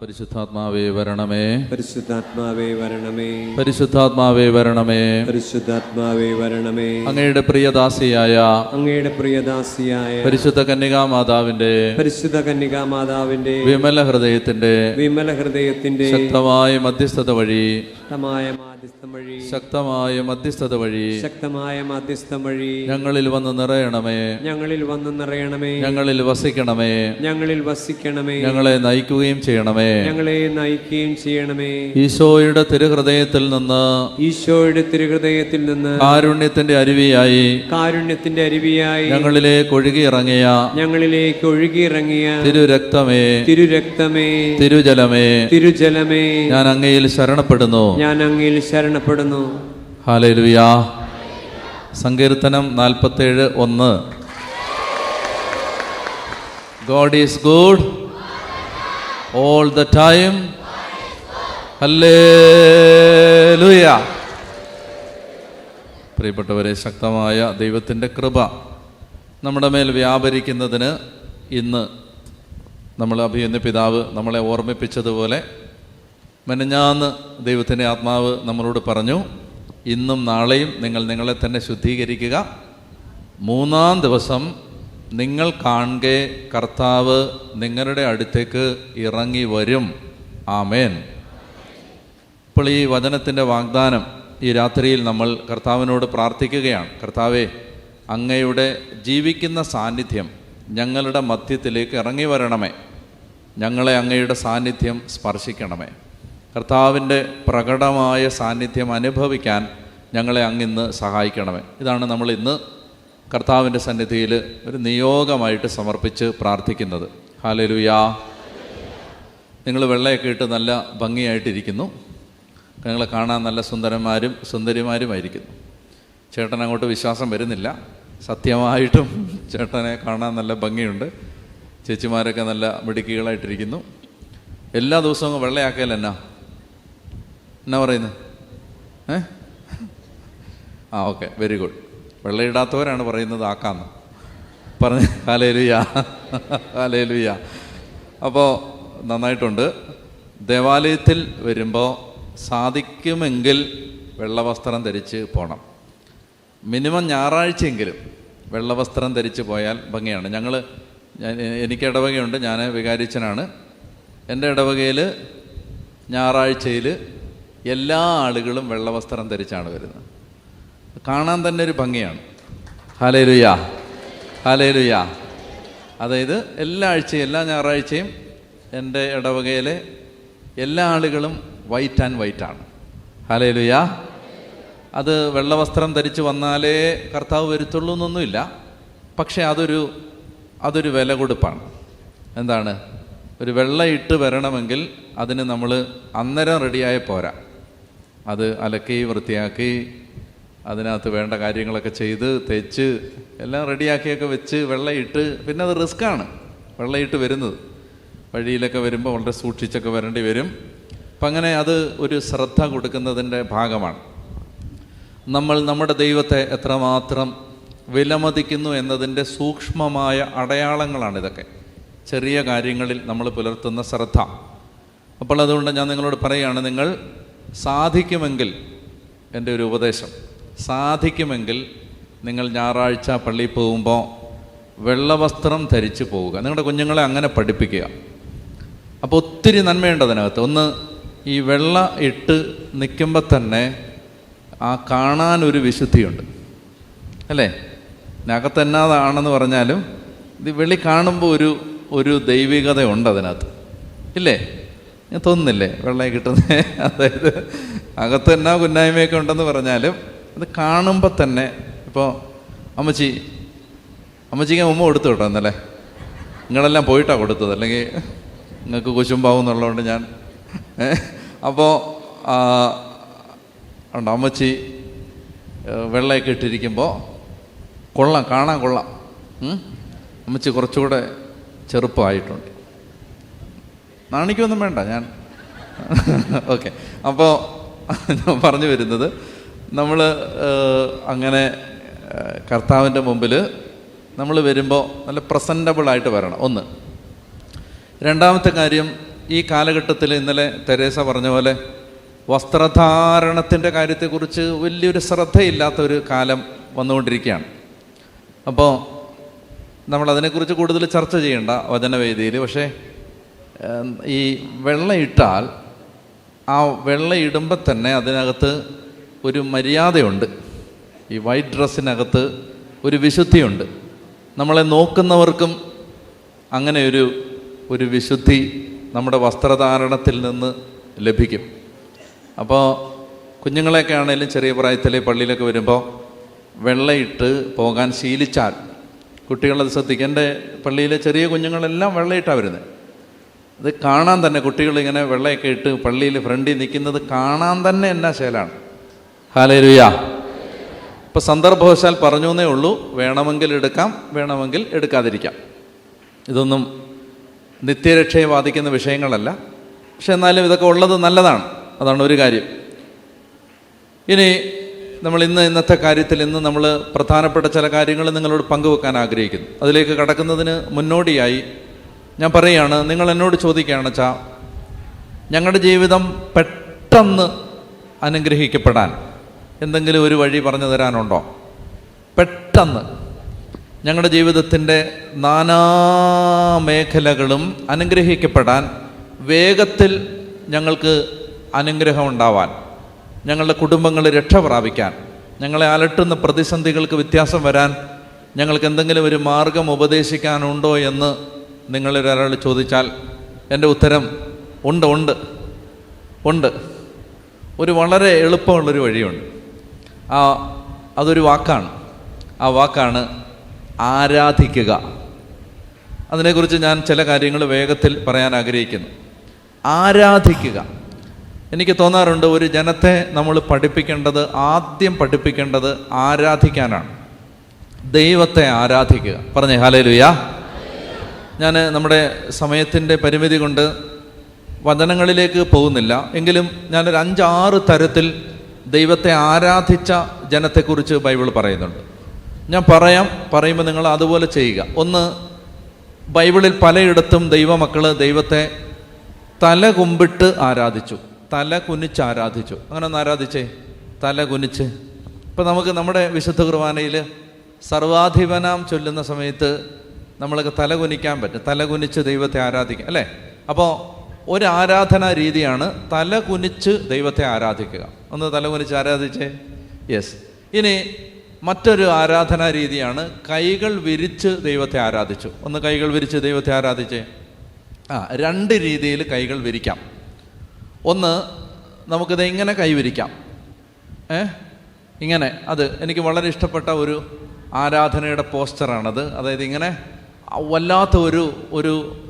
പരിശുദ്ധാത്മാവേ വരണമേ, പരിശുദ്ധാത്മാവേ വരണമേ, പരിശുദ്ധാത്മാവേ വരണമേ, പരിശുദ്ധാത്മാവേ വരണമേ. അങ്ങയുടെ പ്രിയദാസിയായ പരിശുദ്ധ കന്യകാമാതാവിന്റെ വിമല ഹൃദയത്തിന്റെ ശക്തമായ മധ്യസ്ഥത വഴി ഞങ്ങളിൽ വന്ന് നിറയണമേ, ഞങ്ങളിൽ വസിക്കണമേ, ഞങ്ങളെ നയിക്കുകയും ചെയ്യണമേ. ഈശോയുടെ തിരുഹൃദയത്തിൽ നിന്ന് കാരുണ്യത്തിന്റെ അരുവിയായി ഞങ്ങളിലേക്ക് ഒഴുകിയിറങ്ങിയ തിരുരക്തമേ, തിരുജലമേ, ഞാൻ അങ്ങയിൽ ശരണപ്പെടുന്നു. ഹല്ലേലൂയ. സങ്കീർത്തനം 47:1. God is good all the time. Hallelujah. പ്രിയപ്പെട്ടവരെ, ശക്തമായ ദൈവത്തിൻ്റെ കൃപ നമ്മുടെ മേൽ വ്യാപരിക്കുന്നതിന് ഇന്ന് നമ്മൾ അഭിയന്യ പിതാവ് നമ്മളെ ഓർമ്മിപ്പിച്ചതുപോലെ മെനഞ്ഞാന്ന് ദൈവത്തിൻ്റെ ആത്മാവ് നമ്മളോട് പറഞ്ഞു, ഇന്നും നാളെയും നിങ്ങൾ നിങ്ങളെ തന്നെ ശുദ്ധീകരിക്കുക. 3-ാം ദിവസം നിങ്ങൾ കാണെ കർത്താവ് നിങ്ങളുടെ അടുത്തേക്ക് ഇറങ്ങി വരും. ആമേൻ. ഇപ്പോൾ ഈ വചനത്തിൻ്റെ വാഗ്ദാനം ഈ രാത്രിയിൽ നമ്മൾ കർത്താവിനോട് പ്രാർത്ഥിക്കുകയാണ്. കർത്താവേ, അങ്ങയുടെ ജീവിക്കുന്ന സാന്നിധ്യം ഞങ്ങളുടെ മധ്യത്തിലേക്ക് ഇറങ്ങി വരണമേ. ഞങ്ങളെ അങ്ങയുടെ സാന്നിധ്യം സ്പർശിക്കണമേ. കർത്താവിൻ്റെ പ്രകടമായ സാന്നിധ്യം അനുഭവിക്കാൻ ഞങ്ങളെ അങ്ങിന്ന് സഹായിക്കണമേ. ഇതാണ് നമ്മൾ ഇന്ന് കർത്താവിൻ്റെ സന്നിധിയിൽ ഒരു നിയോഗമായിട്ട് സമർപ്പിച്ച് പ്രാർത്ഥിക്കുന്നത്. ഹല്ലേലൂയ. നിങ്ങൾ വെള്ളയൊക്കെ ഇട്ട് നല്ല ഭംഗിയായിട്ടിരിക്കുന്നു. നിങ്ങളെ കാണാൻ നല്ല സുന്ദരന്മാരും സുന്ദരിമാരുമായിരിക്കുന്നു. ചേട്ടൻ അങ്ങോട്ട് വിശ്വാസം വരുന്നില്ല. സത്യമായിട്ടും ചേട്ടനെ കാണാൻ നല്ല ഭംഗിയുണ്ട്. ചേച്ചിമാരൊക്കെ നല്ല മിടുക്കികളായിട്ടിരിക്കുന്നു. എല്ലാ ദിവസവും വെള്ളയാക്കൽ എന്നാ പറയുന്നത്? Okay, very good. വെള്ളയിടാത്തവരാണ് പറയുന്നത് ആക്കാന്ന് പറഞ്ഞ്. Hallelujah, hallelujah. അപ്പോൾ നന്നായിട്ടുണ്ട്. ദേവാലയത്തിൽ വരുമ്പോൾ സാധിക്കുമെങ്കിൽ വെള്ളവസ്ത്രം ധരിച്ച് പോകണം. മിനിമം ഞായറാഴ്ചയെങ്കിലും വെള്ളവസ്ത്രം ധരിച്ച് പോയാൽ ഭംഗിയാണ്. എനിക്ക് ഇടവകയുണ്ട്, ഞാൻ വികാരിച്ചനാണ്. എൻ്റെ ഇടവകയിൽ ഞായറാഴ്ചയിൽ എല്ലാ ആളുകളും വെള്ളവസ്ത്രം ധരിച്ചാണ് വരുന്നത്. കാണാൻ തന്നെ ഒരു ഭംഗിയാണ്. Hallelujah, hallelujah. അതായത് എല്ലാ ഞായറാഴ്ചയും എൻ്റെ ഇടവകയിലെ എല്ലാ ആളുകളും വൈറ്റ് ആൻഡ് വൈറ്റാണ്. ഹല്ലേലൂയ. അത് വെള്ളവസ്ത്രം ധരിച്ച് വന്നാലേ കർത്താവ് വരുത്തുള്ളൂ എന്നൊന്നുമില്ല. പക്ഷേ അതൊരു വില കൊടുപ്പാണ്. എന്താണ്? ഒരു വെള്ള ഇട്ട് വരണമെങ്കിൽ അതിന് നമ്മൾ അന്നേരം റെഡിയായ പോരാ. അത് അലക്കി വൃത്തിയാക്കി അതിനകത്ത് വേണ്ട കാര്യങ്ങളൊക്കെ ചെയ്ത് തേച്ച് എല്ലാം റെഡിയാക്കിയൊക്കെ വെച്ച് വെള്ളയിട്ട്, പിന്നെ അത് റിസ്ക്കാണ് വെള്ളയിട്ട് വരുന്നത്. വഴിയിലൊക്കെ വരുമ്പോൾ വളരെ സൂക്ഷിച്ചൊക്കെ വരേണ്ടി വരും. അപ്പം അങ്ങനെ അത് ഒരു ശ്രദ്ധ കൊടുക്കുന്നതിൻ്റെ ഭാഗമാണ്. നമ്മൾ നമ്മുടെ ദൈവത്തെ എത്രമാത്രം വിലമതിക്കുന്നു എന്നതിൻ്റെ സൂക്ഷ്മമായ അടയാളങ്ങളാണിതൊക്കെ. ചെറിയ കാര്യങ്ങളിൽ നമ്മൾ പുലർത്തുന്ന ശ്രദ്ധ. അപ്പോൾ അതുകൊണ്ട് ഞാൻ നിങ്ങളോട് പറയുകയാണ്, നിങ്ങൾ സാധിക്കുമെങ്കിൽ, എൻ്റെ ഒരു ഉപദേശം, സാധിക്കുമെങ്കിൽ നിങ്ങൾ ഞായറാഴ്ച പള്ളിയിൽ പോകുമ്പോൾ വെള്ളവസ്ത്രം ധരിച്ച് പോവുക. നിങ്ങളുടെ കുഞ്ഞുങ്ങളെ അങ്ങനെ പഠിപ്പിക്കുക. അപ്പോൾ ഒത്തിരി നന്മയുണ്ട് അതിനകത്ത്. ഒന്ന്, ഈ വെള്ള ഇട്ട് നിൽക്കുമ്പോൾ തന്നെ ആ കാണാനൊരു വിശുദ്ധിയുണ്ട്, അല്ലേ? അകത്തെന്നാതാണെന്ന് പറഞ്ഞാലും ഇത് വെളി കാണുമ്പോൾ ഒരു ദൈവികത ഉണ്ട് അതിനകത്ത്, ഇല്ലേ? ഞാൻ തോന്നുന്നില്ലേ വെള്ളം കിട്ടുന്നത്? അതായത് അകത്ത് എന്നാ കുന്നായ്മയൊക്കെ ഉണ്ടെന്ന് പറഞ്ഞാലും അത് കാണുമ്പോൾ തന്നെ. ഇപ്പോൾ അമ്മച്ചിക്ക് ഉമ്മ കൊടുത്തു കേട്ടോ എന്നല്ലേ? നിങ്ങളെല്ലാം പോയിട്ടാണ് കൊടുത്തത്, അല്ലെങ്കിൽ നിങ്ങൾക്ക് കുശുമ്പാവും എന്നുള്ളതുകൊണ്ട് ഞാൻ അപ്പോൾ ഉണ്ട്. അമ്മച്ചി വെള്ളയൊക്കെ ഇട്ടിരിക്കുമ്പോൾ കാണാൻ കൊള്ളാം. അമ്മച്ചി കുറച്ചുകൂടെ ചെറുപ്പമായിട്ടുണ്ട്. നാണിക്കൊന്നും വേണ്ട ഞാൻ. ഓക്കെ. അപ്പോൾ ഞാൻ പറഞ്ഞു വരുന്നത്, നമ്മൾ അങ്ങനെ കർത്താവിൻ്റെ മുമ്പിൽ നമ്മൾ വരുമ്പോൾ നല്ല പ്രസൻറ്റബിളായിട്ട് വരണം. ഒന്ന്. രണ്ടാമത്തെ കാര്യം, ഈ കാലഘട്ടത്തിൽ ഇന്നലെ തെരേസ പറഞ്ഞ പോലെ വസ്ത്രധാരണത്തിൻ്റെ കാര്യത്തെക്കുറിച്ച് വലിയൊരു ശ്രദ്ധയില്ലാത്ത ഒരു കാലം വന്നുകൊണ്ടിരിക്കുകയാണ്. അപ്പോൾ നമ്മളതിനെക്കുറിച്ച് കൂടുതൽ ചർച്ച ചെയ്യേണ്ട വചനവേദിയിൽ. പക്ഷേ ഈ വെള്ളയിട്ടാൽ ആ വെള്ളയിടുമ്പോൾ തന്നെ അതിനകത്ത് ഒരു മര്യാദയുണ്ട്. ഈ വൈറ്റ് ഡ്രസ്സിനകത്ത് ഒരു വിശുദ്ധിയുണ്ട്. നമ്മളെ നോക്കുന്നവർക്കും അങ്ങനെ ഒരു വിശുദ്ധി നമ്മുടെ വസ്ത്രധാരണത്തിൽ നിന്ന് ലഭിക്കും. അപ്പോൾ കുഞ്ഞുങ്ങളെയൊക്കെ ആണെങ്കിലും ചെറിയ പ്രായത്തിൽ പള്ളിയിലൊക്കെ വരുമ്പോൾ വെള്ളയിട്ട് പോകാൻ ശീലിച്ചാൽ കുട്ടികളത് ശ്രദ്ധിക്കും. എൻ്റെ പള്ളിയിലെ ചെറിയ കുഞ്ഞുങ്ങളെല്ലാം വെള്ളയിട്ടാണ് വരുന്നത്. അത് കാണാൻ തന്നെ, കുട്ടികളിങ്ങനെ വെള്ളയൊക്കെ ഇട്ട് പള്ളിയിൽ ഫ്രണ്ടിൽ നിൽക്കുന്നത് കാണാൻ തന്നെ എന്നാ ശേലാണ്. ഹല്ലേലൂയ. ഇപ്പോൾ സന്ദർഭവശാൽ പറഞ്ഞു എന്നേ ഉള്ളൂ. വേണമെങ്കിൽ എടുക്കാം, വേണമെങ്കിൽ എടുക്കാതിരിക്കാം. ഇതൊന്നും നിത്യരക്ഷയെ ബാധിക്കുന്ന വിഷയങ്ങളല്ല. പക്ഷെ എന്നാലും ഇതൊക്കെ ഉള്ളത് നല്ലതാണ്. അതാണ് ഒരു കാര്യം. ഇനി നമ്മൾ ഇന്നത്തെ കാര്യത്തിൽ നമ്മൾ പ്രധാനപ്പെട്ട ചില കാര്യങ്ങൾ നിങ്ങളോട് പങ്കുവെക്കാൻ ആഗ്രഹിക്കുന്നു. അതിലേക്ക് കടക്കുന്നതിന് മുന്നോടിയായി ഞാൻ പറയുകയാണ്, നിങ്ങൾ എന്നോട് ചോദിക്കുകയാണ്, ഞങ്ങളുടെ ജീവിതം പെട്ടെന്ന് അനുഗ്രഹിക്കപ്പെടാൻ എന്തെങ്കിലും ഒരു വഴി പറഞ്ഞു തരാനുണ്ടോ? പെട്ടെന്ന് ഞങ്ങളുടെ ജീവിതത്തിൻ്റെ നാനാമേഖലകളും അനുഗ്രഹിക്കപ്പെടാൻ, വേഗത്തിൽ ഞങ്ങൾക്ക് അനുഗ്രഹം ഉണ്ടാവാൻ, ഞങ്ങളുടെ കുടുംബങ്ങൾ രക്ഷ പ്രാപിക്കാൻ, ഞങ്ങളെ അലട്ടുന്ന പ്രതിസന്ധികൾക്ക് വ്യത്യാസം വരാൻ ഞങ്ങൾക്ക് എന്തെങ്കിലും ഒരു മാർഗം ഉപദേശിക്കാനുണ്ടോ എന്ന് നിങ്ങളൊരാൾ ചോദിച്ചാൽ എൻ്റെ ഉത്തരം ഉണ്ട്. ഒരു വളരെ എളുപ്പമുള്ളൊരു വഴിയുണ്ട്. അതൊരു വാക്കാണ്. ആ വാക്കാണ് ആരാധിക്കുക. അതിനെക്കുറിച്ച് ഞാൻ ചില കാര്യങ്ങൾ വേഗത്തിൽ പറയാൻ ആഗ്രഹിക്കുന്നു. ആരാധിക്കുക. എനിക്ക് തോന്നാറുണ്ട്, ഒരു ജനത്തെ നമ്മൾ ആദ്യം പഠിപ്പിക്കേണ്ടത് ആരാധിക്കാനാണ്. ദൈവത്തെ ആരാധിക്കുക. പറഞ്ഞേ ഹല്ലേലൂയ. ഞാൻ നമ്മുടെ സമയത്തിൻ്റെ പരിമിതി കൊണ്ട് വചനങ്ങളിലേക്ക് പോകുന്നില്ല. എങ്കിലും ഞാനൊരു 5-6 തരത്തിൽ ദൈവത്തെ ആരാധിച്ച ജനത്തെക്കുറിച്ച് ബൈബിൾ പറയുന്നുണ്ട്. ഞാൻ പറയുമ്പോൾ നിങ്ങൾ അതുപോലെ ചെയ്യുക. ഒന്ന്, ബൈബിളിൽ പലയിടത്തും ദൈവമക്കൾ ദൈവത്തെ തല കുമ്പിട്ട് ആരാധിച്ചു, തല കുനിച്ച് ആരാധിച്ചു. അങ്ങനെ ഒന്ന് ആരാധിച്ചേ, തല കുനിച്ച്. ഇപ്പം നമുക്ക് നമ്മുടെ വിശുദ്ധ കുർബാനയിൽ സർവാധിപനാം ചൊല്ലുന്ന സമയത്ത് നമ്മൾക്ക് തല കുനിക്കാൻ പറ്റും. തല കുനിച്ച് ദൈവത്തെ ആരാധിക്കാം, അല്ലേ? അപ്പോൾ ഒരു ആരാധനാ രീതിയാണ് തല കുനിച്ച് ദൈവത്തെ ആരാധിക്കുക. ഒന്ന് തല കുനിച്ച് ആരാധിച്ചേ. യെസ്. ഇനി മറ്റൊരു ആരാധനാ രീതിയാണ് കൈകൾ വിരിച്ച് ദൈവത്തെ ആരാധിച്ചു. ഒന്ന് കൈകൾ വിരിച്ച് ദൈവത്തെ ആരാധിച്ചേ. 2 രീതിയിൽ കൈകൾ വിരിക്കാം. ഒന്ന്, നമുക്കിത് ഇങ്ങനെ കൈവിരിക്കാം. ഇങ്ങനെ. അത് എനിക്ക് വളരെ ഇഷ്ടപ്പെട്ട ഒരു ആരാധനയുടെ പോസ്റ്ററാണത്. അതായത് ഇങ്ങനെ വല്ലാത്ത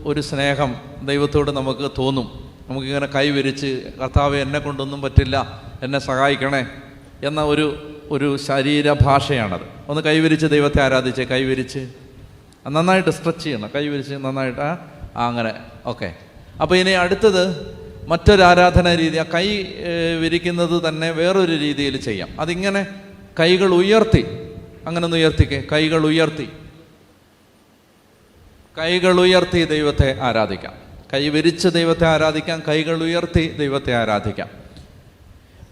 ഒരു സ്നേഹം ദൈവത്തോട് നമുക്ക് തോന്നും. നമുക്കിങ്ങനെ കൈവിരിച്ച്, കർത്താവേ എന്നെ കൊണ്ടൊന്നും പറ്റില്ല, എന്നെ സഹായിക്കണേ എന്ന ഒരു ശരീരഭാഷയാണത്. ഒന്ന് കൈവിരിച്ച് ദൈവത്തെ ആരാധിച്ച്, കൈവിരിച്ച് നന്നായിട്ട് സ്ട്രെച്ച് ചെയ്യണം, കൈവിരിച്ച് നന്നായിട്ട്. അങ്ങനെ. ഓക്കെ. അപ്പോൾ ഇനി അടുത്തത് മറ്റൊരു ആരാധനാ രീതി. ആ കൈ വിരിക്കുന്നത് തന്നെ വേറൊരു രീതിയിൽ ചെയ്യാം. അതിങ്ങനെ കൈകൾ ഉയർത്തി, അങ്ങനെ ഒന്ന് ഉയർത്തിക്കേ. കൈകൾ ഉയർത്തി ദൈവത്തെ ആരാധിക്കാം. കൈ വിരിച്ച് ദൈവത്തെ ആരാധിക്കാം, കൈകൾ ഉയർത്തി ദൈവത്തെ ആരാധിക്കാം.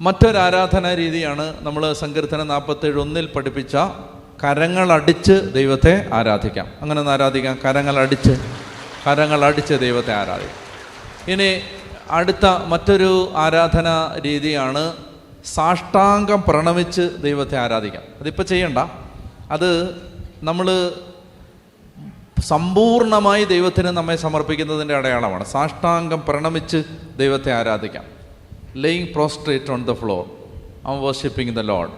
മറ്റൊരു ആരാധനാ രീതിയാണ് നമ്മൾ സങ്കീർത്തനം 47:1 പഠിപ്പിച്ച കരങ്ങളടിച്ച് ദൈവത്തെ ആരാധിക്കാം. അങ്ങനെ ഒന്ന് ആരാധിക്കാം. കരങ്ങളടിച്ച് ദൈവത്തെ ആരാധിക്കാം. ഇനി അടുത്ത മറ്റൊരു ആരാധനാ രീതിയാണ് സാഷ്ടാംഗം പ്രണമിച്ച് ദൈവത്തെ ആരാധിക്കാം. അതിപ്പോൾ ചെയ്യണ്ട. അത് നമ്മൾ സമ്പൂർണമായി ദൈവത്തിന് നമ്മെ സമർപ്പിക്കുന്നതിൻ്റെ അടയാളമാണ്. സാഷ്ടാംഗം പ്രണമിച്ച് ദൈവത്തെ ആരാധിക്കാം. Laying prostrate on the floor, I am worshipping the lord.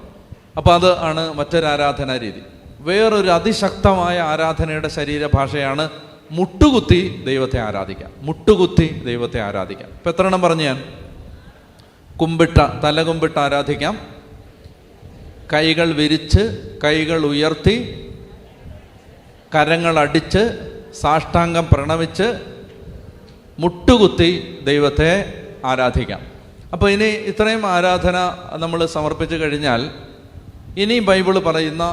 അപ്പോൾ അത് ആണ് മറ്റൊരു ആരാധനാ രീതി. വേറൊരു അതിശക്തമായ ആരാധനയുടെ ശരീരഭാഷയാണ് മുട്ടുകുത്തി ദൈവത്തെ ആരാധിക്കാം. ഇപ്പം എത്ര എണ്ണം പറഞ്ഞു ഞാൻ? തല കുമ്പിട്ട് ആരാധിക്കാം, കൈകൾ വിരിച്ച്, കൈകൾ ഉയർത്തി, കരങ്ങളടിച്ച്, സാഷ്ടാംഗം പ്രണമിച്ച്, മുട്ടുകുത്തി ദൈവത്തെ ആരാധിക്കാം. അപ്പോൾ ഇനി ഇത്രയും ആരാധന നമ്മൾ സമർപ്പിച്ചു കഴിഞ്ഞാൽ ഇനി ബൈബിള് പറയുന്ന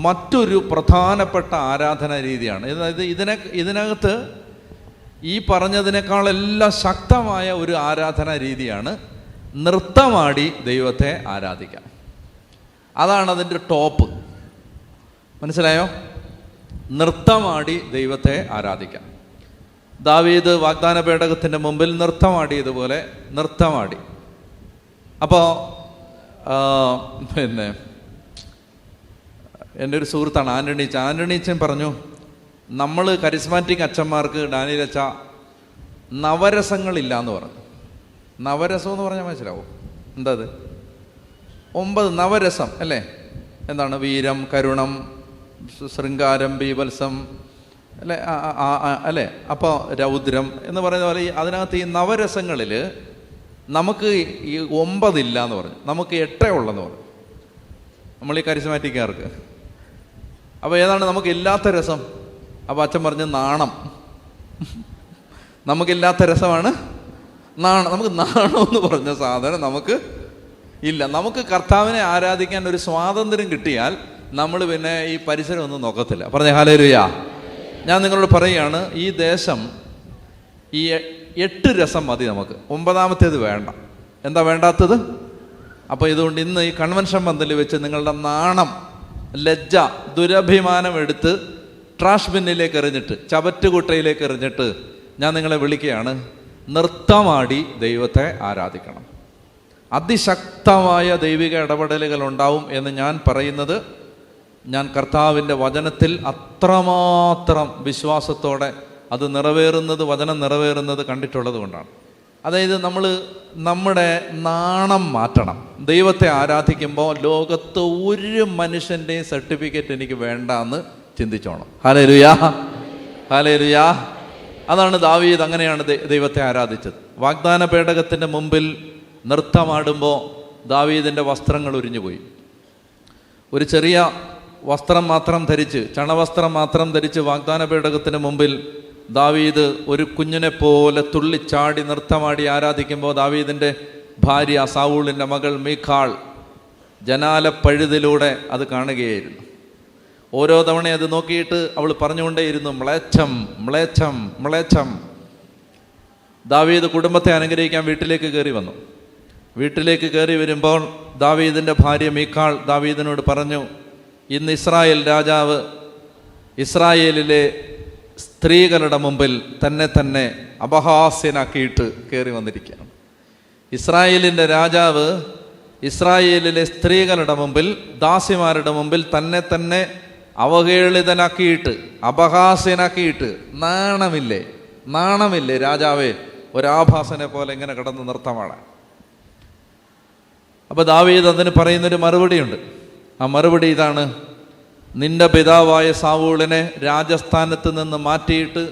മറ്റൊരു പ്രധാനപ്പെട്ട ആരാധന രീതിയാണ്. അതായത് ഇതിനകത്ത് ഈ പറഞ്ഞതിനേക്കാളെല്ലാം ശക്തമായ ഒരു ആരാധന രീതിയാണ് നൃത്തമാടി ദൈവത്തെ ആരാധിക്കാം. അതാണ് അതിൻ്റെ ടോപ്പ്. മനസ്സിലായോ? നൃത്തമാടി ദൈവത്തെ ആരാധിക്കാം. ദാവീദ് വാഗ്ദാന പേടകത്തിൻ്റെ മുമ്പിൽ നൃത്തമാടിയതുപോലെ നൃത്തമാടി. അപ്പോൾ പിന്നെ എൻ്റെ ഒരു സുഹൃത്താണ് ആൻ്റണീച്ചൻ പറഞ്ഞു, നമ്മൾ കരിസ്മാറ്റിക് അച്ഛന്മാർക്ക് ഡാനിയേൽ അച്ഛ നവരസങ്ങളില്ല എന്ന് പറഞ്ഞു. നവരസം എന്ന് പറഞ്ഞാൽ മനസ്സിലാവും എന്താ അത്? 9 നവരസം അല്ലേ? എന്താണ്? വീരം, കരുണം, ശൃംഗാരം, ബീഭത്സം അല്ലേ? അല്ലേ? അപ്പോൾ രൗദ്രം എന്ന് പറയുന്ന പോലെ അതിനകത്ത് ഈ നവരസങ്ങളിൽ നമുക്ക് ഈ 9 ഇല്ല എന്ന് പറഞ്ഞു, നമുക്ക് 8 ഉള്ളെന്ന് പറഞ്ഞു നമ്മൾ ഈ കരിസ്മാറ്റിക്കാർക്ക്. അപ്പോൾ ഏതാണ് നമുക്കില്ലാത്ത രസം? അപ്പോൾ അച്ഛൻ പറഞ്ഞ് നാണം. നമുക്കില്ലാത്ത രസമാണ് നാണം. നമുക്ക് നാണം എന്ന് പറഞ്ഞ സാധനം നമുക്ക് ഇല്ല. നമുക്ക് കർത്താവിനെ ആരാധിക്കാൻ ഒരു സ്വാതന്ത്ര്യം കിട്ടിയാൽ നമ്മൾ പിന്നെ ഈ പരിസരം ഒന്നും നോക്കത്തില്ല. പറഞ്ഞ ഹല്ലേലൂയ. ഞാൻ നിങ്ങളോട് പറയുകയാണ്, ഈ ദേശം ഈ 8 രസം മതി നമുക്ക്, 9ാമത്തേത് വേണ്ട. എന്താ വേണ്ടാത്തത്? അപ്പോൾ ഇതുകൊണ്ട് ഇന്ന് ഈ കൺവെൻഷൻ പന്തലിൽ വെച്ച് നിങ്ങളുടെ നാണം, ലജ്ജ, ദുരഭിമാനം എടുത്ത് ട്രാഷ് ബിന്നിലേക്ക് എറിഞ്ഞിട്ട്, ചവറ്റുകുട്ടയിലേക്ക് എറിഞ്ഞിട്ട് ഞാൻ നിങ്ങളെ വിളിക്കുകയാണ്, നൃത്തമാടി ദൈവത്തെ ആരാധിക്കണം. അതിശക്തമായ ദൈവിക ഇടപെടലുകൾ ഉണ്ടാവും എന്ന് ഞാൻ പറയുന്നത് ഞാൻ കർത്താവിൻ്റെ വചനത്തിൽ അത്രമാത്രം വിശ്വാസത്തോടെ അത് നിറവേറുന്നത്, വചനം നിറവേറുന്നത് കണ്ടിട്ടുള്ളത് കൊണ്ടാണ്. അതായത് നമ്മുടെ നാണം മാറ്റണം. ദൈവത്തെ ആരാധിക്കുമ്പോൾ ലോകത്ത് ഒരു മനുഷ്യൻ്റെയും സർട്ടിഫിക്കറ്റ് എനിക്ക് വേണ്ട എന്ന് ചിന്തിച്ചോണം. ഹല്ലേലൂയാ, ഹല്ലേലൂയാ. അതാണ് ദാവീദ് അങ്ങനെയാണ് ദൈവത്തെ ആരാധിച്ചത്. വാഗ്ദാന പേടകത്തിൻ്റെ മുമ്പിൽ നൃത്തമാടുമ്പോൾ ദാവീദിൻ്റെ വസ്ത്രങ്ങൾ ഉരിഞ്ഞുപോയി. ഒരു ചെറിയ വസ്ത്രം മാത്രം ധരിച്ച്, ചണവസ്ത്രം മാത്രം ധരിച്ച് വാഗ്ദാന പേടകത്തിന് മുമ്പിൽ ദാവീദ് ഒരു കുഞ്ഞിനെ പോലെ തുള്ളിച്ചാടി നൃത്തമാടി ആരാധിക്കുമ്പോൾ ദാവീദിൻ്റെ ഭാര്യ സാവൂളിൻ്റെ മകൾ മീഖാൾ ജനാലപ്പഴുതിലൂടെ അത് കാണുകയായിരുന്നു. ഓരോ തവണ അത് നോക്കിയിട്ട് അവൾ പറഞ്ഞുകൊണ്ടേയിരുന്നു, മ്ലേച്ഛം, മ്ലേച്ഛം, മ്ലേച്ഛം. ദാവീദ് കുടുംബത്തെ അനുഗ്രഹിക്കാൻ വീട്ടിലേക്ക് കയറി വന്നു. വീട്ടിലേക്ക് കയറി വരുമ്പോൾ ദാവീദിൻ്റെ ഭാര്യ മീഖാൾ ദാവീദിനോട് പറഞ്ഞു, ഇന്ന് ഇസ്രായേൽ രാജാവ് ഇസ്രായേലിലെ സ്ത്രീകളുടെ മുമ്പിൽ തന്നെ അപഹാസ്യനാക്കിയിട്ട് കയറി വന്നിരിക്കുകയാണ്. ഇസ്രായേലിൻ്റെ രാജാവ് ഇസ്രായേലിലെ സ്ത്രീകളുടെ മുമ്പിൽ, ദാസിമാരുടെ മുമ്പിൽ തന്നെ അവഹേളിതനാക്കിയിട്ട്, അപഹാസ്യനാക്കിയിട്ട്, നാണമില്ലേ, നാണമില്ലേ രാജാവേ, ഒരാഭാസനെ പോലെ ഇങ്ങനെ കിടന്ന് നൃത്തമാണ്. അപ്പോൾ ദാവീദ് അതിന് പറയുന്നൊരു മറുപടിയുണ്ട്. ആ മറുപടി ഇതാണ്: നിന്റെ പിതാവായ സാവൂളിനെ രാജസ്ഥാനത്ത് നിന്ന് മാറ്റിയിട്ട്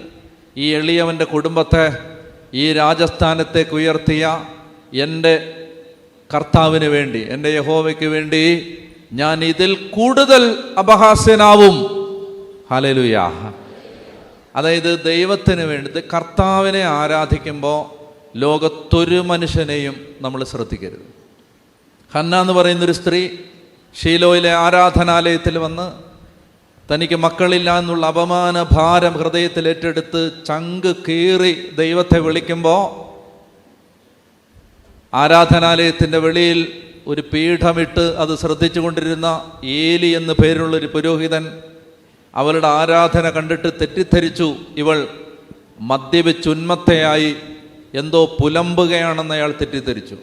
ഈ എളിയവൻ്റെ കുടുംബത്തെ ഈ രാജസ്ഥാനത്തേക്ക് ഉയർത്തിയ എൻ്റെ കർത്താവിന് വേണ്ടി, എൻ്റെ യഹോവയ്ക്ക് വേണ്ടി ഞാൻ ഇതിൽ കൂടുതൽ അപഹാസ്യനാവും. ഹല്ലേലൂയ. അതായത് ദൈവത്തിന് വേണ്ടി, കർത്താവിനെ ആരാധിക്കുമ്പോൾ ലോകത്തൊരു മനുഷ്യനെയും നമ്മൾ ശ്രദ്ധിക്കരുത്. ഹന്ന എന്ന് പറയുന്നൊരു സ്ത്രീ ഷീലോയിലെ ആരാധനാലയത്തിൽ വന്ന് തനിക്ക് മക്കളില്ല എന്നുള്ള അപമാന ഭാരം ഹൃദയത്തിൽ ഏറ്റെടുത്ത് ചങ്ക് കീറി ദൈവത്തെ വിളിക്കുമ്പോൾ ആരാധനാലയത്തിൻ്റെ വെളിയിൽ ഒരു പീഠമിട്ട് അത് ശ്രദ്ധിച്ചു കൊണ്ടിരുന്ന ഏലി എന്ന് പേരുള്ളൊരു പുരോഹിതൻ അവളുടെ ആരാധന കണ്ടിട്ട് തെറ്റിദ്ധരിച്ചു. ഇവൾ മദ്യപിച്ചുന്മത്തയായി എന്തോ പുലമ്പുകയാണെന്ന് അയാൾ തെറ്റിദ്ധരിച്ചു.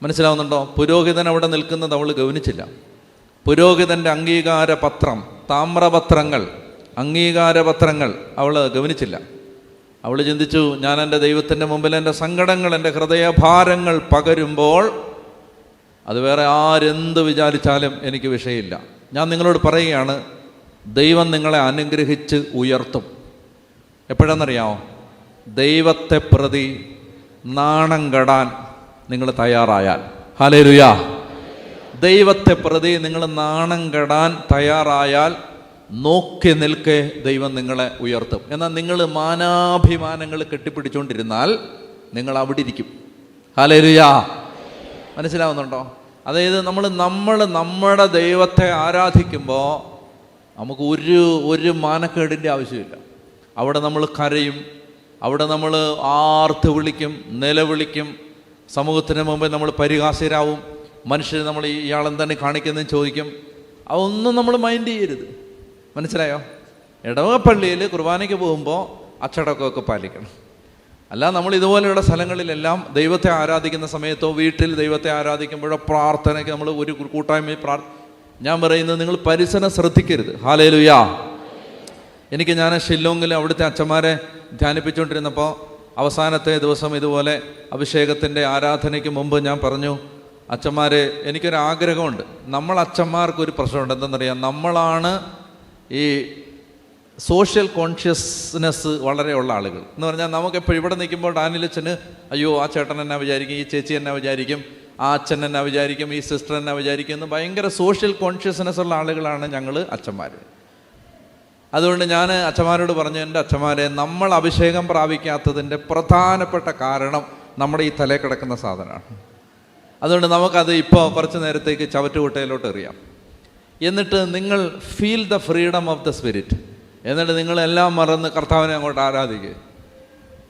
മനസ്സിലാവുന്നുണ്ടോ? പുരോഹിതൻ അവിടെ നിൽക്കുന്നത് അവൾ ഗൗനിച്ചില്ല. പുരോഹിതൻ്റെ അംഗീകാര പത്രം, താമ്രപത്രങ്ങൾ, അംഗീകാരപത്രങ്ങൾ അവൾ ഗൗനിച്ചില്ല. അവൾ ചിന്തിച്ചു, ഞാൻ എൻ്റെ ദൈവത്തിൻ്റെ മുമ്പിൽ എൻ്റെ സങ്കടങ്ങൾ, എൻ്റെ ഹൃദയഭാരങ്ങൾ പകരുമ്പോൾ അത് വേറെ ആരെന്ത് വിചാരിച്ചാലും എനിക്ക് വിഷയമില്ല. ഞാൻ നിങ്ങളോട് പറയുകയാണ്, ദൈവം നിങ്ങളെ അനുഗ്രഹിച്ച് ഉയർത്തും. എപ്പോഴെന്നറിയാമോ? ദൈവത്തെ പ്രതി നാണം കെടാൻ നിങ്ങൾ തയ്യാറായാൽ. ഹല്ലേലൂയ. ദൈവത്തെ പ്രതി നിങ്ങൾ നാണം കെടാൻ തയ്യാറായാൽ നോക്കി നിൽക്കെ ദൈവം നിങ്ങളെ ഉയർത്തും. എന്നാൽ നിങ്ങൾ മാനാഭിമാനങ്ങൾ കെട്ടിപ്പിടിച്ചുകൊണ്ടിരുന്നാൽ നിങ്ങൾ അവിടെ ഇരിക്കും. ഹല്ലേലൂയ. മനസ്സിലാവുന്നുണ്ടോ? അതായത് നമ്മുടെ ദൈവത്തെ ആരാധിക്കുമ്പോൾ നമുക്ക് ഒരു മാനക്കേടിൻ്റെ ആവശ്യമില്ല. അവിടെ നമ്മൾ കരയും, അവിടെ നമ്മൾ ആർത്ത് വിളിക്കും, നിലവിളിക്കും, സമൂഹത്തിന് മുമ്പേ നമ്മൾ പരിഹാസ്യരാവും, മനുഷ്യർ നമ്മൾ ഇയാളെന്താണ് കാണിക്കുന്നതെന്ന് ചോദിക്കും. അതൊന്നും നമ്മൾ മൈൻഡ് ചെയ്യരുത്. മനസ്സിലായോ? ഇടവകപ്പള്ളിയിൽ കുർബാനയ്ക്ക് പോകുമ്പോൾ അച്ചടക്കമൊക്കെ പാലിക്കണം. അല്ല, നമ്മൾ ഇതുപോലെയുള്ള സ്ഥലങ്ങളിലെല്ലാം ദൈവത്തെ ആരാധിക്കുന്ന സമയത്തോ വീട്ടിൽ ദൈവത്തെ ആരാധിക്കുമ്പോഴോ പ്രാർത്ഥനയ്ക്ക് നമ്മൾ ഒരു കൂട്ടായ്മ ഞാൻ പറയുന്നത്, നിങ്ങൾ പരിസരം ശ്രദ്ധിക്കരുത്. ഹല്ലേലൂയ. ഞാൻ ഷില്ലോങ്ങിൽ അവിടുത്തെ അച്ഛന്മാരെ ധ്യാനിപ്പിച്ചുകൊണ്ടിരുന്നപ്പോൾ അവസാനത്തെ ദിവസം ഇതുപോലെ അഭിഷേകത്തിൻ്റെ ആരാധനയ്ക്ക് മുമ്പ് ഞാൻ പറഞ്ഞു, അച്ഛന്മാരെ, എനിക്കൊരാഗ്രഹമുണ്ട്. നമ്മൾ അച്ഛന്മാർക്കൊരു പ്രശ്നമുണ്ട്. എന്തെന്നറിയാം, നമ്മളാണ് ഈ സോഷ്യൽ കോൺഷ്യസ്നെസ് വളരെ ഉള്ള ആളുകൾ. എന്ന് പറഞ്ഞാൽ നമുക്കെപ്പോഴും ഇവിടെ നിൽക്കുമ്പോൾ ഡാനിയലച്ഛന് അയ്യോ ആ ചേട്ടൻ എന്നാ വിചാരിക്കും, ഈ ചേച്ചി എന്നാ വിചാരിക്കും, ആ അച്ഛൻ എന്നാ വിചാരിക്കും, ഈ സിസ്റ്റർ എന്നാ വിചാരിക്കും എന്ന് ഭയങ്കര സോഷ്യൽ കോൺഷ്യസ്നെസ് ഉള്ള ആളുകളാണ് ഞങ്ങൾ അച്ഛന്മാർ. അതുകൊണ്ട് ഞാൻ അച്ഛന്മാരോട് പറഞ്ഞു, എൻ്റെ അച്ഛന്മാരെ, നമ്മൾ അഭിഷേകം പ്രാപിക്കാത്തതിൻ്റെ പ്രധാനപ്പെട്ട കാരണം നമ്മുടെ ഈ തലയിൽ കിടക്കുന്ന സാധനമാണ്. അതുകൊണ്ട് നമുക്കത് ഇപ്പോൾ കുറച്ച് നേരത്തേക്ക് ചവറ്റുകുട്ടയിലോട്ട് എറിയാം. എന്നിട്ട് നിങ്ങൾ feel the freedom of the spirit. എന്നിട്ട് നിങ്ങളെല്ലാം മറന്ന് കർത്താവിനെ അങ്ങോട്ട് ആരാധിക്കുക.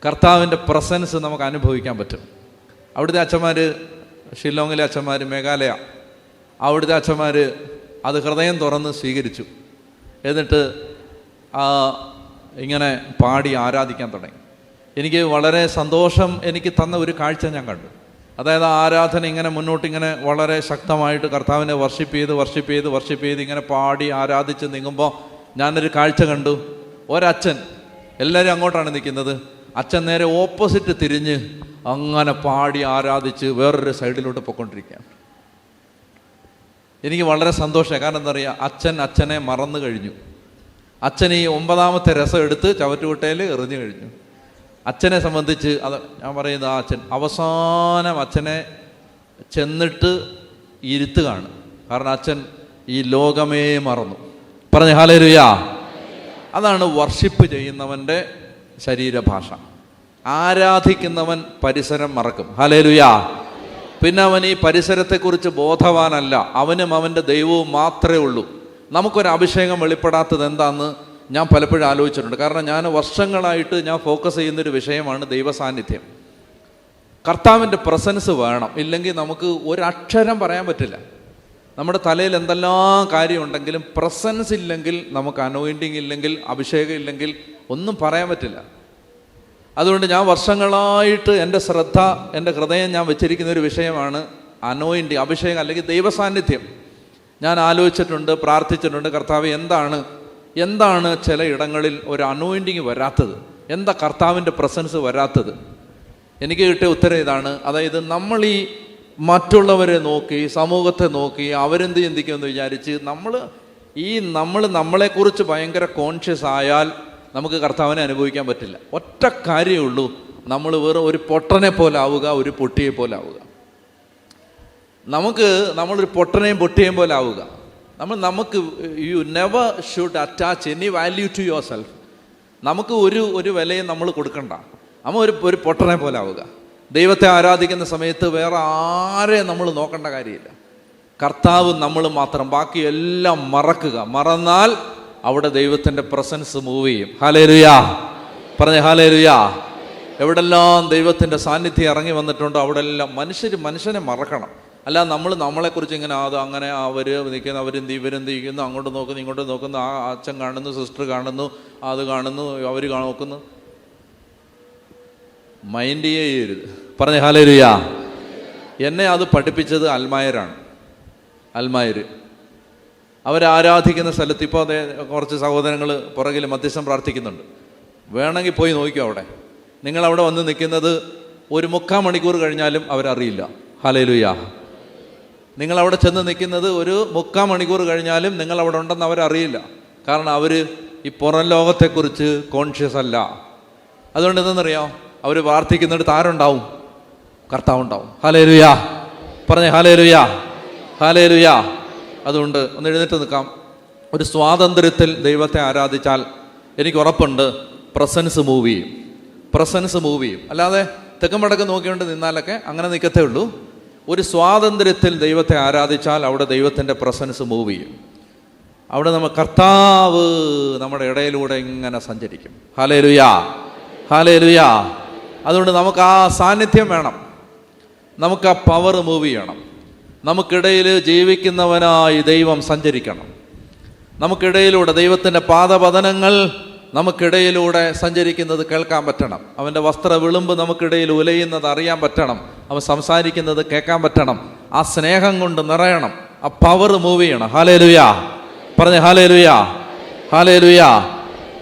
കർത്താവിൻ്റെ പ്രസൻസ് നമുക്ക് അനുഭവിക്കാൻ പറ്റും. അവിടുത്തെ അച്ഛന്മാർ, ഷില്ലോങ്ങിലെ അച്ഛന്മാർ, മേഘാലയ, അവിടുത്തെ അച്ഛന്മാർ അത് ഹൃദയം തുറന്ന് സ്വീകരിച്ചു. എന്നിട്ട് ഇങ്ങനെ പാടി ആരാധിക്കാൻ തുടങ്ങി. എനിക്ക് വളരെ സന്തോഷം എനിക്ക് തന്ന ഒരു കാഴ്ച ഞാൻ കണ്ടു. അതായത് ആരാധന ഇങ്ങനെ മുന്നോട്ടിങ്ങനെ വളരെ ശക്തമായിട്ട് കർത്താവിനെ വർഷിപ്പ് ചെയ്ത് ഇങ്ങനെ പാടി ആരാധിച്ച് നീങ്ങുമ്പോൾ ഞാനൊരു കാഴ്ച കണ്ടു. ഒരച്ഛൻ, എല്ലാവരും അങ്ങോട്ടാണ് നിൽക്കുന്നത്, അച്ഛൻ നേരെ ഓപ്പോസിറ്റ് തിരിഞ്ഞ് അങ്ങനെ പാടി ആരാധിച്ച് വേറൊരു സൈഡിലോട്ട് പൊയ്ക്കൊണ്ടിരിക്കുകയാണ്. എനിക്ക് വളരെ സന്തോഷമായി. കാരണം എന്താ പറയുക, അച്ഛനെ മറന്നു കഴിഞ്ഞു. അച്ഛൻ ഈ 9ാമത്തെ രസം എടുത്ത് ചവറ്റുകുട്ടയിൽ എറിഞ്ഞു കഴിഞ്ഞു. അച്ഛനെ സംബന്ധിച്ച് അത് ഞാൻ പറയുന്നത്, ആ അച്ഛൻ അവസാനം അച്ഛനെ ചെന്നിട്ട് ഇരുത്തുകയാണ്. കാരണം അച്ഛൻ ഈ ലോകമേ മറന്നു. പറഞ്ഞ ഹല്ലേലൂയ. അതാണ് വർഷിപ്പ് ചെയ്യുന്നവൻ്റെ ശരീരഭാഷ. ആരാധിക്കുന്നവൻ പരിസരം മറക്കും. ഹല്ലേലൂയ. പിന്നെ അവൻ ഈ പരിസരത്തെക്കുറിച്ച് ബോധവാനല്ല. അവനും അവൻ്റെ ദൈവവും മാത്രമേ ഉള്ളൂ. നമുക്കൊരു അഭിഷേകം വെളിപ്പെടാത്തത് എന്താണെന്ന് ഞാൻ പലപ്പോഴും ആലോചിച്ചിട്ടുണ്ട്. കാരണം ഞാൻ വർഷങ്ങളായിട്ട് ഞാൻ ഫോക്കസ് ചെയ്യുന്നൊരു വിഷയമാണ് ദൈവസാന്നിധ്യം. കർത്താവിൻ്റെ പ്രസൻസ് വേണം, ഇല്ലെങ്കിൽ നമുക്ക് ഒരക്ഷരം പറയാൻ പറ്റില്ല. നമ്മുടെ തലയിൽ എന്തെല്ലാം കാര്യമുണ്ടെങ്കിലും പ്രസൻസ് ഇല്ലെങ്കിൽ, നമുക്ക് അനോയിൻറ്റിങ് ഇല്ലെങ്കിൽ, അഭിഷേകം ഇല്ലെങ്കിൽ ഒന്നും പറയാൻ പറ്റില്ല. അതുകൊണ്ട് ഞാൻ വർഷങ്ങളായിട്ട് എൻ്റെ ശ്രദ്ധ, എൻ്റെ ഹൃദയം ഞാൻ വെച്ചിരിക്കുന്ന ഒരു വിഷയമാണ് അനോയിൻറ്റിങ്, അഭിഷേകം അല്ലെങ്കിൽ ദൈവസാന്നിധ്യം. ഞാൻ ആലോചിച്ചിട്ടുണ്ട്, പ്രാർത്ഥിച്ചിട്ടുണ്ട്, കർത്താവ് എന്താണ് ചില ഇടങ്ങളിൽ ഒരു അനോയിൻറ്റിങ് വരാത്തത്, എന്താ കർത്താവിൻ്റെ പ്രസൻസ് വരാത്തത്? എനിക്ക് കിട്ടിയ ഉത്തരം ഇതാണ്. അതായത് നമ്മൾ ഈ മറ്റുള്ളവരെ നോക്കി, സമൂഹത്തെ നോക്കി, അവരെന്ത് ചിന്തിക്കുമെന്ന് വിചാരിച്ച് നമ്മൾ നമ്മളെക്കുറിച്ച് ഭയങ്കര കോൺഷ്യസ് ആയാൽ നമുക്ക് കർത്താവിനെ അനുഭവിക്കാൻ പറ്റില്ല. ഒറ്റ കാര്യമേ ഉള്ളൂ, നമ്മൾ വെറും ഒരു പൊട്ടനെ പോലെ ആവുക, ഒരു പൊട്ടിയെ പോലെ ആവുക. നമ്മളൊരു പൊട്ടനെയും പൊട്ടിയേയും പോലെ ആവുക. നമുക്ക് you never should attach any value to yourself. നമുക്ക് ഒരു വിലയും നമ്മൾ കൊടുക്കണ്ട. ഒരു പൊട്ടനെ പോലെ ആവുക. ദൈവത്തെ ആരാധിക്കുന്ന സമയത്ത് വേറെ ആരെയും നമ്മൾ നോക്കേണ്ട കാര്യമില്ല. കർത്താവ് നമ്മൾ മാത്രം, ബാക്കി എല്ലാം മറക്കുക. മറന്നാൽ അവിടെ ദൈവത്തിൻ്റെ പ്രസൻസ് മൂവ് ചെയ്യും. ഹല്ലേലൂയ. പറഞ്ഞ ഹല്ലേലൂയ. എവിടെല്ലാം ദൈവത്തിൻ്റെ സാന്നിധ്യം ഇറങ്ങി വന്നിട്ടുണ്ടോ അവിടെല്ലാം മനുഷ്യനെ മറക്കണം. അല്ല നമ്മളെക്കുറിച്ച് ഇങ്ങനെ അങ്ങനെ അവർ നിൽക്കുന്നു, ഇവരെന്ത് ചെയ്യുന്നു, അങ്ങോട്ട് നോക്കുന്നു, ഇങ്ങോട്ട് നോക്കുന്നു, ആ അച്ഛൻ കാണുന്നു, സിസ്റ്റർ കാണുന്നു, അത് കാണുന്നു, അവർ നോക്കുന്നു. മൈൻഡ് ചെയ്യരുത്. പറഞ്ഞ ഹല്ലേലൂയ. എന്നെ അത് പഠിപ്പിച്ചത് അൽമായരാണ്. അവരാരാധിക്കുന്ന സ്ഥലത്ത് ഇപ്പോൾ കുറച്ച് സഹോദരങ്ങൾ പുറകിൽ മധ്യസ്ഥം പ്രാർത്ഥിക്കുന്നുണ്ട്. വേണമെങ്കിൽ പോയി നോക്കിയോ. നിങ്ങളവിടെ വന്ന് നിൽക്കുന്നത് ഒരു 3/4 മണിക്കൂർ കഴിഞ്ഞാലും അവരറിയില്ല. ഹല്ലേലൂയ. നിങ്ങളവിടെ ചെന്ന് നിൽക്കുന്നത് ഒരു 3/4 മണിക്കൂർ കഴിഞ്ഞാലും നിങ്ങളവിടെ ഉണ്ടെന്ന് അവരറിയില്ല. കാരണം അവർ ഈ പുറം ലോകത്തെക്കുറിച്ച് കോൺഷ്യസ് അല്ല. അതുകൊണ്ട് എന്തെന്നറിയാം, അവർ പ്രാർത്ഥിക്കുന്നിടത്ത് ആരുണ്ടാവും? കർത്താവുണ്ടാവും. ഹല്ലേലൂയ. പറഞ്ഞേ ഹല്ലേലൂയ. ഹല്ലേലൂയ. അതുകൊണ്ട് ഒന്ന് എഴുന്നേറ്റ് നിൽക്കാം. ഒരു സ്വാതന്ത്ര്യത്തിൽ ദൈവത്തെ ആരാധിച്ചാൽ എനിക്ക് ഉറപ്പുണ്ട് പ്രസൻസ് മൂവ് ചെയ്യും. അല്ലാതെ തെക്കും വടക്ക് നോക്കിക്കൊണ്ട് നിന്നാലൊക്കെ അങ്ങനെ നിൽക്കത്തേ ഉള്ളൂ. ഒരു സ്വാതന്ത്ര്യത്തിൽ ദൈവത്തെ ആരാധിച്ചാൽ അവിടെ ദൈവത്തിൻ്റെ പ്രസൻസ് മൂവ് ചെയ്യും. അവിടെ നമ്മൾ കർത്താവ് നമ്മുടെ ഇടയിലൂടെ ഇങ്ങനെ സഞ്ചരിക്കും. ഹല്ലേലൂയാ, ഹല്ലേലൂയാ. അതുകൊണ്ട് നമുക്ക് ആ സാന്നിധ്യം വേണം, നമുക്ക് ആ പവർ മൂവ് ചെയ്യണം. നമുക്കിടയിൽ ജീവിക്കുന്നവനായി ദൈവം സഞ്ചരിക്കണം. നമുക്കിടയിലൂടെ ദൈവത്തിൻ്റെ പാദപതനങ്ങൾ നമുക്കിടയിലൂടെ സഞ്ചരിക്കുന്നത് കേൾക്കാൻ പറ്റണം. അവൻ്റെ വസ്ത്ര വിളുമ്പ് നമുക്കിടയിൽ ഉലയുന്നത് അറിയാൻ പറ്റണം. അവൻ സംസാരിക്കുന്നത് കേൾക്കാൻ പറ്റണം. ആ സ്നേഹം കൊണ്ട് നിറയണം, ആ പവർ മൂവ് ചെയ്യണം. ഹല്ലേലൂയാ, പറഞ്ഞേ ഹല്ലേലൂയാ, ഹല്ലേലൂയാ.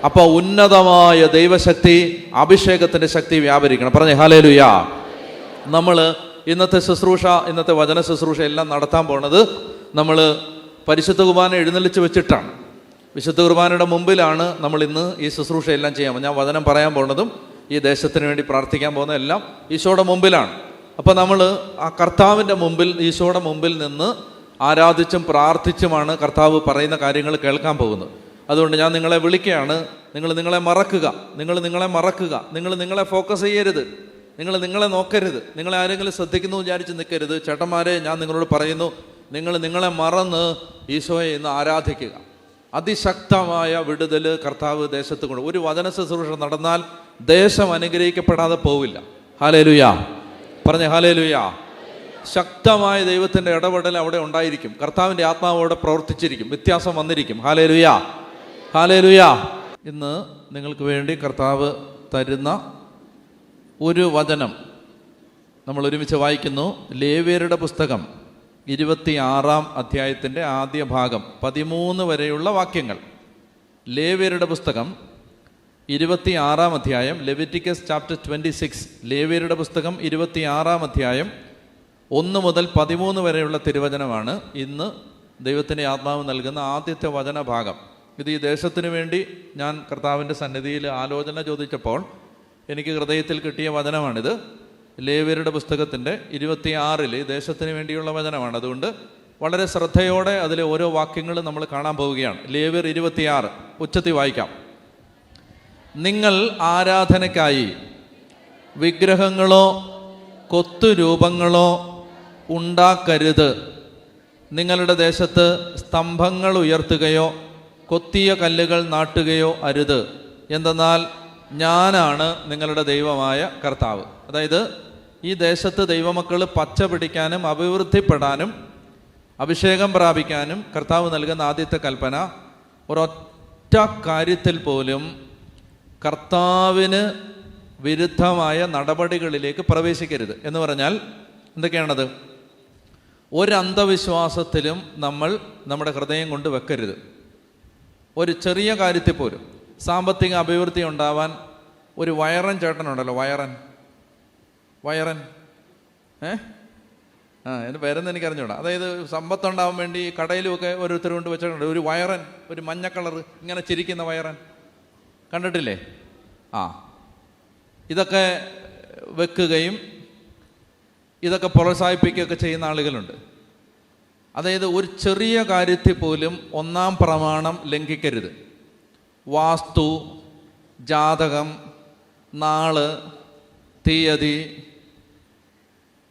അപ്പോൾ ഉന്നതമായ ദൈവശക്തി, അഭിഷേകത്തിൻ്റെ ശക്തി വ്യാപരിക്കണം. പറഞ്ഞേ ഹല്ലേലൂയാ. നമ്മൾ ഇന്നത്തെ ശുശ്രൂഷ, ഇന്നത്തെ വചന ശുശ്രൂഷ എല്ലാം നടത്താൻ പോണത് നമ്മൾ പരിശുദ്ധ കുർബാന എഴുന്നള്ളിച്ച് വെച്ചിട്ടാണ്. വിശുദ്ധ കുർബാനയുടെ മുമ്പിലാണ് നമ്മൾ ഇന്ന് ഈ ശുശ്രൂഷ എല്ലാം ചെയ്യാൻ. ഞാൻ വചനം പറയാൻ പോകുന്നതും ഈ ദേശത്തിന് വേണ്ടി പ്രാർത്ഥിക്കാൻ പോകുന്നതും എല്ലാം ഈശോയുടെ മുമ്പിലാണ്. അപ്പോൾ നമ്മൾ ആ കർത്താവിൻ്റെ മുമ്പിൽ, ഈശോയുടെ മുമ്പിൽ നിന്ന് ആരാധിച്ചും പ്രാർത്ഥിച്ചുമാണ് കർത്താവ് പറയുന്ന കാര്യങ്ങൾ കേൾക്കാൻ പോകുന്നത്. അതുകൊണ്ട് ഞാൻ നിങ്ങളെ വിളിക്കുകയാണ്, നിങ്ങളെ മറക്കുക, നിങ്ങളെ മറക്കുക, നിങ്ങളെ ഫോക്കസ് ചെയ്യരുത്, നിങ്ങളെ നോക്കരുത്, നിങ്ങളെ ആരെങ്കിലും ശ്രദ്ധിക്കുന്നു വിചാരിച്ച് നിൽക്കരുത്. ചേട്ടന്മാരെ, ഞാൻ നിങ്ങളോട് പറയുന്നു, നിങ്ങളെ മറന്ന് ഈശോയെ ഇന്ന് ആരാധിക്കുക. അതിശക്തമായ വിടുതൽ കർത്താവ് ദേശത്ത് കൊണ്ട്. ഒരു വചന ശുശ്രൂഷ നടന്നാൽ ദേശം അനുഗ്രഹിക്കപ്പെടാതെ പോവില്ല. ഹല്ലേലൂയാ, പറഞ്ഞേ ഹല്ലേലൂയാ. ശക്തമായ ദൈവത്തിൻ്റെ ഇടപെടൽ അവിടെ ഉണ്ടായിരിക്കും. കർത്താവിൻ്റെ ആത്മാവ് അവിടെ പ്രവർത്തിച്ചിരിക്കും, വ്യത്യാസം വന്നിരിക്കും. ഹല്ലേലൂയാ, ഹല്ലേലൂയാ. ഇന്ന് നിങ്ങൾക്ക് വേണ്ടി കർത്താവ് തരുന്ന ഒരു വചനം നമ്മൾ ഒരുമിച്ച് വായിക്കുന്നു. ലേവ്യരുടെ പുസ്തകം 26-ാം അധ്യായത്തിൻ്റെ ആദ്യ ഭാഗം 13 വരെയുള്ള വാക്യങ്ങൾ. ലേവ്യരുടെ പുസ്തകം 26-ാം അധ്യായം, ലെവിറ്റിക്കസ് ചാപ്റ്റർ 26. ലേവ്യരുടെ പുസ്തകം 26-ാം അധ്യായം 1 മുതൽ 13 വരെയുള്ള തിരുവചനമാണ് ഇന്ന് ദൈവത്തിൻ്റെ ആത്മാവ് നൽകുന്ന ആദ്യത്തെ വചനഭാഗം. ഇത് ഈ ദേശത്തിന് വേണ്ടി ഞാൻ കർത്താവിൻ്റെ സന്നിധിയിൽ ആലോചന ചോദിച്ചപ്പോൾ എനിക്ക് ഹൃദയത്തിൽ കിട്ടിയ വചനമാണിത്. ലേവ്യരുടെ പുസ്തകത്തിൻ്റെ 26-ൽ ദേശത്തിന് വേണ്ടിയുള്ള വചനമാണ്. അതുകൊണ്ട് വളരെ ശ്രദ്ധയോടെ അതിലെ ഓരോ വാക്യങ്ങളും നമ്മൾ കാണാൻ പോവുകയാണ്. ലേവ്യർ 26 ഉച്ചത്തിൽ വായിക്കാം. നിങ്ങൾ ആരാധനയ്ക്കായി വിഗ്രഹങ്ങളോ കൊത്തുരൂപങ്ങളോ ഉണ്ടാക്കരുത്. നിങ്ങളുടെ ദേശത്ത് സ്തംഭങ്ങൾ ഉയർത്തുകയോ കൊത്തിയ കല്ലുകൾ നാട്ടുകയോ അരുത്. എന്തെന്നാൽ ഞാനാണ് നിങ്ങളുടെ ദൈവമായ കർത്താവ്. അതായത് ഈ ദേശത്ത് ദൈവമക്കൾ പച്ച പിടിക്കാനും അഭിവൃദ്ധിപ്പെടാനും അഭിഷേകം പ്രാപിക്കാനും കർത്താവ് നൽകുന്ന ആദ്യത്തെ കൽപ്പന, ഒരൊറ്റ കാര്യത്തിൽ പോലും കർത്താവിന് വിരുദ്ധമായ നടപടികളിലേക്ക് പ്രവേശിക്കരുത്. എന്ന് പറഞ്ഞാൽ എന്തൊക്കെയാണത്? ഒരു അന്ധവിശ്വാസത്തിലും നമ്മൾ നമ്മുടെ ഹൃദയം കൊണ്ട് വെക്കരുത്. ഒരു ചെറിയ കാര്യത്തിൽ പോലും സാമ്പത്തിക അഭിവൃദ്ധി ഉണ്ടാവാൻ ഒരു വയറൻ ചേട്ടനുണ്ടല്ലോ, വയറൻ എൻ്റെ പേരെന്ന് എനിക്കറിഞ്ഞൂടാ. അതായത് സമ്പത്തുണ്ടാവാൻ വേണ്ടി കടയിലുമൊക്കെ ഓരോരുത്തർ കൊണ്ട് വെച്ചിട്ടുണ്ട് ഒരു വയറൻ, ഒരു മഞ്ഞ കളർ ഇങ്ങനെ ചിരിക്കുന്ന വയറൻ, കണ്ടിട്ടില്ലേ? ഇതൊക്കെ വെക്കുകയും ഇതൊക്കെ പ്രോത്സാഹിപ്പിക്കുകയൊക്കെ ചെയ്യുന്ന ആളുകളുണ്ട്. അതായത് ഒരു ചെറിയ കാര്യത്തിൽ പോലും 1-ാം പ്രമാണം ലംഘിക്കരുത്. വാസ്തു, ജാതകം, നാള്, തീയതി,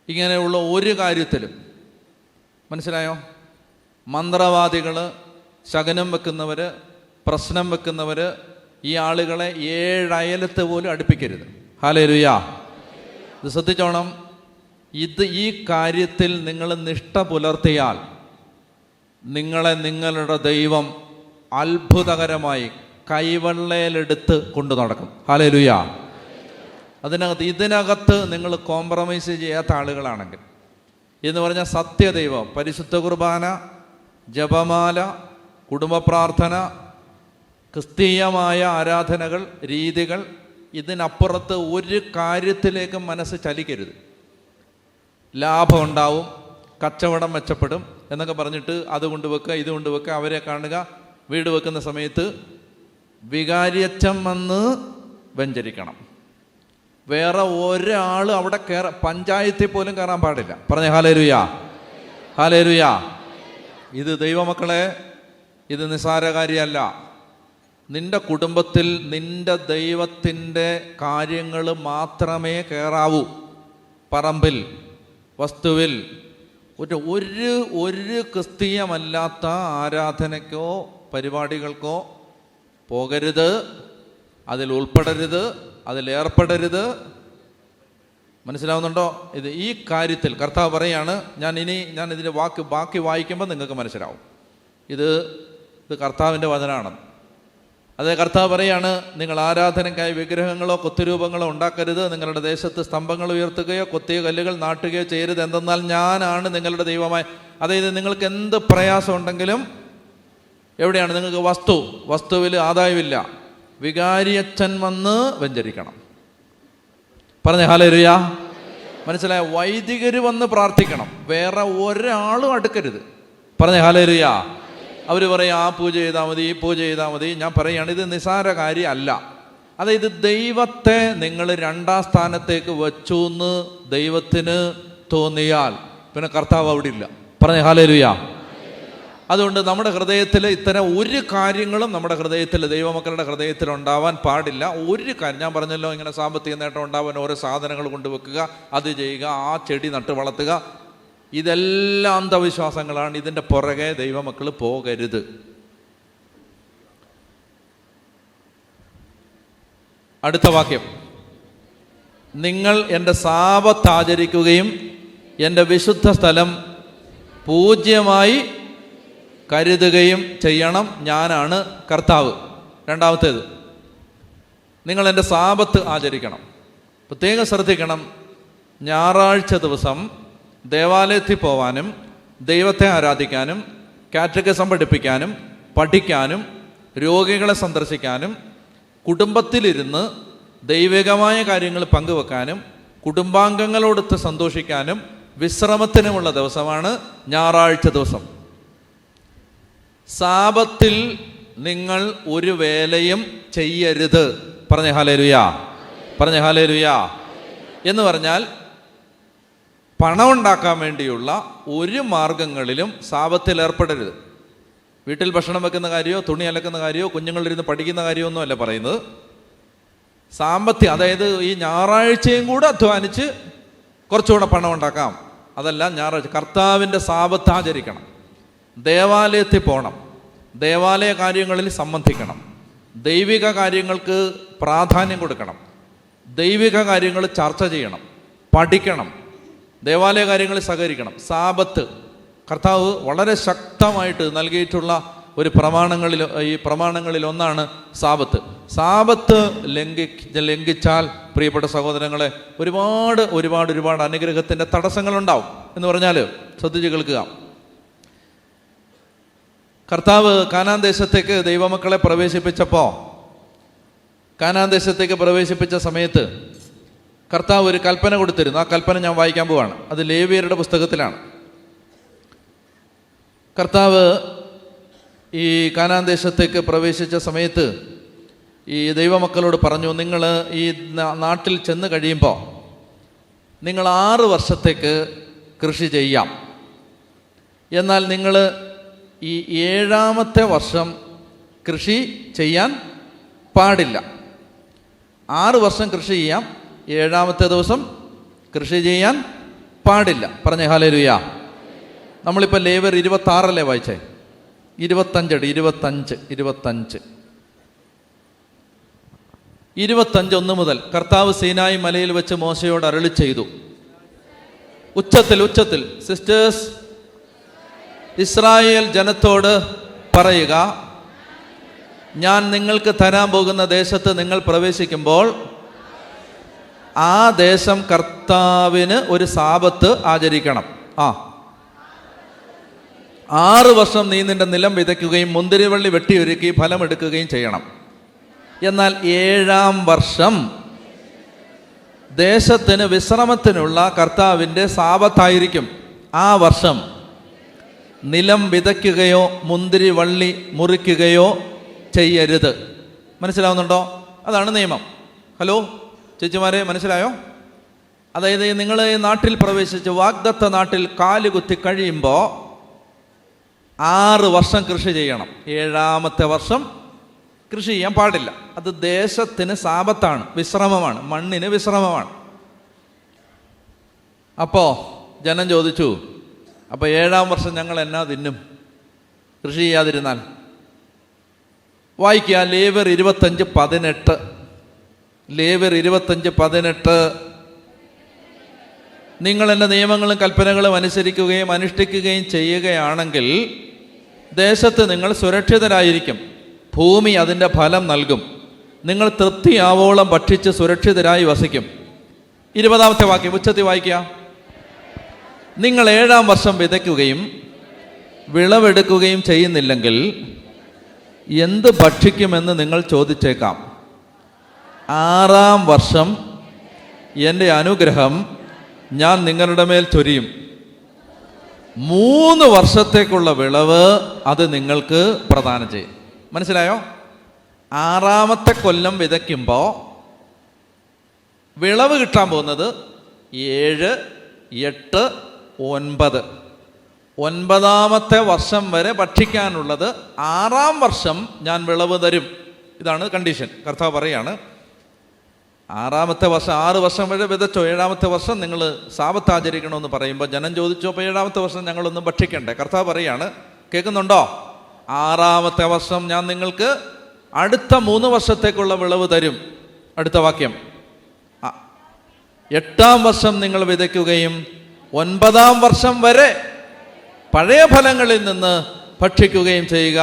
ഇങ്ങനെയുള്ള ഒരു കാര്യത്തിലും, മനസ്സിലായോ? മന്ത്രവാദികൾ, ശകുനം വെക്കുന്നവർ, പ്രശ്നം വെക്കുന്നവർ, ഈ ആളുകളെ 7 അയലത്ത് പോലും അടുപ്പിക്കരുത്. ഹല്ലേലൂയാ. ഇത് ശ്രദ്ധിച്ചോണം. ഈ കാര്യത്തിൽ നിങ്ങൾ നിഷ്ഠ പുലർത്തിയാൽ നിങ്ങളുടെ ദൈവം അത്ഭുതകരമായി കൈവെള്ളയിലെടുത്ത് കൊണ്ടു നടക്കും. ഹല്ലേലൂയാ. ഇതിനകത്ത് നിങ്ങൾ കോംപ്രമൈസ് ചെയ്യാത്ത ആളുകളാണെങ്കിൽ, എന്ന് പറഞ്ഞാൽ സത്യദൈവം, പരിശുദ്ധ കുർബാന, ജപമാല, കുടുംബ പ്രാർത്ഥന, ക്രിസ്തീയമായ ആരാധനകൾ, രീതികൾ, ഇതിനപ്പുറത്ത് ഒരു കാര്യത്തിലേക്കും മനസ്സ് ചലിക്കരുത്. ലാഭം ഉണ്ടാവും, കച്ചവടം മെച്ചപ്പെടും എന്നൊക്കെ പറഞ്ഞിട്ട് അത് കൊണ്ടുവെക്കുക, ഇത് കൊണ്ടുവെക്കുക, അവരെ കാണുക. വീട് വെക്കുന്ന സമയത്ത് വികാരിയച്ഛൻ വന്ന് വെഞ്ചരിക്കണം. വേറെ ഒരാൾ അവിടെ പഞ്ചായത്തിൽ പോലും കയറാൻ പാടില്ല. പറഞ്ഞേ ഹല്ലേലൂയാ, ഹല്ലേലൂയാ. ഇത് ദൈവമക്കളെ, ഇത് നിസ്സാര കാര്യമല്ല. നിന്റെ കുടുംബത്തിൽ നിന്റെ ദൈവത്തിൻ്റെ കാര്യങ്ങൾ മാത്രമേ കയറാവൂ. പറമ്പിൽ, വസ്തുവിൽ ഒരു ക്രിസ്തീയമല്ലാത്ത ആരാധനയ്ക്കോ പരിപാടികൾക്കോ പോകരുത്, അതിൽ ഉൾപ്പെടരുത്, അതിലേർപ്പെടരുത്. മനസ്സിലാവുന്നുണ്ടോ? ഈ കാര്യത്തിൽ കർത്താവ് പറയാണ്. ഞാൻ ഇതിൻ്റെ ബാക്കി വായിക്കുമ്പോൾ നിങ്ങൾക്ക് മനസ്സിലാവും ഇത് കർത്താവിൻ്റെ വചനമാണ്. അതേ കർത്താവ് പറയാണ്, നിങ്ങൾ ആരാധനയ്ക്കായി വിഗ്രഹങ്ങളോ കൊത്തുരൂപങ്ങളോ ഉണ്ടാക്കരുത്. നിങ്ങളുടെ ദേശത്ത് സ്തംഭങ്ങൾ ഉയർത്തുകയോ കൊത്തിയ കല്ലുകൾ നാട്ടുകയോ ചെയ്യരുത്. എന്തെന്നാൽ ഞാനാണ് നിങ്ങളുടെ ദൈവമായി. അതായത് നിങ്ങൾക്ക് എന്ത് പ്രയാസം ഉണ്ടെങ്കിലും എവിടെയാണ് നിങ്ങൾക്ക് വസ്തുവിൽ ആദായമില്ല, വികാരിയച്ഛൻ വന്ന് വെഞ്ചരിക്കണം. പറഞ്ഞ ഹല്ലേലൂയ. മനസ്സിലായ? വൈദികർ വന്ന് പ്രാർത്ഥിക്കണം, വേറെ ഒരാളും അടുക്കരുത്. പറഞ്ഞ ഹല്ലേലൂയ. അവർ പറയും ആ പൂജ ചെയ്താൽ മതി, ഈ പൂജ ചെയ്താൽ മതി. ഞാൻ പറയുകയാണ്, ഇത് നിസാര കാര്യമല്ല. അതായത് ദൈവത്തെ നിങ്ങൾ രണ്ടാം സ്ഥാനത്തേക്ക് വച്ചു എന്ന് ദൈവത്തിന് തോന്നിയാൽ പിന്നെ കർത്താവ് അവിടെ ഇല്ല. പറഞ്ഞ ഹല്ലേലൂയ. അതുകൊണ്ട് നമ്മുടെ ഹൃദയത്തിൽ ഇത്തരം ഒരു കാര്യങ്ങളും നമ്മുടെ ഹൃദയത്തിൽ, ദൈവമക്കളുടെ ഹൃദയത്തിൽ ഉണ്ടാവാൻ പാടില്ല. ഒരു കാര്യം ഞാൻ പറഞ്ഞല്ലോ, ഇങ്ങനെ സാമ്പത്തിക നേട്ടം ഉണ്ടാവാൻ ഓരോ സാധനങ്ങൾ കൊണ്ടുവെക്കുക, അത് ചെയ്യുക, ആ ചെടി നട്ട് വളർത്തുക, ഇതെല്ലാം അന്ധവിശ്വാസങ്ങളാണ്. ഇതിൻ്റെ പുറകെ ദൈവമക്കൾ പോകരുത്. അടുത്ത വാക്യം, നിങ്ങൾ എൻ്റെ സാബത്ത് ആചരിക്കുകയും എൻ്റെ വിശുദ്ധ സ്ഥലം പൂജ്യമായി കരുതുകയും ചെയ്യണം. ഞാനാണ് കർത്താവ്. രണ്ടാമത്തേത്, നിങ്ങൾ എൻ്റെ സാബത്ത് ആചരിക്കണം. പ്രത്യേകം ശ്രദ്ധിക്കണം. ഞായറാഴ്ച ദിവസം ദേവാലയത്തിൽ പോവാനും ദൈവത്തെ ആരാധിക്കാനും കാറ്റഗിസം പഠിപ്പിക്കാനും പഠിക്കാനും രോഗികളെ സന്ദർശിക്കാനും കുടുംബത്തിലിരുന്ന് ദൈവികമായ കാര്യങ്ങൾ പങ്കുവെക്കാനും കുടുംബാംഗങ്ങളോടൊത്ത് സന്തോഷിക്കാനും വിശ്രമത്തിനുമുള്ള ദിവസമാണ് ഞായറാഴ്ച ദിവസം. സാബത്തിൽ നിങ്ങൾ ഒരു വേലയും ചെയ്യരുത്. പറഞ്ഞ ഹല്ലേലൂയ. പറഞ്ഞ ഹല്ലേലൂയ. എന്ന് പറഞ്ഞാൽ പണം ഉണ്ടാക്കാൻ വേണ്ടിയുള്ള ഒരു മാർഗങ്ങളിലും സാബത്തിൽ ഏർപ്പെടരുത്. വീട്ടിൽ ഭക്ഷണം വെക്കുന്ന കാര്യമോ തുണി അലക്കുന്ന കാര്യമോ കുഞ്ഞുങ്ങളിരുന്ന് പഠിക്കുന്ന കാര്യമൊന്നും അല്ല പറയുന്നത്. അതായത് ഈ ഞായറാഴ്ചയും കൂടെ അധ്വാനിച്ച് കുറച്ചുകൂടെ പണം ഉണ്ടാക്കാം, അതല്ല. ഞായറാഴ്ച കർത്താവിൻ്റെ സാബത്ത് ആചരിക്കണം. ദേവാലയത്തിൽ പോകണം, ദേവാലയ കാര്യങ്ങളിൽ സംബന്ധിക്കണം, ദൈവിക കാര്യങ്ങൾക്ക് പ്രാധാന്യം കൊടുക്കണം, ദൈവിക കാര്യങ്ങൾ ചർച്ച ചെയ്യണം, പഠിക്കണം, ദേവാലയ കാര്യങ്ങളിൽ സഹകരിക്കണം. സാബത്ത് കർത്താവ് വളരെ ശക്തമായിട്ട് നൽകിയിട്ടുള്ള ഒരു പ്രമാണങ്ങളിൽ ഒന്നാണ് സാബത്ത്. സാബത്ത് ലംഘിച്ചാൽ പ്രിയപ്പെട്ട സഹോദരങ്ങളെ ഒരുപാട് അനുഗ്രഹത്തിൻ്റെ തടസ്സങ്ങളുണ്ടാവും. എന്ന് പറഞ്ഞാൽ ശ്രദ്ധിച്ച് കേൾക്കുക. കർത്താവ് കാനാൻ ദേശത്തേക്ക് ദൈവമക്കളെ പ്രവേശിപ്പിച്ച സമയത്ത് കർത്താവ് ഒരു കൽപ്പന കൊടുത്തിരുന്നു. ആ കൽപ്പന ഞാൻ വായിക്കാൻ പോവാണ്. അത് ലേവ്യരുടെ പുസ്തകത്തിലാണ്. കർത്താവ് ഈ കാനാൻ ദേശത്തേക്ക് പ്രവേശിച്ച സമയത്ത് ഈ ദൈവമക്കളോട് പറഞ്ഞു, നിങ്ങൾ ഈ നാട്ടിൽ ചെന്ന് കഴിയുമ്പോൾ നിങ്ങൾ 6 വർഷത്തേക്ക് കൃഷി ചെയ്യാം. എന്നാൽ നിങ്ങൾ ഈ 7ാമത്തെ വർഷം കൃഷി ചെയ്യാൻ പാടില്ല. 6 വർഷം കൃഷി ചെയ്യാം, 7ാമത്തെ ദിവസം കൃഷി ചെയ്യാൻ പാടില്ല. പറഞ്ഞേ ഹല്ലേലൂയ. നമ്മളിപ്പോൾ ലേവ്യർ 26 വായിച്ചേ, 25 1 മുതൽ കർത്താവ് സീനായി മലയിൽ വെച്ച് മോശയോട് അരുളി ചെയ്തു. ഉച്ചത്തിൽ സിസ്റ്റേഴ്സ്, ഇസ്രായേൽ ജനത്തോട് പറയുക, ഞാൻ നിങ്ങൾക്ക് തരാൻ പോകുന്ന ദേശത്ത് നിങ്ങൾ പ്രവേശിക്കുമ്പോൾ ആ ദേശം കർത്താവിന് ഒരു സാബത്ത് ആചരിക്കണം. 6 വർഷം നീ നിന്റെ നിലം വിതയ്ക്കുകയും മുന്തിരിവള്ളി വെട്ടിയൊരുക്കി ഫലമെടുക്കുകയും ചെയ്യണം. എന്നാൽ 7ാം വർഷം ദേശത്തിന് വിശ്രമത്തിനുള്ള കർത്താവിൻ്റെ സാബത്തായിരിക്കും. ആ വർഷം നിലം വിതയ്ക്കുകയോ മുന്തിരിവള്ളി മുറിക്കുകയോ ചെയ്യരുത്. മനസ്സിലാവുന്നുണ്ടോ? അതാണ് നിയമം. ഹലോ ചേച്ചിമാരെ, മനസ്സിലായോ? അതായത് നിങ്ങൾ ഈ നാട്ടിൽ പ്രവേശിച്ച് വാഗ്ദത്ത നാട്ടിൽ കാലുകുത്തി കഴിയുമ്പോൾ 6 വർഷം കൃഷി ചെയ്യണം. 7ാമത്തെ വർഷം കൃഷി ചെയ്യാൻ പാടില്ല. അത് ദേശത്തിന് സാപത്താണ്, വിശ്രമമാണ്, മണ്ണിന് വിശ്രമമാണ്. അപ്പോൾ ജനം ചോദിച്ചു, അപ്പോൾ 7-ാം വർഷം ഞങ്ങൾ എന്നാ തിന്നും കൃഷി ചെയ്യാതിരുന്നാൽ? വായിക്കുക ലേവ്യർ 25:18. ലേവ്യർ 25:18. നിങ്ങൾ എൻ്റെ നിയമങ്ങളും കൽപ്പനകളും അനുസരിക്കുകയും അനുഷ്ഠിക്കുകയും ചെയ്യുകയാണെങ്കിൽ ദേശത്ത് നിങ്ങൾ സുരക്ഷിതരായിരിക്കും, ഭൂമി അതിൻ്റെ ഫലം നൽകും, നിങ്ങൾ തൃപ്തിയാവോളം ഭക്ഷിച്ച് സുരക്ഷിതരായി വസിക്കും. 20-ാമത്തെ വാക്യം ഉച്ചത്തിൽ വായിക്കുക. നിങ്ങൾ 7-ാം വർഷം വിതയ്ക്കുകയും വിളവെടുക്കുകയും ചെയ്യുന്നില്ലെങ്കിൽ എന്ത് ഭക്ഷിക്കുമെന്ന് നിങ്ങൾ ചോദിച്ചേക്കാം. 6-ാം വർഷം എൻ്റെ അനുഗ്രഹം ഞാൻ നിങ്ങളുടെ മേൽ ചൊരിയും. 3 വർഷത്തേക്കുള്ള വിളവ് അത് നിങ്ങൾക്ക് പ്രദാനം ചെയ്യും. മനസ്സിലായോ? 6-ാമത്തെ കൊല്ലം വിതയ്ക്കുമ്പോൾ വിളവ് കിട്ടാൻ പോകുന്നത് 7, 8, 9. 9-ാമത്തെ വർഷം വരെ ഭക്ഷിക്കാനുള്ളത് 6-ാം വർഷം ഞാൻ വിളവ് തരും. ഇതാണ് കണ്ടീഷൻ. കർത്താവ് പറയാണ്, 6-ാമത്തെ വർഷം 6 വർഷം വരെ വിതച്ചോ, 7-ാമത്തെ വർഷം നിങ്ങൾ സാബത്ത് ആചരിക്കണമെന്ന് പറയുമ്പോൾ ജനം ചോദിച്ചു, അപ്പോൾ 7-ാമത്തെ വർഷം ഞങ്ങളൊന്നും ഭക്ഷിക്കണ്ടേ? കർത്താവ് പറയാണ്, കേൾക്കുന്നുണ്ടോ? 6-ാമത്തെ വർഷം ഞാൻ നിങ്ങൾക്ക് അടുത്ത 3 വർഷത്തേക്കുള്ള വിളവ് തരും. അടുത്ത വാക്യം, 8-ാം വർഷം നിങ്ങൾ വിതയ്ക്കുകയും 9-ാം വർഷം വരെ പഴയ ഫലങ്ങളിൽ നിന്ന് ഭക്ഷിക്കുകയും ചെയ്യുക.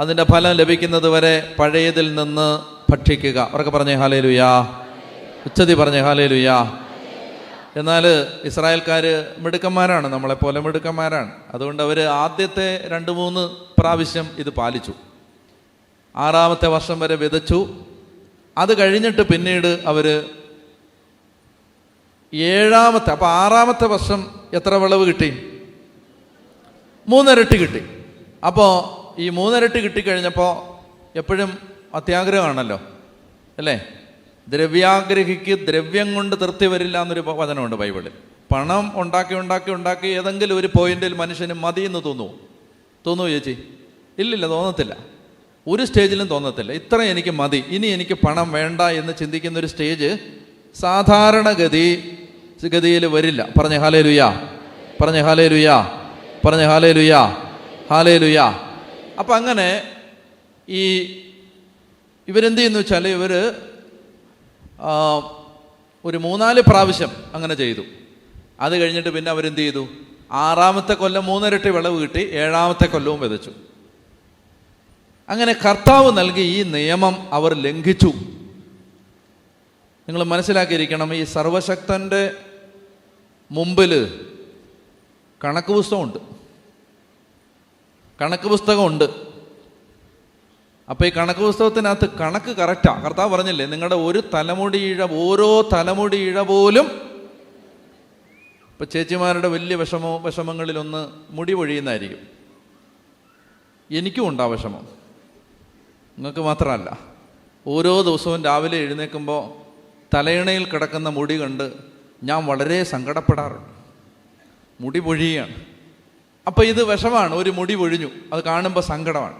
അതിൻ്റെ ഫലം ലഭിക്കുന്നത് വരെ പഴയതിൽ നിന്ന് ഭക്ഷിക്കുക. അവരൊക്കെ പറഞ്ഞേ ഹല്ലേലൂയാ, ഉച്ചതി പറഞ്ഞേ ഹല്ലേലൂയാ. എന്നാൽ ഇസ്രായേൽക്കാർ മിടുക്കന്മാരാണ്, നമ്മളെപ്പോലെ മിടുക്കന്മാരാണ്. അതുകൊണ്ട് അവർ ആദ്യത്തെ 2-3 പ്രാവശ്യം ഇത് പാലിച്ചു. 6-ാമത്തെ വർഷം വരെ വിതച്ചു. അത് കഴിഞ്ഞിട്ട് പിന്നീട് അവർ 7-ാമത്തെ, അപ്പോൾ 6-ാമത്തെ വർഷം എത്ര വിളവ് കിട്ടി? 3 ഇരട്ടി കിട്ടി. അപ്പോൾ ഈ 3 ഇരട്ടി കിട്ടിക്കഴിഞ്ഞപ്പോൾ എപ്പോഴും അത്യാഗ്രഹമാണല്ലോ അല്ലേ? ദ്രവ്യാഗ്രഹിക്ക് ദ്രവ്യം കൊണ്ട് തൃപ്തി വരില്ല എന്നൊരു വചനമുണ്ട് ബൈബിളിൽ. പണം ഉണ്ടാക്കി ഏതെങ്കിലും ഒരു പോയിന്റിൽ മനുഷ്യന് മതി എന്ന് തോന്നുമോ ചേച്ചി? ഇല്ലില്ല, തോന്നത്തില്ല. ഒരു സ്റ്റേജിലും തോന്നത്തില്ല ഇത്ര എനിക്ക് മതി, ഇനി എനിക്ക് പണം വേണ്ട എന്ന് ചിന്തിക്കുന്നൊരു സ്റ്റേജ് സാധാരണഗതിയിൽ വരില്ല. പറഞ്ഞ ഹല്ലേലൂയാ, പറഞ്ഞ ഹല്ലേലൂയാ, പറഞ്ഞ ഹല്ലേലൂയാ, ഹല്ലേലൂയാ. അപ്പം അങ്ങനെ ഇവരെന്ത് ചെയ്യുന്നു വെച്ചാൽ ഇവർ ഒരു 3-4 പ്രാവശ്യം അങ്ങനെ ചെയ്തു. അത് കഴിഞ്ഞിട്ട് പിന്നെ അവരെന്ത് ചെയ്തു? 6-ാമത്തെ കൊല്ലം 3 ഇരട്ടി വിളവ് കിട്ടി, 7-ാമത്തെ കൊല്ലവും വിതച്ചു. അങ്ങനെ കർത്താവ് നൽകി ഈ നിയമം അവർ ലംഘിച്ചു. നിങ്ങൾ മനസ്സിലാക്കിയിരിക്കണം, ഈ സർവശക്തൻ്റെ മുമ്പിൽ കണക്ക് പുസ്തകമുണ്ട്. അപ്പോൾ ഈ കണക്ക് പുസ്തകത്തിനകത്ത് കണക്ക് കറക്റ്റാണ്. കർത്താവ് പറഞ്ഞില്ലേ, നിങ്ങളുടെ ഓരോ തലമുടി ഇഴ പോലും. ഇപ്പം ചേച്ചിമാരുടെ വലിയ വിഷമങ്ങളിലൊന്ന് മുടി പൊഴിയുന്നതായിരിക്കും. എനിക്കും ഉണ്ടാ വിഷമം, നിങ്ങൾക്ക് മാത്രമല്ല. ഓരോ ദിവസവും രാവിലെ എഴുന്നേൽക്കുമ്പോൾ തലയിണയിൽ കിടക്കുന്ന മുടി കണ്ട് ഞാൻ വളരെ സങ്കടപ്പെടാറുണ്ട്. മുടി പൊഴിയുകയാണ്. അപ്പോൾ ഇത് വിഷമാണ്, ഒരു മുടി പൊഴിഞ്ഞു, അത് കാണുമ്പോൾ സങ്കടമാണ്.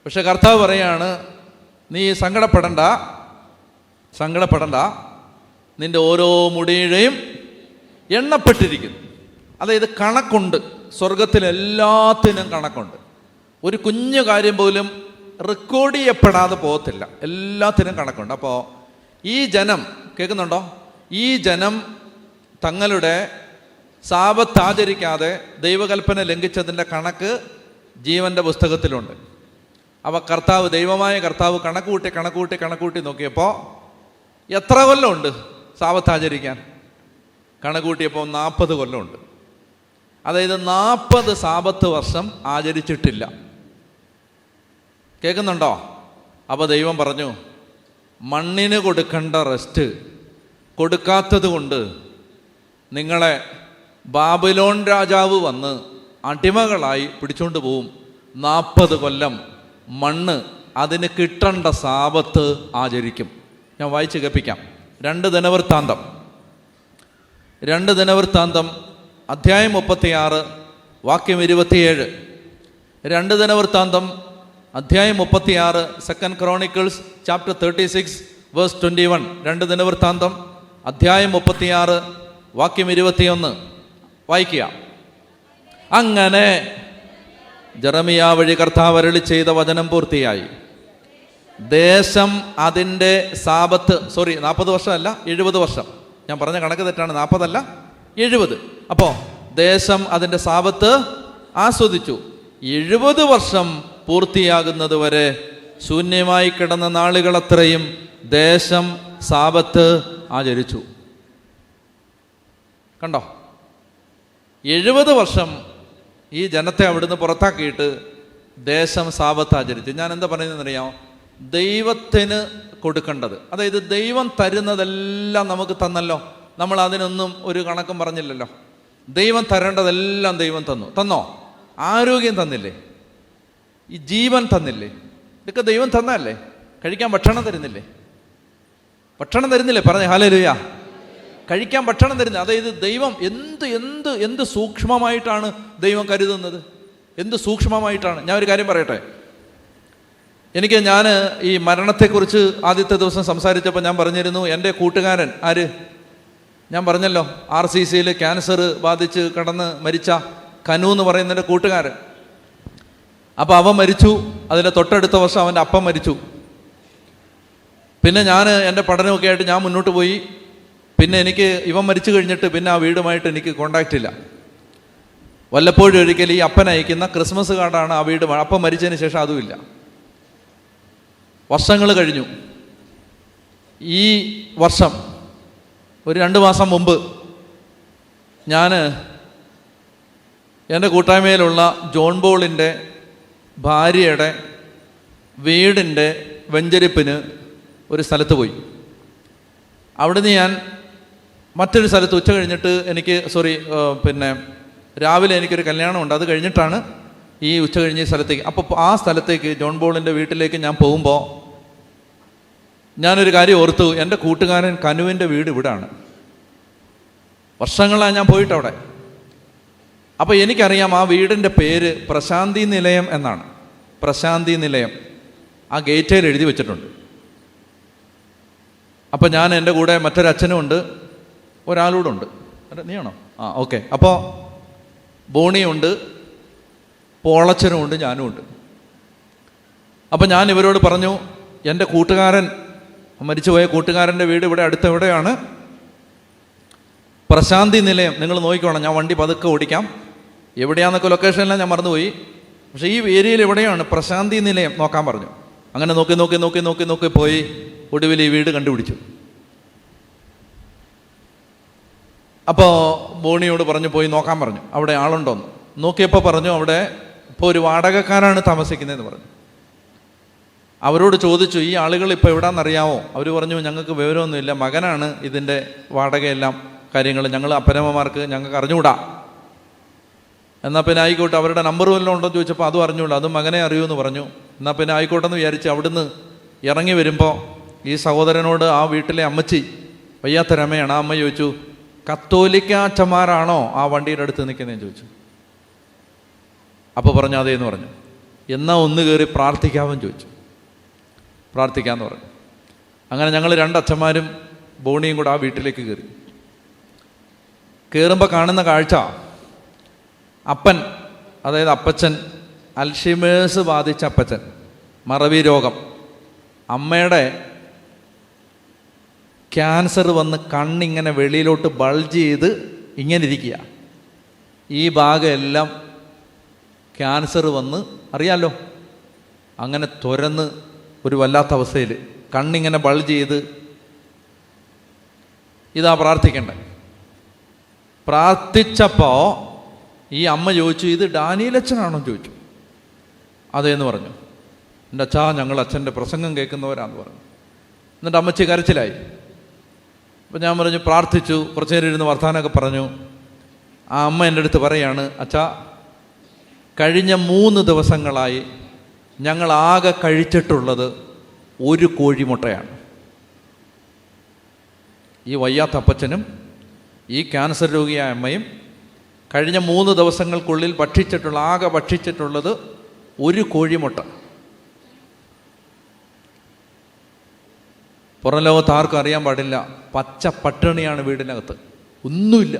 പക്ഷെ കർത്താവ് പറയാണ്, നീ സങ്കടപ്പെടണ്ട, നിന്റെ ഓരോ മുടിയുടെയും എണ്ണപ്പെട്ടിരിക്കുന്നു. അതായത് കണക്കുണ്ട്, സ്വർഗത്തിൽ എല്ലാത്തിനും കണക്കുണ്ട്. ഒരു കുഞ്ഞു കാര്യം പോലും റെക്കോർഡ് ചെയ്യപ്പെടാതെ പോകത്തില്ല, എല്ലാത്തിനും കണക്കുണ്ട്. അപ്പോൾ ഈ ജനം, കേൾക്കുന്നുണ്ടോ? ഈ ജനം തങ്ങളുടെ സാബത്ത് ആചരിക്കാതെ ദൈവകൽപ്പന ലംഘിച്ചതിൻ്റെ കണക്ക് ജീവൻ്റെ പുസ്തകത്തിലുണ്ട്. അപ്പോൾ ദൈവമായ കർത്താവ് കണക്കൂട്ടി നോക്കിയപ്പോൾ എത്ര കൊല്ലമുണ്ട് സാബത്ത് ആചരിക്കാൻ? കണക്കൂട്ടിയപ്പോൾ 40 കൊല്ലമുണ്ട്. അതായത് 40 സാബത്ത് വർഷം ആചരിച്ചിട്ടില്ല. കേൾക്കുന്നുണ്ടോ? അപ്പോൾ ദൈവം പറഞ്ഞു, മണ്ണിന് കൊടുക്കേണ്ട റെസ്റ്റ് കൊടുക്കാത്തത് കൊണ്ട് നിങ്ങളെ ബാബിലോൺ രാജാവ് വന്ന് അടിമകളായി പിടിച്ചുകൊണ്ട് പോവും. 40 കൊല്ലം മണ്ണ് അതിന് കിട്ടേണ്ട സാബത്ത് ആചരിക്കും. ഞാൻ വായിച്ച് കേൾപ്പിക്കാം. 2 ദിനവൃത്താന്തം അധ്യായം 36 വാക്യം 27. 2 ദിനവൃത്താന്തം അധ്യായം 36, 2 Chronicles chapter 36 verse 21. 2 ദിനവൃത്താന്തം അധ്യായം 36 വാക്യം 21 വായിക്കുക. അങ്ങനെ ജെറമിയാ വഴി കർത്താവ് അരുളി ചെയ്ത വചനം പൂർത്തിയായി. ദേശം അതിൻ്റെ സാബത്ത്, 40 വർഷമല്ല 70 വർഷം, ഞാൻ പറഞ്ഞ കണക്ക് തെറ്റാണ്, 40 അല്ല 70. അപ്പോൾ ദേശം അതിൻ്റെ സാബത്ത് ആസ്വദിച്ചു. 70 വർഷം പൂർത്തിയാകുന്നത് വരെ ശൂന്യമായി കിടന്ന നാളുകളത്രയും ദേശം സാബത്ത് ആചരിച്ചു. കണ്ടോ, 70 വർഷം ഈ ജനത്തെ അവിടുന്ന് പുറത്താക്കിയിട്ട് ദേശം സാബത്ത് ആചരിച്ചു. ഞാൻ എന്താ പറയുന്നതെന്നറിയാമോ? ദൈവത്തിന് കൊടുക്കേണ്ടത്, അതായത് ദൈവം തരുന്നതെല്ലാം നമുക്ക് തന്നല്ലോ, നമ്മൾ അതിനൊന്നും ഒരു കണക്കും പറഞ്ഞില്ലല്ലോ. ദൈവം തരേണ്ടതെല്ലാം ദൈവം തന്നോ? ആരോഗ്യം തന്നില്ലേ? ഈ ജീവൻ തന്നില്ലേ? ഇതൊക്കെ ദൈവം തന്നല്ലേ. കഴിക്കാൻ ഭക്ഷണം തരുന്നില്ലേ? പറഞ്ഞേ ഹല്ലേലൂയ. കഴിക്കാൻ ഭക്ഷണം തരുന്നില്ല. അതായത് ദൈവം എന്ത് സൂക്ഷ്മമായിട്ടാണ് ദൈവം കരുതുന്നത്, എന്ത് സൂക്ഷ്മമായിട്ടാണ്. ഞാൻ ഒരു കാര്യം പറയട്ടെ. ഞാൻ ഈ മരണത്തെക്കുറിച്ച് ആദ്യത്തെ ദിവസം സംസാരിച്ചപ്പോൾ ഞാൻ പറഞ്ഞിരുന്നു, എൻ്റെ കൂട്ടുകാരൻ ആര്, ഞാൻ പറഞ്ഞല്ലോ, RCCയിൽ ക്യാൻസർ ബാധിച്ച് കിടന്ന് മരിച്ച കനു എന്ന് പറയുന്ന എൻ്റെ കൂട്ടുകാരൻ. അപ്പോൾ അവൻ മരിച്ചു. അതിൻ്റെ തൊട്ടടുത്ത വർഷം അവൻ്റെ അപ്പം മരിച്ചു. പിന്നെ ഞാൻ എൻ്റെ പഠനമൊക്കെ ആയിട്ട് ഞാൻ മുന്നോട്ട് പോയി. പിന്നെ എനിക്ക് ഇവൻ മരിച്ചു കഴിഞ്ഞിട്ട് പിന്നെ ആ വീടുമായിട്ട് എനിക്ക് കോണ്ടാക്റ്റ് ഇല്ല. വല്ലപ്പോഴും ഒരിക്കൽ ഈ അപ്പൻ അയക്കുന്ന ക്രിസ്മസ് കാർഡാണ് ആ വീട്. അപ്പം മരിച്ചതിന് ശേഷം അതുമില്ല. വർഷങ്ങൾ കഴിഞ്ഞു. ഈ വർഷം ഒരു 2 മാസം മുമ്പ് ഞാൻ എൻ്റെ കൂട്ടായ്മയിലുള്ള ജോൺ ബോളിൻ്റെ ഭാര്യയുടെ വീടിൻ്റെ വെഞ്ചരിപ്പിന് ഒരു സ്ഥലത്ത് പോയി. അവിടുന്ന് ഞാൻ മറ്റൊരു സ്ഥലത്ത് ഉച്ച കഴിഞ്ഞിട്ട് പിന്നെ രാവിലെ എനിക്കൊരു കല്യാണമുണ്ട്. അത് കഴിഞ്ഞിട്ടാണ് ഈ ഉച്ച കഴിഞ്ഞ സ്ഥലത്തേക്ക്. അപ്പോൾ ആ സ്ഥലത്തേക്ക് ജോൺ ബോളിൻ്റെ വീട്ടിലേക്ക് ഞാൻ പോകുമ്പോൾ ഞാനൊരു കാര്യം ഓർത്തു. എൻ്റെ കൂട്ടുകാരൻ കനുവിൻ്റെ വീട് ഇവിടാണ്. വർഷങ്ങളാണ് ഞാൻ പോയിട്ടവിടെ. അപ്പോൾ എനിക്കറിയാം ആ വീടിൻ്റെ പേര് പ്രശാന്തി നിലയം എന്നാണ്. പ്രശാന്തി നിലയം ആ ഗേറ്റിൽ എഴുതി വെച്ചിട്ടുണ്ട്. അപ്പോൾ ഞാൻ എൻ്റെ കൂടെ മറ്റൊരച്ഛനും ഉണ്ട്, ഒരാളൂടെ ഉണ്ട്. നീയാണോ? ഓക്കെ. അപ്പോൾ ബോണിയുണ്ട്, പോളച്ചനും ഉണ്ട്, ഞാനും ഉണ്ട്. അപ്പം ഞാൻ ഇവരോട് പറഞ്ഞു, എൻ്റെ കൂട്ടുകാരൻ, മരിച്ചുപോയ കൂട്ടുകാരൻ്റെ വീട് ഇവിടെ അടുത്തെവിടെയാണ്, പ്രശാന്തി നിലയം. നിങ്ങൾ നോക്കിക്കോണം, ഞാൻ വണ്ടി പതുക്കെ ഓടിക്കാം. എവിടെയാണെന്നൊക്കെ ലൊക്കേഷനെല്ലാം ഞാൻ മറന്നുപോയി. പക്ഷേ ഈ ഏരിയയിൽ എവിടെയാണ് പ്രശാന്തി നിലയം നോക്കാൻ പറഞ്ഞു. അങ്ങനെ നോക്കി പോയി ഒടുവിൽ ഈ വീട് കണ്ടുപിടിച്ചു. അപ്പോൾ ബോണിയോട് പറഞ്ഞു പോയി നോക്കാൻ പറഞ്ഞു, അവിടെ ആളുണ്ടോന്ന്. നോക്കിയപ്പോൾ പറഞ്ഞു അവിടെ ഇപ്പോൾ ഒരു വാടകക്കാരാണ് താമസിക്കുന്നതെന്ന് പറഞ്ഞു. അവരോട് ചോദിച്ചു, ഈ ആളുകൾ ഇപ്പോൾ എവിടാന്നറിയാമോ? അവർ പറഞ്ഞു, ഞങ്ങൾക്ക് വിവരമൊന്നുമില്ല, മകനാണ് ഇതിൻ്റെ വാടകയെല്ലാം കാര്യങ്ങൾ, ഞങ്ങൾ അപ്പനമ്മമാർക്ക് ഞങ്ങൾക്ക് അറിഞ്ഞുകൂടാ. എന്നാൽ പിന്നെ ആയിക്കോട്ടെ, അവരുടെ നമ്പർ വല്ലതും ഉണ്ടോ എന്ന് ചോദിച്ചപ്പോൾ അതും അറിഞ്ഞുകൂടാ, അതും മകനെ അറിയുമെന്ന് പറഞ്ഞു. എന്നാൽ പിന്നെ ആയിക്കോട്ടെ എന്ന് വിചാരിച്ച് അവിടുന്ന് ഇറങ്ങി വരുമ്പോൾ ഈ സഹോദരനോട് ആ വീട്ടിലെ അമ്മച്ചി, വയ്യാത്തൊരമ്മയാണ്, ആ അമ്മ ചോദിച്ചു, കത്തോലിക്ക അച്ഛന്മാരാണോ ആ വണ്ടിയുടെ അടുത്ത് നിൽക്കുന്നതെന്ന് ചോദിച്ചു. അപ്പോൾ പറഞ്ഞു അതേന്ന് പറഞ്ഞു. എന്നാൽ ഒന്ന് കയറി പ്രാർത്ഥിക്കാമെന്ന് ചോദിച്ചു. പ്രാർത്ഥിക്കാമെന്ന് പറഞ്ഞു. അങ്ങനെ ഞങ്ങൾ 2 അച്ഛന്മാരും ബോണിയും കൂടെ ആ വീട്ടിലേക്ക് കയറി. കയറുമ്പോൾ കാണുന്ന കാഴ്ച, അപ്പൻ, അതായത് അപ്പച്ചൻ, അൽഷിമേഴ്സ് ബാധിച്ച അപ്പച്ചൻ, മറവി രോഗം. അമ്മയുടെ ക്യാൻസർ വന്ന് കണ്ണിങ്ങനെ വെളിയിലോട്ട് ബൾജ് ചെയ്ത് ഇങ്ങനെ ഇരിക്കുക. ഈ ഭാഗം എല്ലാം ക്യാൻസർ വന്ന്, അറിയാലോ, അങ്ങനെ തുരന്ന് ഒരു വല്ലാത്ത അവസ്ഥയിൽ കണ്ണിങ്ങനെ ബൾജ് ചെയ്ത്. ഇതാ പ്രാർത്ഥിക്കണ്ടേ. പ്രാർത്ഥിച്ചപ്പോൾ ഈ അമ്മ ചോദിച്ചു, ഇത് ഡാനിയലച്ഛനാണോ ചോദിച്ചു. അതേന്ന് പറഞ്ഞു. എൻ്റെ അച്ഛാ, ഞങ്ങൾ അച്ഛൻ്റെ പ്രസംഗം കേൾക്കുന്നവരാന്ന് പറഞ്ഞു. എന്നിട്ട് അമ്മച്ചി കരച്ചിലായി. അപ്പം ഞാൻ പറഞ്ഞു, പ്രാർത്ഥിച്ചു, കുറച്ച് നേരം ഇരുന്ന് വർത്താനമൊക്കെ പറഞ്ഞു. ആ അമ്മ എൻ്റെ അടുത്ത് പറയാണ്, അച്ഛാ, കഴിഞ്ഞ 3 ദിവസങ്ങളായി ഞങ്ങൾ ആകെ കഴിച്ചിട്ടുള്ളത് 1 കോഴിമുട്ടയാണ്. ഈ വയ്യാത്ത അപ്പച്ചനും ഈ ക്യാൻസർ രോഗിയായ അമ്മയും കഴിഞ്ഞ 3 ദിവസങ്ങൾക്കുള്ളിൽ ആകെ ഭക്ഷിച്ചിട്ടുള്ളത് 1 കോഴിമുട്ട. പുറം ലോകത്ത് ആർക്കും അറിയാൻ പാടില്ല. പച്ച പട്ടിണിയാണ് വീടിനകത്ത്, ഒന്നുമില്ല,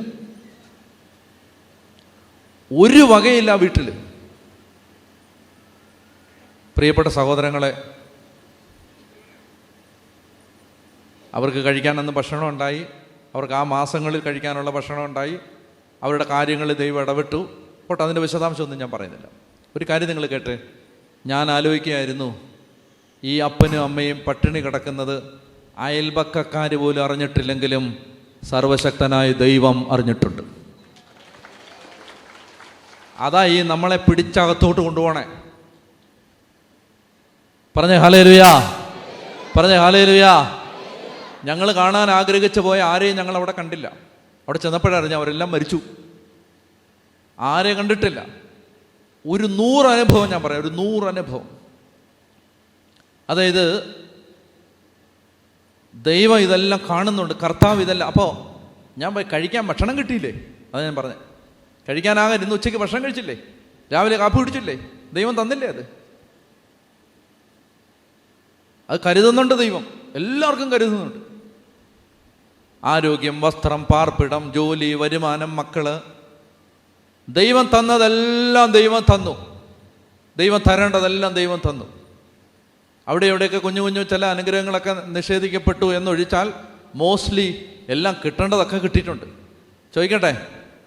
ഒരു വകയില്ല വീട്ടിൽ. പ്രിയപ്പെട്ട സഹോദരങ്ങളെ, അവർക്ക് കഴിക്കാനന്ന് ഭക്ഷണം ഉണ്ടായി, അവർക്ക് ആ മാസങ്ങളിൽ കഴിക്കാനുള്ള ഭക്ഷണം ഉണ്ടായി, അവരുടെ കാര്യങ്ങളിൽ ദൈവം ഇടപെട്ടു. പോട്ടെ, അതിൻ്റെ വിശദാംശമൊന്നും ഞാൻ പറയുന്നില്ല. ഒരു കാര്യം നിങ്ങൾ കേട്ടെ, ഞാൻ ആലോചിക്കുകയായിരുന്നു, ഈ അപ്പനും അമ്മയും പട്ടിണി കിടക്കുന്നത് അയൽപക്കക്കാർ പോലും അറിഞ്ഞിട്ടില്ലെങ്കിലും സർവശക്തനായ ദൈവം അറിഞ്ഞിട്ടുണ്ട്. അതാ ഈ നമ്മളെ പിടിച്ചകത്തോട്ട് കൊണ്ടുപോണേ. പറഞ്ഞേ ഹല്ലേലൂയാ, പറഞ്ഞേ ഹല്ലേലൂയാ. ഞങ്ങൾ കാണാൻ ആഗ്രഹിച്ചു പോയ ആരെയും ഞങ്ങൾ അവിടെ കണ്ടില്ല. അവിടെ ചെന്നപ്പോഴറിഞ്ഞ അവരെല്ലാം മരിച്ചു, ആരെയും കണ്ടിട്ടില്ല. ഒരു 100 അനുഭവം ഞാൻ പറയാം, ഒരു 100 അനുഭവം. അതായത് ദൈവം ഇതെല്ലാം കാണുന്നുണ്ട്, കർത്താവ് ഇതെല്ലാം. അപ്പോൾ ഞാൻ പോയി കഴിക്കാൻ ഭക്ഷണം കിട്ടിയില്ലേ, അത് ഞാൻ പറഞ്ഞത്. കഴിക്കാനാകാൻ ഇന്ന് ഉച്ചയ്ക്ക് ഭക്ഷണം കഴിച്ചില്ലേ, രാവിലെ കാപ്പി കുടിച്ചില്ലേ, ദൈവം തന്നില്ലേ? അത് കരുതുന്നുണ്ട് ദൈവം, എല്ലാവർക്കും കരുതുന്നുണ്ട്. ആരോഗ്യം, വസ്ത്രം, പാർപ്പിടം, ജോലി, വരുമാനം, മക്കള്, ദൈവം തന്നതെല്ലാം ദൈവം തന്നു. ദൈവം തരേണ്ടതെല്ലാം ദൈവം തന്നു. അവിടെ എവിടെയൊക്കെ കുഞ്ഞു കുഞ്ഞു ചില അനുഗ്രഹങ്ങളൊക്കെ നിഷേധിക്കപ്പെട്ടു എന്നൊഴിച്ചാൽ മോസ്റ്റ്ലി എല്ലാം കിട്ടേണ്ടതൊക്കെ കിട്ടിയിട്ടുണ്ട്. ചോദിക്കട്ടെ,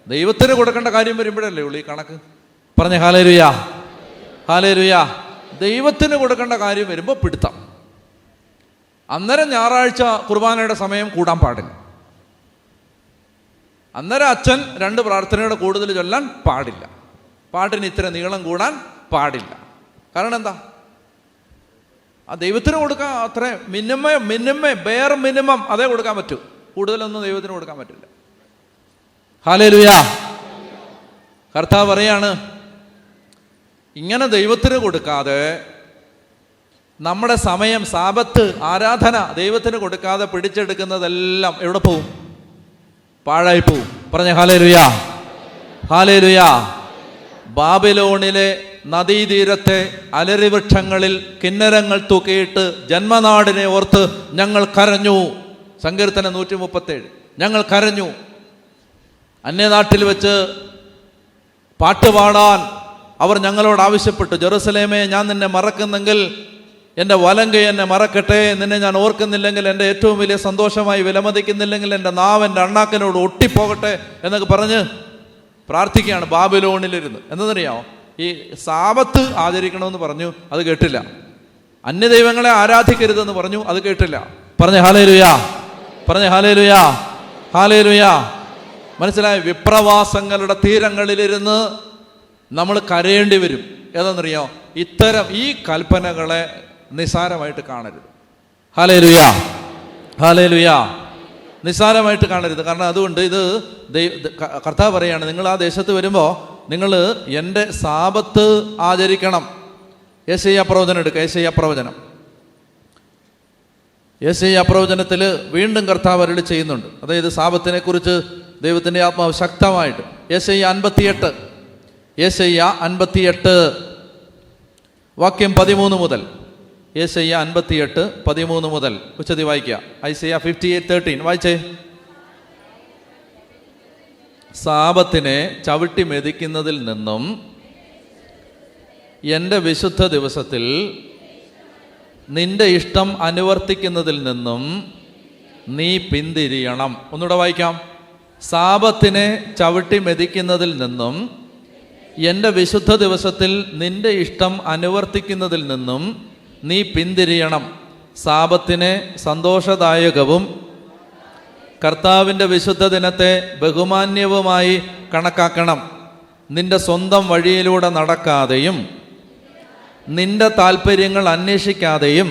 ദൈവത്തിന് കൊടുക്കേണ്ട കാര്യം വരുമ്പോഴല്ലേ ഉള്ളൂ ഈ കണക്ക്. പറഞ്ഞേ ഹല്ലേലൂയാ, ഹല്ലേലൂയാ. ദൈവത്തിന് കൊടുക്കേണ്ട കാര്യം വരുമ്പോൾ പിടുത്തം. അന്നേരം ഞായറാഴ്ച കുർബാനയുടെ സമയം കൂടാൻ പാടില്ല. അന്നേരം അച്ഛൻ 2 പ്രാർത്ഥനയുടെ കൂടുതൽ ചൊല്ലാൻ പാടില്ല. പാട്ടിന് ഇത്ര നീളം കൂടാൻ പാടില്ല. കാരണം എന്താ? ആ ദൈവത്തിന് കൊടുക്കാൻ അത്ര ബെയർ മിനിമം അതേ കൊടുക്കാൻ പറ്റൂ. കൂടുതലൊന്നും ദൈവത്തിന് കൊടുക്കാൻ പറ്റില്ല. ഹല്ലേലൂയാ. കർത്താവ് പറയാണ്, ഇങ്ങനെ ദൈവത്തിന് കൊടുക്കാതെ നമ്മുടെ സമയം, സാബത്ത്, ആരാധന ദൈവത്തിന് കൊടുക്കാതെ പിടിച്ചെടുക്കുന്നതെല്ലാം എവിടെ പോവും? പാഴായി പോവും. പറഞ്ഞ ഹല്ലേലൂയാ, ഹല്ലേലൂയാ. ബാബിലോണിലെ നദീതീരത്തെ അലരി വൃക്ഷങ്ങളിൽ കിന്നരങ്ങൾ തൂക്കിയിട്ട് ജന്മനാടിനെ ഓർത്ത് ഞങ്ങൾ കരഞ്ഞു. സങ്കീർത്തനം 137. ഞങ്ങൾ കരഞ്ഞു. അന്യനാട്ടിൽ വെച്ച് പാട്ടുപാടാൻ അവർ ഞങ്ങളോട് ആവശ്യപ്പെട്ടു. ജെറുസലേമേ, ഞാൻ നിന്നെ മറക്കുന്നെങ്കിൽ എൻ്റെ വലങ്കൈ എന്നെ മറക്കട്ടെ. നിന്നെ ഞാൻ ഓർക്കുന്നില്ലെങ്കിൽ, എൻ്റെ ഏറ്റവും വലിയ സന്തോഷമായി വിലമതിക്കുന്നില്ലെങ്കിൽ എൻ്റെ നാവ് എൻ്റെ അണ്ണാക്കിനോട് ഒട്ടിപ്പോകട്ടെ എന്നൊക്കെ പറഞ്ഞ് പ്രാർത്ഥിക്കുകയാണ് ബാബിലോണിലിരുന്ന്. എന്തെന്നറിയാമോ? ഈ സാബത്ത് ആചരിക്കണമെന്ന് പറഞ്ഞു, അത് കേട്ടില്ല. അന്യദൈവങ്ങളെ ആരാധിക്കരുതെന്ന് പറഞ്ഞു, അത് കേട്ടില്ല. പറഞ്ഞ ഹല്ലേലൂയാ, പറഞ്ഞ ഹല്ലേലൂയാ, ഹല്ലേലൂയാ. മനസ്സിലായ? വിപ്രവാസങ്ങളുടെ തീരങ്ങളിലിരുന്ന് നമ്മൾ കരയേണ്ടി വരും. ഏതെന്നറിയോ? ഇത്തരം ഈ കൽപ്പനകളെ നിസ്സാരമായിട്ട് കാണരുത്. ഹല്ലേലൂയാ, ഹല്ലേലൂയാ. നിസ്സാരമായിട്ട് കാണരുത്. കാരണം അതുകൊണ്ട് ഇത് കർത്താവ് പറയാണ്, നിങ്ങൾ ആ ദേശത്ത് വരുമ്പോൾ നിങ്ങൾ എൻ്റെ സാബത്ത് ആചരിക്കണം. യെശയ്യാ പ്രവചനം എടുക്കുക. യെശയ്യാ പ്രവചനം, യെശയ്യാ പ്രവചനത്തിൽ വീണ്ടും കർത്താവ് അരുളി ചെയ്യുന്നുണ്ട്. അതായത് സാബത്തിനെ കുറിച്ച് ദൈവത്തിൻ്റെ ആത്മാവ് ശക്തമായിട്ട്. യെശയ്യാ 58, യെശയ്യാ 58 വാക്യം 13 മുതൽ. യെശയ്യാ 58, 13 മുതൽ ഉച്ചതി വായിക്കുക. ഐസയ്യാ 58:13 വായിച്ചേ. സാബത്തിനെ ചവിട്ടി മെതിക്കുന്നതിൽ നിന്നും എൻ്റെ വിശുദ്ധ ദിവസത്തിൽ നിന്റെ ഇഷ്ടം അനുവർത്തിക്കുന്നതിൽ നിന്നും നീ പിന്തിരിയണം. ഒന്നുകൂടെ വായിക്കാം. സാബത്തിനെ ചവിട്ടി മെതിക്കുന്നതിൽ നിന്നും എൻ്റെ വിശുദ്ധ ദിവസത്തിൽ നിന്റെ ഇഷ്ടം അനുവർത്തിക്കുന്നതിൽ നിന്നും നീ പിന്തിരിയണം. സാബത്തിനെ സന്തോഷദായകവും കർത്താവിൻ്റെ വിശുദ്ധ ദിനത്തെ ബഹുമാന്യവുമായി കണക്കാക്കണം. നിന്റെ സ്വന്തം വഴിയിലൂടെ നടക്കാതെയും നിന്റെ താല്പര്യങ്ങൾ അന്വേഷിക്കാതെയും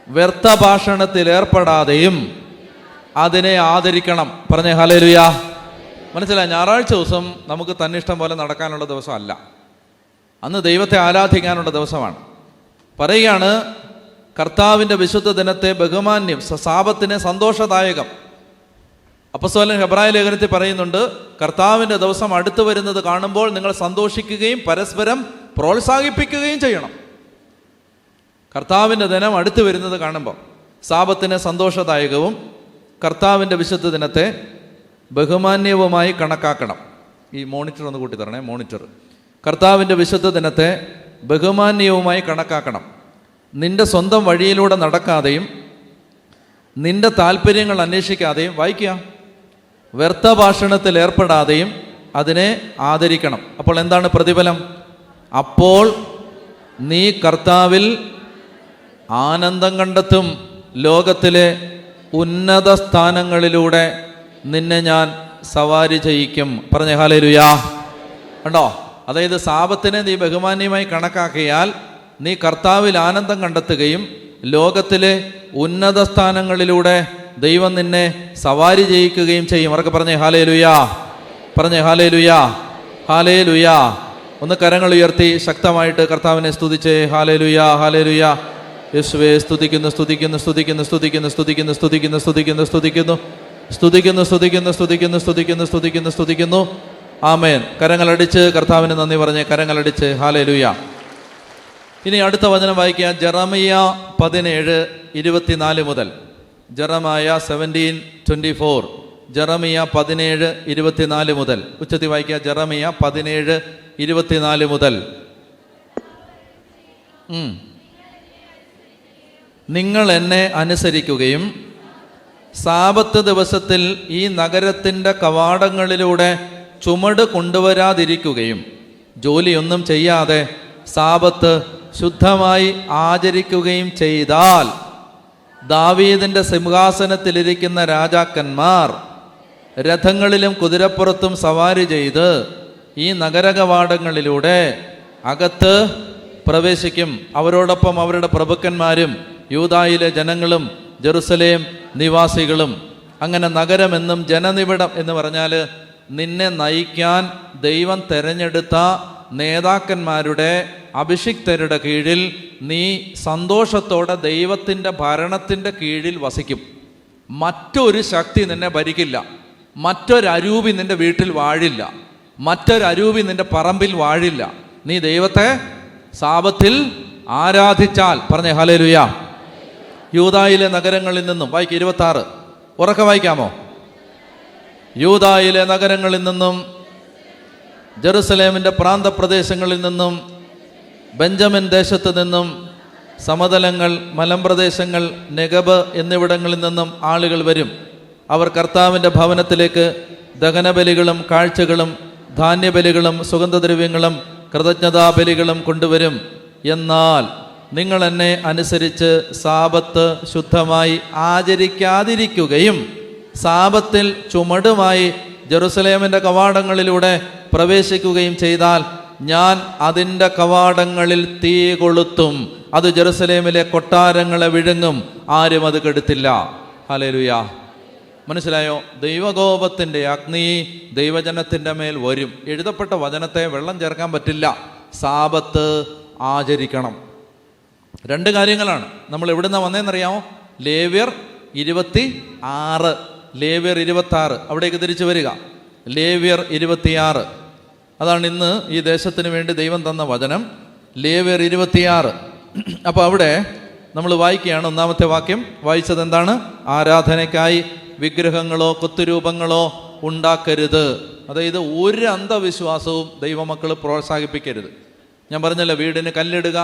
വ്യർത്ഥ ഭാഷണത്തിൽ ഏർപ്പെടാതെയും അതിനെ ആദരിക്കണം. പറഞ്ഞേ ഹല്ലേലൂയാ. മനസ്സിലായി? ഞായറാഴ്ച ദിവസം നമുക്ക് തന്നിഷ്ടം പോലെ നടക്കാനുള്ള ദിവസമല്ല, അന്ന് ദൈവത്തെ ആരാധിക്കാനുള്ള ദിവസമാണ്. പറയുകയാണ്, കർത്താവിൻ്റെ വിശുദ്ധ ദിനത്തെ ബഹുമാന്യം, സാബത്തിനെ സന്തോഷദായകം. അപ്പോസ്തലൻ ഹെബ്രായ ലേഖനത്തിൽ പറയുന്നുണ്ട്, കർത്താവിൻ്റെ ദിവസം അടുത്തു വരുന്നത് കാണുമ്പോൾ നിങ്ങൾ സന്തോഷിക്കുകയും പരസ്പരം പ്രോത്സാഹിപ്പിക്കുകയും ചെയ്യണം. കർത്താവിൻ്റെ ദിനം അടുത്തു വരുന്നത് കാണുമ്പോൾ സാബത്തിനെ സന്തോഷദായകവും കർത്താവിൻ്റെ വിശുദ്ധ ദിനത്തെ ബഹുമാന്യവുമായി കണക്കാക്കണം. ഈ മോണിറ്റർ ഒന്ന് കൂട്ടി തരണേ. മോണിറ്റർ. കർത്താവിൻ്റെ വിശുദ്ധ ദിനത്തെ ബഹുമാന്യവുമായി കണക്കാക്കണം. നിന്റെ സ്വന്തം വഴിയിലൂടെ നടക്കാതെയും നിന്റെ താല്പര്യങ്ങൾ അന്വേഷിക്കാതെയും, വായിക്കുക, വ്യർത്ഥ ഭാഷണത്തിൽ ഏർപ്പെടാതെയും അതിനെ ആദരിക്കണം. അപ്പോൾ എന്താണ് പ്രതിഫലം? അപ്പോൾ നീ കർത്താവിൽ ആനന്ദം കണ്ടെത്തും. ലോകത്തിലെ ഉന്നത സ്ഥാനങ്ങളിലൂടെ നിന്നെ ഞാൻ സവാരി ചെയ്യിക്കും. പറഞ്ഞേ ഹല്ലേലൂയാ. കണ്ടോ? അതായത് സാബത്തിനെ നീ ബഹുമാന്യമായി കണക്കാക്കിയാൽ നീ കർത്താവിൽ ആനന്ദം കണ്ടെത്തുകയും ലോകത്തിലെ ഉന്നത സ്ഥാനങ്ങളിലൂടെ ദൈവം നിന്നെ സവാരി ചെയ്യിക്കുകയും ചെയ്യും. അവർക്ക് പറഞ്ഞേ ഹല്ലേലൂയാ. പറഞ്ഞേ ഹല്ലേലൂയാ. ഹല്ലേലൂയാ. ഒന്ന് കരങ്ങൾ ഉയർത്തി ശക്തമായിട്ട് കർത്താവിനെ സ്തുതിച്ചേ. ഹല്ലേലൂയാ, ഹല്ലേലൂയാ. യേശുവേ സ്തുതിക്കുന്നു, സ്തുതിക്കുന്നു, സ്തുതിക്കുന്നു, സ്തുതിക്കുന്നു, സ്തുതിക്കുന്നു, സ്തുതിക്കുന്നു, സ്തുതിക്കുന്നു, സ്തുതിക്കുന്നു, സ്തുതിക്കുന്നു, സ്തുതിക്കുന്നു, സ്തുതിക്കുന്നു, സ്തുതിക്കുന്നു, സ്തുതിക്കുന്നു, സ്തുതിക്കുന്നു. ആമേൻ. കരങ്ങളടിച്ച് കർത്താവിന് നന്ദി പറഞ്ഞേ. കരങ്ങളടിച്ച് ഹല്ലേലൂയാ. ഇനി അടുത്ത വചനം വായിക്കുക. ജെറമിയ 17:24 മുതൽ. ജെറമിയ 17:24. ജെറമിയ 17:24 മുതൽ. ഉച്ചത്തിൽ വായിക്കുക. ജെറമിയ 17:24 മുതൽ. നിങ്ങൾ എന്നെ അനുസരിക്കുകയും സാബത്ത് ദിവസത്തിൽ ഈ നഗരത്തിൻ്റെ കവാടങ്ങളിലൂടെ ചുമട് കൊണ്ടുവരാതിരിക്കുകയും ജോലിയൊന്നും ചെയ്യാതെ സാബത്ത് ശുദ്ധമായി ആചരിക്കുകയും ചെയ്താൽ ദാവീദിൻ്റെ സിംഹാസനത്തിലിരിക്കുന്ന രാജാക്കന്മാർ രഥങ്ങളിലും കുതിരപ്പുറത്തും സവാരി ചെയ്ത് ഈ നഗരകവാടങ്ങളിലൂടെ അകത്ത് പ്രവേശിക്കും. അവരോടൊപ്പം അവരുടെ പ്രഭുക്കന്മാരും യൂദായിലെ ജനങ്ങളും ജെറുസലേം നിവാസികളും. അങ്ങനെ നഗരമെന്നും ജനനിബിഡം എന്ന് പറഞ്ഞാൽ നിന്നെ നയിക്കാൻ ദൈവം തെരഞ്ഞെടുത്ത നേതാക്കന്മാരുടെ അഭിഷിക്തരുടെ കീഴിൽ നീ സന്തോഷത്തോടെ ദൈവത്തിൻ്റെ ഭരണത്തിൻ്റെ കീഴിൽ വസിക്കും. മറ്റൊരു ശക്തി നിന്നെ ഭരിക്കില്ല. മറ്റൊരരൂപി നിന്റെ വീട്ടിൽ വാഴില്ല. മറ്റൊരരൂപി നിന്റെ പറമ്പിൽ വാഴില്ല. നീ ദൈവത്തെ സാബത്തിൽ ആരാധിച്ചാൽ. പറഞ്ഞേ ഹല്ലേലൂയാ. യൂദായിലെ നഗരങ്ങളിൽ നിന്നും വായിക്കുക. 26 ഉറക്കെ വായിക്കാമോ? യൂദായിലെ നഗരങ്ങളിൽ നിന്നും, ജെറുസലേമിൻ്റെ പ്രാന്തപ്രദേശങ്ങളിൽ നിന്നും, ബെഞ്ചമിൻ ദേശത്ത് നിന്നും, സമതലങ്ങൾ, മലമ്പ്രദേശങ്ങൾ, നെഗബ് എന്നിവിടങ്ങളിൽ നിന്നും ആളുകൾ വരും. അവർ കർത്താവിൻ്റെ ഭവനത്തിലേക്ക് ദഹനബലികളും കാഴ്ചകളും ധാന്യബലികളും സുഗന്ധദ്രവ്യങ്ങളും കൃതജ്ഞതാബലികളും കൊണ്ടുവരും. എന്നാൽ നിങ്ങൾ എന്നെ അനുസരിച്ച് സാബത്ത് ശുദ്ധമായി ആചരിക്കാതിരിക്കുകയും സാബത്തിൽ ചുമടുമായി ജെറുസലേമിൻ്റെ കവാടങ്ങളിലൂടെ പ്രവേശിക്കുകയും ചെയ്താൽ ഞാൻ അതിൻ്റെ കവാടങ്ങളിൽ തീ കൊളുത്തും. അത് ജെറുസലേമിലെ കൊട്ടാരങ്ങളെ വിഴുങ്ങും. ആരും അത് കെടുത്തില്ല. ഹല്ലേലൂയാ. മനസ്സിലായോ? ദൈവകോപത്തിൻ്റെ അഗ്നി ദൈവജനത്തിൻ്റെ മേൽ വരും. എഴുതപ്പെട്ട വചനത്തെ വെള്ളം ചേർക്കാൻ പറ്റില്ല. സാബത്ത് ആചരിക്കണം. 2 കാര്യങ്ങളാണ്. നമ്മൾ എവിടുന്ന വന്നതെന്നറിയാമോ? ലേവ്യർ 26, ലേവ്യർ 26. അവിടേക്ക് തിരിച്ചു വരിക. ലേവ്യർ 26. അതാണ് ഇന്ന് ഈ ദേശത്തിന് വേണ്ടി ദൈവം തന്ന വചനം. ലേവ്യർ 26. അപ്പോൾ അവിടെ നമ്മൾ വായിക്കുകയാണ്. 1-ാമത്തെ വാക്യം വായിച്ചത് എന്താണ്? ആരാധനയ്ക്കായി വിഗ്രഹങ്ങളോ കൊത്തുരൂപങ്ങളോ ഉണ്ടാക്കരുത്. അതായത് ഒരു അന്ധവിശ്വാസവും ദൈവമക്കൾ പ്രോത്സാഹിപ്പിക്കരുത്. ഞാൻ പറഞ്ഞല്ലോ, വീടിന് കല്ലിടുക,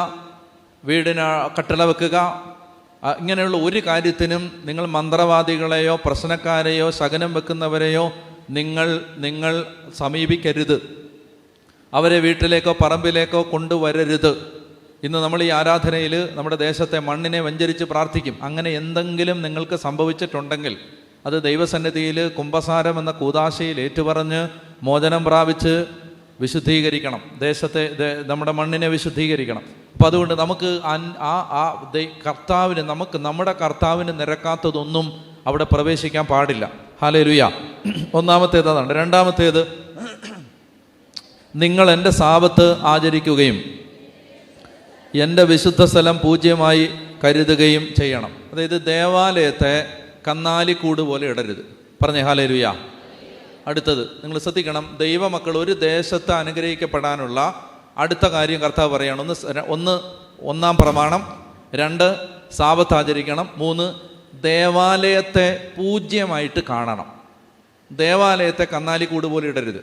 വീടിന് കട്ടള വെക്കുക, ഇങ്ങനെയുള്ള ഒരു കാര്യത്തിനും നിങ്ങൾ മന്ത്രവാദികളെയോ പ്രശ്നക്കാരെയോ ശകനം വെക്കുന്നവരെയോ നിങ്ങൾ സമീപിക്കരുത്. അവരെ വീട്ടിലേക്കോ പറമ്പിലേക്കോ കൊണ്ടുവരരുത്. ഇന്ന് നമ്മൾ ഈ ആരാധനയിൽ നമ്മുടെ ദേശത്തെ മണ്ണിനെ വെഞ്ചരിച്ച് പ്രാർത്ഥിക്കും. അങ്ങനെ എന്തെങ്കിലും നിങ്ങൾക്ക് സംഭവിച്ചിട്ടുണ്ടെങ്കിൽ അത് ദൈവസന്നിധിയിൽ കുംഭസാരം എന്ന കൂദാശയിൽ ഏറ്റുപറഞ്ഞ് മോചനം പ്രാപിച്ച് വിശുദ്ധീകരിക്കണം. നമ്മുടെ മണ്ണിനെ വിശുദ്ധീകരിക്കണം. അപ്പം അതുകൊണ്ട് നമുക്ക് കർത്താവിന് നമ്മുടെ കർത്താവിന് നിരക്കാത്തതൊന്നും അവിടെ പ്രവേശിക്കാൻ പാടില്ല. ഹല്ലേലൂയ. 1-ാമത്തേത് അതാണ്. 2-ാമത്തേത്, നിങ്ങൾ എൻ്റെ സാബത്ത് ആചരിക്കുകയും എൻ്റെ വിശുദ്ധ സ്ഥലം പൂജ്യമായി കരുതുകയും ചെയ്യണം. അതായത് ദേവാലയത്തെ കന്നാലിക്കൂട് പോലെ ഇടരുത്. പറഞ്ഞേ ഹല്ലേലൂയ. അടുത്തത് നിങ്ങൾ ശ്രദ്ധിക്കണം. ദൈവമക്കൾ ഒരു ദേശത്ത് അനുഗ്രഹിക്കപ്പെടാനുള്ള അടുത്ത കാര്യം കർത്താവ് പറയാണ്. 1-ാം പ്രമാണം 2 സാബത്ത് ആചരിക്കണം. 3 ദേവാലയത്തെ പൂജ്യമായിട്ട് കാണണം. ദേവാലയത്തെ കന്നാലിക്കൂട് പോലെ ഇടരുത്.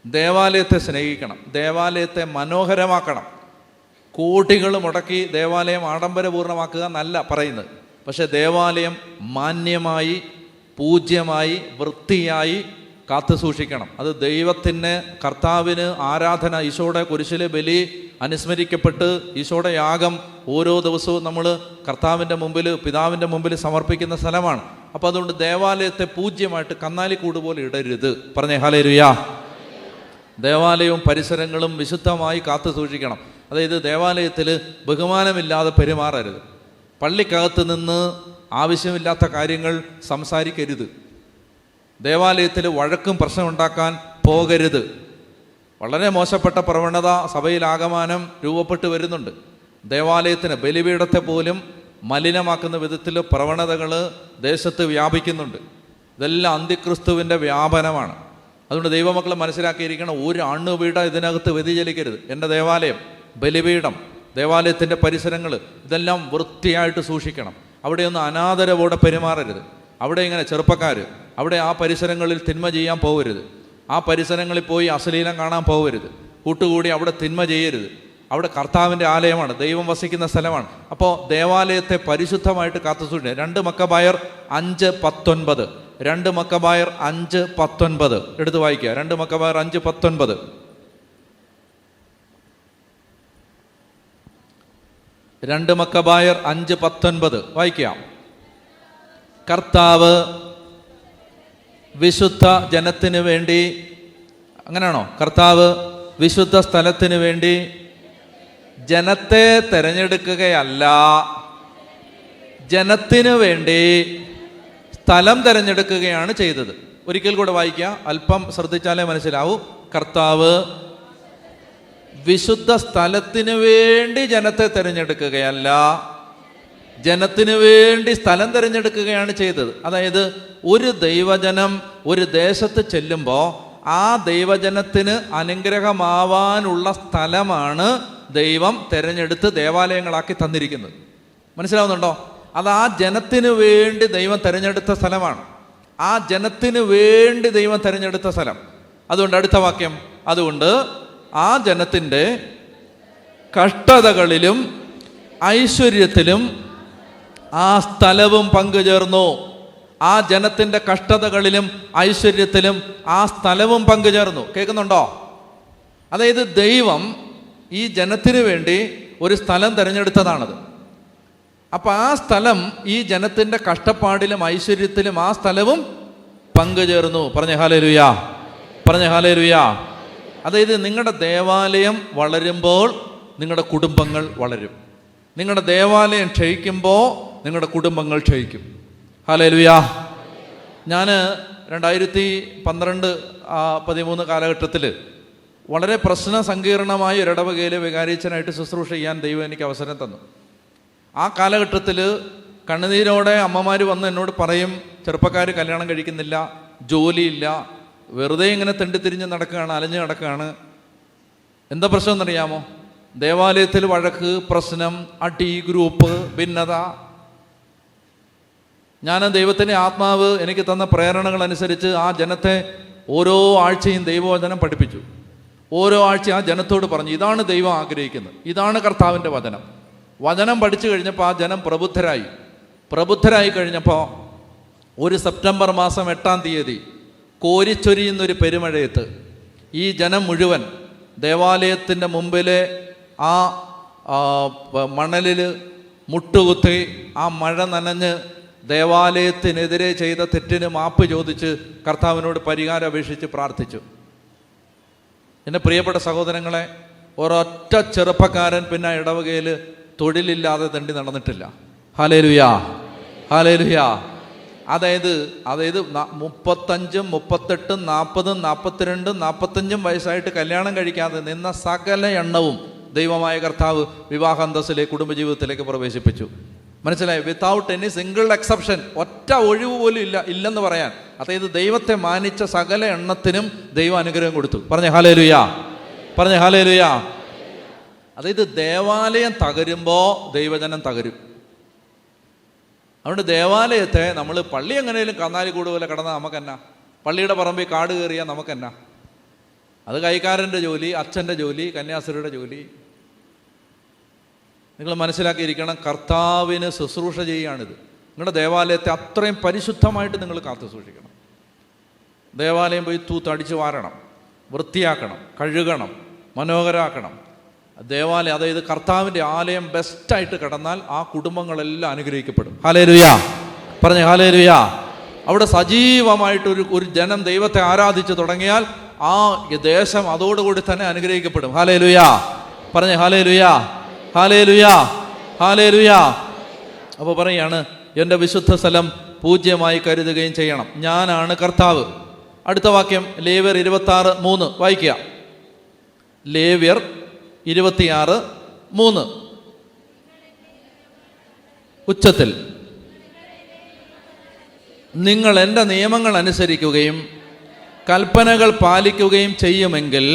ദേവാലയത്തെ സ്നേഹിക്കണം. ദേവാലയത്തെ മനോഹരമാക്കണം. കോടികൾ മുടക്കി ദേവാലയം ആഡംബരപൂർണ്ണമാക്കുക എന്നല്ല പറയുന്നത്. പക്ഷെ ദേവാലയം മാന്യമായി, പൂജ്യമായി, വൃത്തിയായി കാത്തു സൂക്ഷിക്കണം. അത് ദൈവത്തിന്, കർത്താവിന് ആരാധന, ഈശോയുടെ കുരിശിലെ ബലി അനുസ്മരിക്കപ്പെട്ട് ഈശോയുടെ യാഗം ഓരോ ദിവസവും നമ്മൾ കർത്താവിൻ്റെ മുമ്പിൽ, പിതാവിൻ്റെ മുമ്പിൽ സമർപ്പിക്കുന്ന സ്ഥലമാണ്. അപ്പോൾ അതുകൊണ്ട് ദേവാലയത്തെ പൂജ്യമായിട്ട് കന്നാലിക്കൂട് പോലെ ഇടരുത്. പറഞ്ഞേ ഹല്ലേലൂയ. ദേവാലയവും പരിസരങ്ങളും വിശുദ്ധമായി കാത്തു സൂക്ഷിക്കണം. അതായത് ദേവാലയത്തിൽ ബഹുമാനമില്ലാതെ പെരുമാറരുത്. പള്ളിക്കകത്ത് നിന്ന് ആവശ്യമില്ലാത്ത കാര്യങ്ങൾ സംസാരിക്കരുത്. ദേവാലയത്തിൽ വഴക്കും പ്രശ്നമുണ്ടാക്കാൻ പോകരുത്. വളരെ മോശപ്പെട്ട പ്രവണത സഭയിലാകമാനം രൂപപ്പെട്ടു വരുന്നുണ്ട്. ദേവാലയത്തിന്, ബലിപീഠത്തെ പോലും മലിനമാക്കുന്ന വിധത്തിൽ പ്രവണതകൾ ദേശത്ത് വ്യാപിക്കുന്നുണ്ട്. ഇതെല്ലാം അന്തിക്രിസ്തുവിൻ്റെ വ്യാപനമാണ്. അതുകൊണ്ട് ദൈവമക്കൾ മനസ്സിലാക്കിയിരിക്കണം, ഒരു അണുവീട ഇതിനകത്ത് വ്യതിചലിക്കരുത്. എൻ്റെ ദേവാലയം, ബലിപീഠം, ദേവാലയത്തിൻ്റെ പരിസരങ്ങൾ ഇതെല്ലാം വൃത്തിയായിട്ട് സൂക്ഷിക്കണം. അവിടെയൊന്നും അനാദരവോടെ പെരുമാറരുത്. അവിടെ ഇങ്ങനെ ചെറുപ്പക്കാർ അവിടെ ആ പരിസരങ്ങളിൽ തിന്മ ചെയ്യാൻ പോകരുത്. ആ പരിസരങ്ങളിൽ പോയി അശ്ലീലം കാണാൻ പോകരുത്. കൂട്ടുകൂടി അവിടെ തിന്മ ചെയ്യരുത്. അവിടെ കർത്താവിൻ്റെ ആലയമാണ്, ദൈവം വസിക്കുന്ന സ്ഥലമാണ്. അപ്പോൾ ദേവാലയത്തെ പരിശുദ്ധമായിട്ട് കാത്തു സൂക്ഷിക്കുക. 2 മക്കബായർ 5:19, 2 മക്കബായർ 5:19 എടുത്ത് വായിക്കുക. 2 മക്കബായർ 5:19. 2 മക്കബായർ 5:19 വായിക്കാം. കർത്താവ് വിശുദ്ധ ജനത്തിന് വേണ്ടി, അങ്ങനെയാണോ? കർത്താവ് വിശുദ്ധ സ്ഥലത്തിന് വേണ്ടി ജനത്തെ തിരഞ്ഞെടുക്കുകയല്ല, ജനത്തിനു വേണ്ടി സ്ഥലം തിരഞ്ഞെടുക്കുകയാണ് ചെയ്തത്. ഒരിക്കൽ കൂടെ വായിക്കുക, അല്പം ശ്രദ്ധിച്ചാലേ മനസ്സിലാവൂ. കർത്താവ് വിശുദ്ധ സ്ഥലത്തിന് വേണ്ടി ജനത്തെ തിരഞ്ഞെടുക്കുകയല്ല, ജനത്തിനു വേണ്ടി സ്ഥലം തിരഞ്ഞെടുക്കുകയാണ് ചെയ്തത്. അതായത് ഒരു ദൈവജനം ഒരു ദേശത്ത് ചെല്ലുമ്പോൾ ആ ദൈവജനത്തിന് അനുഗ്രഹമാവാനുള്ള സ്ഥലമാണ് ദൈവം തിരഞ്ഞെടുത്ത് ദേവാലയങ്ങളാക്കി തന്നിരിക്കുന്നത്. മനസ്സിലാവുന്നുണ്ടോ? അത് ആ ജനത്തിന് വേണ്ടി ദൈവം തിരഞ്ഞെടുത്ത സ്ഥലമാണ്. ആ ജനത്തിന് വേണ്ടി ദൈവം തിരഞ്ഞെടുത്ത സ്ഥലം. അതുകൊണ്ട് അടുത്ത വാക്യം, അതുകൊണ്ട് ആ ജനത്തിൻ്റെ കഷ്ടതകളിലും ഐശ്വര്യത്തിലും ആ സ്ഥലവും പങ്കുചേർന്നു. ആ ജനത്തിൻ്റെ കഷ്ടതകളിലും ഐശ്വര്യത്തിലും ആ സ്ഥലവും പങ്കുചേർന്നു. കേൾക്കുന്നുണ്ടോ? അതായത് ദൈവം ഈ ജനത്തിന് വേണ്ടി ഒരു സ്ഥലം തിരഞ്ഞെടുത്തതാണത്. അപ്പം ആ സ്ഥലം ഈ ജനത്തിൻ്റെ കഷ്ടപ്പാടിലും ഐശ്വര്യത്തിലും ആ സ്ഥലവും പങ്കുചേർന്നു. പറഞ്ഞ ഹല്ലേലൂയ, പറഞ്ഞ ഹല്ലേലൂയ. അതായത് നിങ്ങളുടെ ദേവാലയം വളരുമ്പോൾ നിങ്ങളുടെ കുടുംബങ്ങൾ വളരും. നിങ്ങളുടെ ദേവാലയം ക്ഷയിക്കുമ്പോൾ നിങ്ങളുടെ കുടുംബങ്ങൾ ക്ഷയിക്കും. ഹല്ലേലൂയ. ഞാൻ 2012-13 കാലഘട്ടത്തിൽ വളരെ പ്രശ്ന സങ്കീർണമായ ഒരിടവകയിൽ വികാരിച്ചനായിട്ട് ശുശ്രൂഷ ചെയ്യാൻ ദൈവം എനിക്ക് അവസരം തന്നു. ആ കാലഘട്ടത്തിൽ കണ്ണുനീരോടെ അമ്മമാർ വന്ന് എന്നോട് പറയും, ചെറുപ്പക്കാർ കല്യാണം കഴിക്കുന്നില്ല, ജോലിയില്ല, വെറുതെ ഇങ്ങനെ തെണ്ടിത്തിരിഞ്ഞ് നടക്കുകയാണ്, അലഞ്ഞ് നടക്കുകയാണ്. എന്താ പ്രശ്നം എന്നറിയാമോ? ദേവാലയത്തിൽ വഴക്ക്, പ്രശ്നം, അടി, ഗ്രൂപ്പ്, ഭിന്നത. ഞാൻ ദൈവത്തിൻ്റെ ആത്മാവ് എനിക്ക് തന്ന പ്രേരണകൾ അനുസരിച്ച് ആ ജനത്തെ ഓരോ ആഴ്ചയും ദൈവവചനം പഠിപ്പിച്ചു. ഓരോ ആഴ്ച ആ ജനത്തോട് പറഞ്ഞു, ഇതാണ് ദൈവം ആഗ്രഹിക്കുന്നത്, ഇതാണ് കർത്താവിൻ്റെ വചനം. വചനം പഠിച്ചു കഴിഞ്ഞപ്പോൾ ആ ജനം പ്രബുദ്ധരായി കഴിഞ്ഞപ്പോൾ ഒരു സെപ്റ്റംബർ മാസം 8-ാം തീയതി കോരിച്ചൊരിയുന്നൊരു പെരുമഴയത്ത് ഈ ജനം മുഴുവൻ ദേവാലയത്തിൻ്റെ മുമ്പിലെ ആ മണലിൽ മുട്ടുകുത്തി ആ മഴ നനഞ്ഞ് ദേവാലയത്തിനെതിരെ ചെയ്ത തെറ്റിന് മാപ്പ് ചോദിച്ച് കർത്താവിനോട് പരിഹാരം അപേക്ഷിച്ച് പ്രാർത്ഥിച്ചു. എൻ്റെ പ്രിയപ്പെട്ട സഹോദരങ്ങളെ, ഒരൊറ്റ ചെറുപ്പക്കാരൻ പിന്നെ ഇടവകയിൽ തൊഴിലില്ലാതെ തണ്ടി നടന്നിട്ടില്ല. Hallelujah, hallelujah. അതായത് 35, 38, 40, 42, 45 വയസ്സായിട്ട് കല്യാണം കഴിക്കാതെ നിന്ന സകല എണ്ണവും ദൈവമായ കർത്താവ് വിവാഹാന്തസ്സിലേക്ക്, കുടുംബജീവിതത്തിലേക്ക് പ്രവേശിപ്പിച്ചു. മനസ്സിലായി? വിത്തൗട്ട് എനി സിംഗിൾ എക്സെപ്ഷൻ, ഒറ്റ ഒഴിവ് പോലും ഇല്ലെന്ന് പറയാൻ. അതായത് ദൈവത്തെ മാനിച്ച സകല എണ്ണത്തിനും ദൈവം അനുഗ്രഹം കൊടുത്തു. പറഞ്ഞ ഹല്ലേലൂയ, പറഞ്ഞ ഹല്ലേലൂയ. അതായത് ദേവാലയം തകരുമ്പോൾ ദൈവജനം തകരും. അതുകൊണ്ട് ദേവാലയത്തെ നമ്മൾ പള്ളി എങ്ങനെയും കന്നാലി കൂട് പോലെ കിടന്നാൽ നമുക്കെന്നാ, പള്ളിയുടെ പറമ്പിൽ കാട് കയറിയാൽ നമുക്കെന്നാ, അത് കൈക്കാരൻ്റെ ജോലി, അച്ഛൻ്റെ ജോലി, കന്യാസ്ത്രീയുടെ ജോലി. നിങ്ങൾ മനസ്സിലാക്കിയിരിക്കണം, കർത്താവിന് ശുശ്രൂഷ ചെയ്യുകയാണിത്. നിങ്ങളുടെ ദേവാലയത്തെ അത്രയും പരിശുദ്ധമായിട്ട് നിങ്ങൾ കാത്തു സൂക്ഷിക്കണം. ദേവാലയം പോയി തൂത്തടിച്ച് വാരണം, വൃത്തിയാക്കണം, കഴുകണം, മനോഹരാക്കണം. ദേവാലയം, അതായത് കർത്താവിൻ്റെ ആലയം ബെസ്റ്റായിട്ട് കിടന്നാൽ ആ കുടുംബങ്ങളെല്ലാം അനുഗ്രഹിക്കപ്പെടും. ഹല്ലേലൂയാ പറഞ്ഞേ, ഹല്ലേലൂയാ. അവിടെ സജീവമായിട്ടൊരു ജനം ദൈവത്തെ ആരാധിച്ച് തുടങ്ങിയാൽ ആ ദേശം അതോടുകൂടി തന്നെ അനുഗ്രഹിക്കപ്പെടും. ഹല്ലേലൂയാ പറഞ്ഞേ, ഹല്ലേലൂയാ, ഹല്ലേലൂയാ, ഹല്ലേലൂയാ. അപ്പോൾ പറയാണ്, എൻ്റെ വിശുദ്ധ സ്ഥലം പൂജ്യമായി കരുതുകയും ചെയ്യണം, ഞാനാണ് കർത്താവ്. അടുത്ത വാക്യം ലേവ്യർ 26:3 വായിക്കുക. ലേവ്യർ 26:3 ഉച്ചത്തിൽ, നിങ്ങൾ എൻ്റെ നിയമങ്ങൾ അനുസരിക്കുകയും കൽപ്പനകൾ പാലിക്കുകയും ചെയ്യുമെങ്കിൽ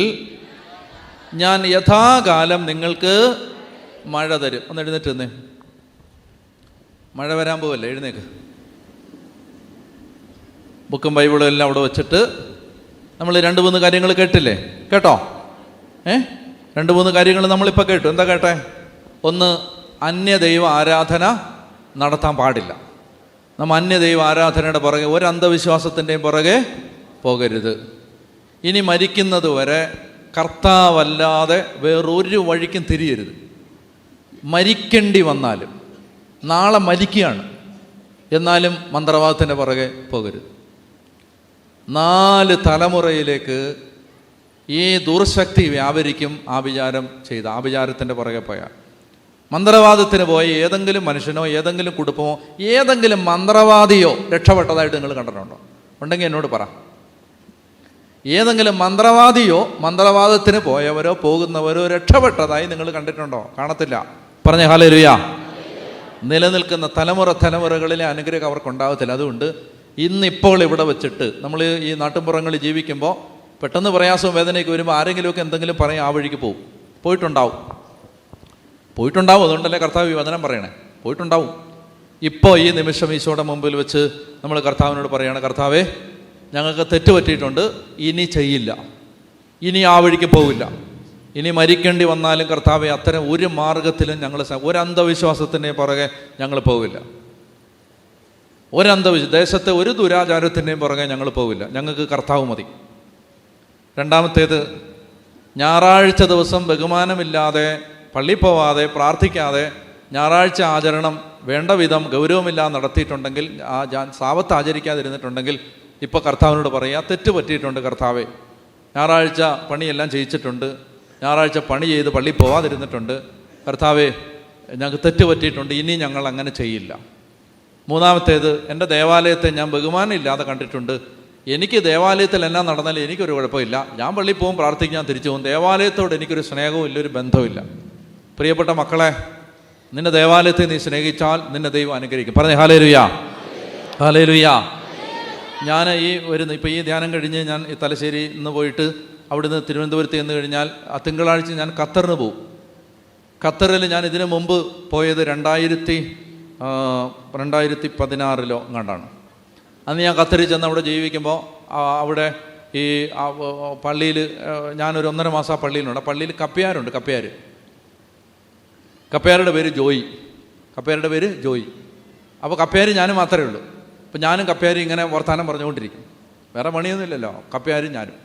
ഞാൻ യഥാകാലം നിങ്ങൾക്ക് മഴ തരും. ഒന്ന് എഴുന്നേറ്റ് നിന്നേ, മഴ വരാൻ പോവല്ലേ, എഴുന്നേക്ക്. ബുക്കും ബൈബിളും എല്ലാം അവിടെ വെച്ചിട്ട് നമ്മൾ 2-3 കാര്യങ്ങൾ കേട്ടില്ലേ? കേട്ടോ? 2-3 കാര്യങ്ങൾ നമ്മളിപ്പോൾ കേട്ടു. എന്താ കേട്ടെ? ഒന്ന്, അന്യദൈവ ആരാധന നടത്താൻ പാടില്ല. നമ്മൾ അന്യദൈവ ആരാധനയുടെ പുറകെ, ഒരു അന്ധവിശ്വാസത്തിൻ്റെയും പുറകെ പോകരുത്. ഇനി മരിക്കുന്നത് വരെ കർത്താവല്ലാതെ വേറൊരു വഴിക്കും തിരിയരുത്. മരിക്കേണ്ടി വന്നാലും, നാളെ മരിക്കുകയാണ് എന്നാലും മന്ത്രവാദത്തിൻ്റെ പുറകെ പോകരുത്. 4 തലമുറയിലേക്ക് ഈ ദുർശക്തി വ്യാപരിക്കും ആഭിചാരത്തിൻ്റെ പുറകെ പോയാൽ. മന്ത്രവാദത്തിന് പോയ ഏതെങ്കിലും മനുഷ്യനോ ഏതെങ്കിലും കുടുംബമോ ഏതെങ്കിലും മന്ത്രവാദിയോ രക്ഷപ്പെട്ടതായിട്ട് നിങ്ങൾ കണ്ടിട്ടുണ്ടോ? ഉണ്ടെങ്കിൽ എന്നോട് പറ. ഏതെങ്കിലും മന്ത്രവാദിയോ മന്ത്രവാദത്തിന് പോയവരോ പോകുന്നവരോ രക്ഷപ്പെട്ടതായി നിങ്ങൾ കണ്ടിട്ടുണ്ടോ? കാണത്തില്ല. പറഞ്ഞേ ഹല്ലേലൂയാ. നിലനിൽക്കുന്ന തലമുറകളിലെ അനുഗ്രഹം അവർക്കുണ്ടാകത്തില്ല. അതുകൊണ്ട് ഇന്നിപ്പോൾ ഇവിടെ വെച്ചിട്ട് നമ്മൾ ഈ നാട്ടിൻപുറങ്ങളിൽ ജീവിക്കുമ്പോൾ പെട്ടെന്ന് പ്രയാസവും വേദനയൊക്കെ വരുമ്പോൾ ആരെങ്കിലുമൊക്കെ എന്തെങ്കിലും പറയും, ആ വഴിക്ക് പോകും. പോയിട്ടുണ്ടാവും. അതുകൊണ്ടല്ലേ കർത്താവ് ഈ വചനം പറയണേ, പോയിട്ടുണ്ടാവും. ഇപ്പോൾ ഈ നിമിഷം ഈശോയുടെ മുമ്പിൽ വെച്ച് നമ്മൾ കർത്താവിനോട് പറയുകയാണ്, കർത്താവേ, ഞങ്ങൾക്ക് തെറ്റ് പറ്റിയിട്ടുണ്ട്, ഇനി ചെയ്യില്ല, ഇനി ആ വഴിക്ക് പോവില്ല. ഇനി മരിക്കേണ്ടി വന്നാലും കർത്താവെ, അത്തരം ഒരു മാർഗത്തിലും ഞങ്ങൾ, ഒരു അന്ധവിശ്വാസത്തിൻ്റെ പുറകെ ഞങ്ങൾ പോവില്ല. ദേശത്തെ ഒരു ദുരാചാരത്തിൻ്റെയും പുറകെ ഞങ്ങൾ പോവില്ല. ഞങ്ങൾക്ക് കർത്താവ് മതി. രണ്ടാമത്തേത്, ഞായറാഴ്ച ദിവസം ബഹുമാനമില്ലാതെ, പള്ളി പോവാതെ, പ്രാർത്ഥിക്കാതെ ഞായറാഴ്ച ആചരണം വേണ്ട വിധം ഗൗരവമില്ലാതെ നടത്തിയിട്ടുണ്ടെങ്കിൽ, സാവത്ത് ആചരിക്കാതിരുന്നിട്ടുണ്ടെങ്കിൽ ഇപ്പോൾ കർത്താവിനോട് പറയുക, തെറ്റ് പറ്റിയിട്ടുണ്ട് കർത്താവെ, ഞായറാഴ്ച പണിയെല്ലാം ചെയ്യിച്ചിട്ടുണ്ട്, ഞായറാഴ്ച പണി ചെയ്ത് പള്ളി പോവാതിരുന്നിട്ടുണ്ട് കർത്താവെ, ഞങ്ങൾക്ക് തെറ്റ് പറ്റിയിട്ടുണ്ട്, ഇനി ഞങ്ങൾ അങ്ങനെ ചെയ്യില്ല. മൂന്നാമത്തേത്, എൻ്റെ ദേവാലയത്തെ ഞാൻ ബഹുമാനം ഇല്ലാതെ കണ്ടിട്ടുണ്ട്, എനിക്ക് ദേവാലയത്തിൽ എന്നാ നടന്നാലും എനിക്കൊരു കുഴപ്പമില്ല, ഞാൻ പള്ളിയിൽ പോകും, പ്രാർത്ഥിക്കാൻ തിരിച്ചു പോകും, ദേവാലയത്തോട് എനിക്കൊരു സ്നേഹവും ഇല്ല, ഒരു ബന്ധവുമില്ല. പ്രിയപ്പെട്ട മക്കളെ, നിന്റെ ദേവാലയത്തെ നീ സ്നേഹിച്ചാൽ നിന്നെ ദൈവം അനുഗ്രഹിക്കും. പറഞ്ഞേ ഹല്ലേലൂയാ, ഹല്ലേലൂയാ. ഞാൻ ഇപ്പോൾ ഈ ധ്യാനം കഴിഞ്ഞ് ഞാൻ ഈ തലശ്ശേരി നിന്ന് പോയിട്ട് അവിടുന്ന് തിരുവനന്തപുരത്ത് ചെന്ന് കഴിഞ്ഞാൽ തിങ്കളാഴ്ച ഞാൻ ഖത്തറിന് പോകും. ഖത്തറിൽ ഞാൻ ഇതിനു മുമ്പ് പോയത് 2016 എങ്ങാണ്ടാണ്. അന്ന് ഞാൻ ഖത്തറിൽ ചെന്ന് അവിടെ ജീവിക്കുമ്പോൾ അവിടെ ഈ പള്ളിയിൽ ഞാനൊരു 1.5 മാസം ആ പള്ളിയിലുണ്ട്. ആ പള്ളിയിൽ കപ്പ്യാരുണ്ട്. കപ്പ്യാരുടെ പേര് ജോയി. അപ്പോൾ കപ്പ്യാർ ഞാനും മാത്രമേ ഉള്ളൂ. അപ്പോൾ ഞാനും കപ്പ്യാരും ഇങ്ങനെ വർത്താനം പറഞ്ഞുകൊണ്ടിരിക്കും. വേറെ പണിയൊന്നുമില്ലല്ലോ, കപ്പ്യാരും ഞാനും.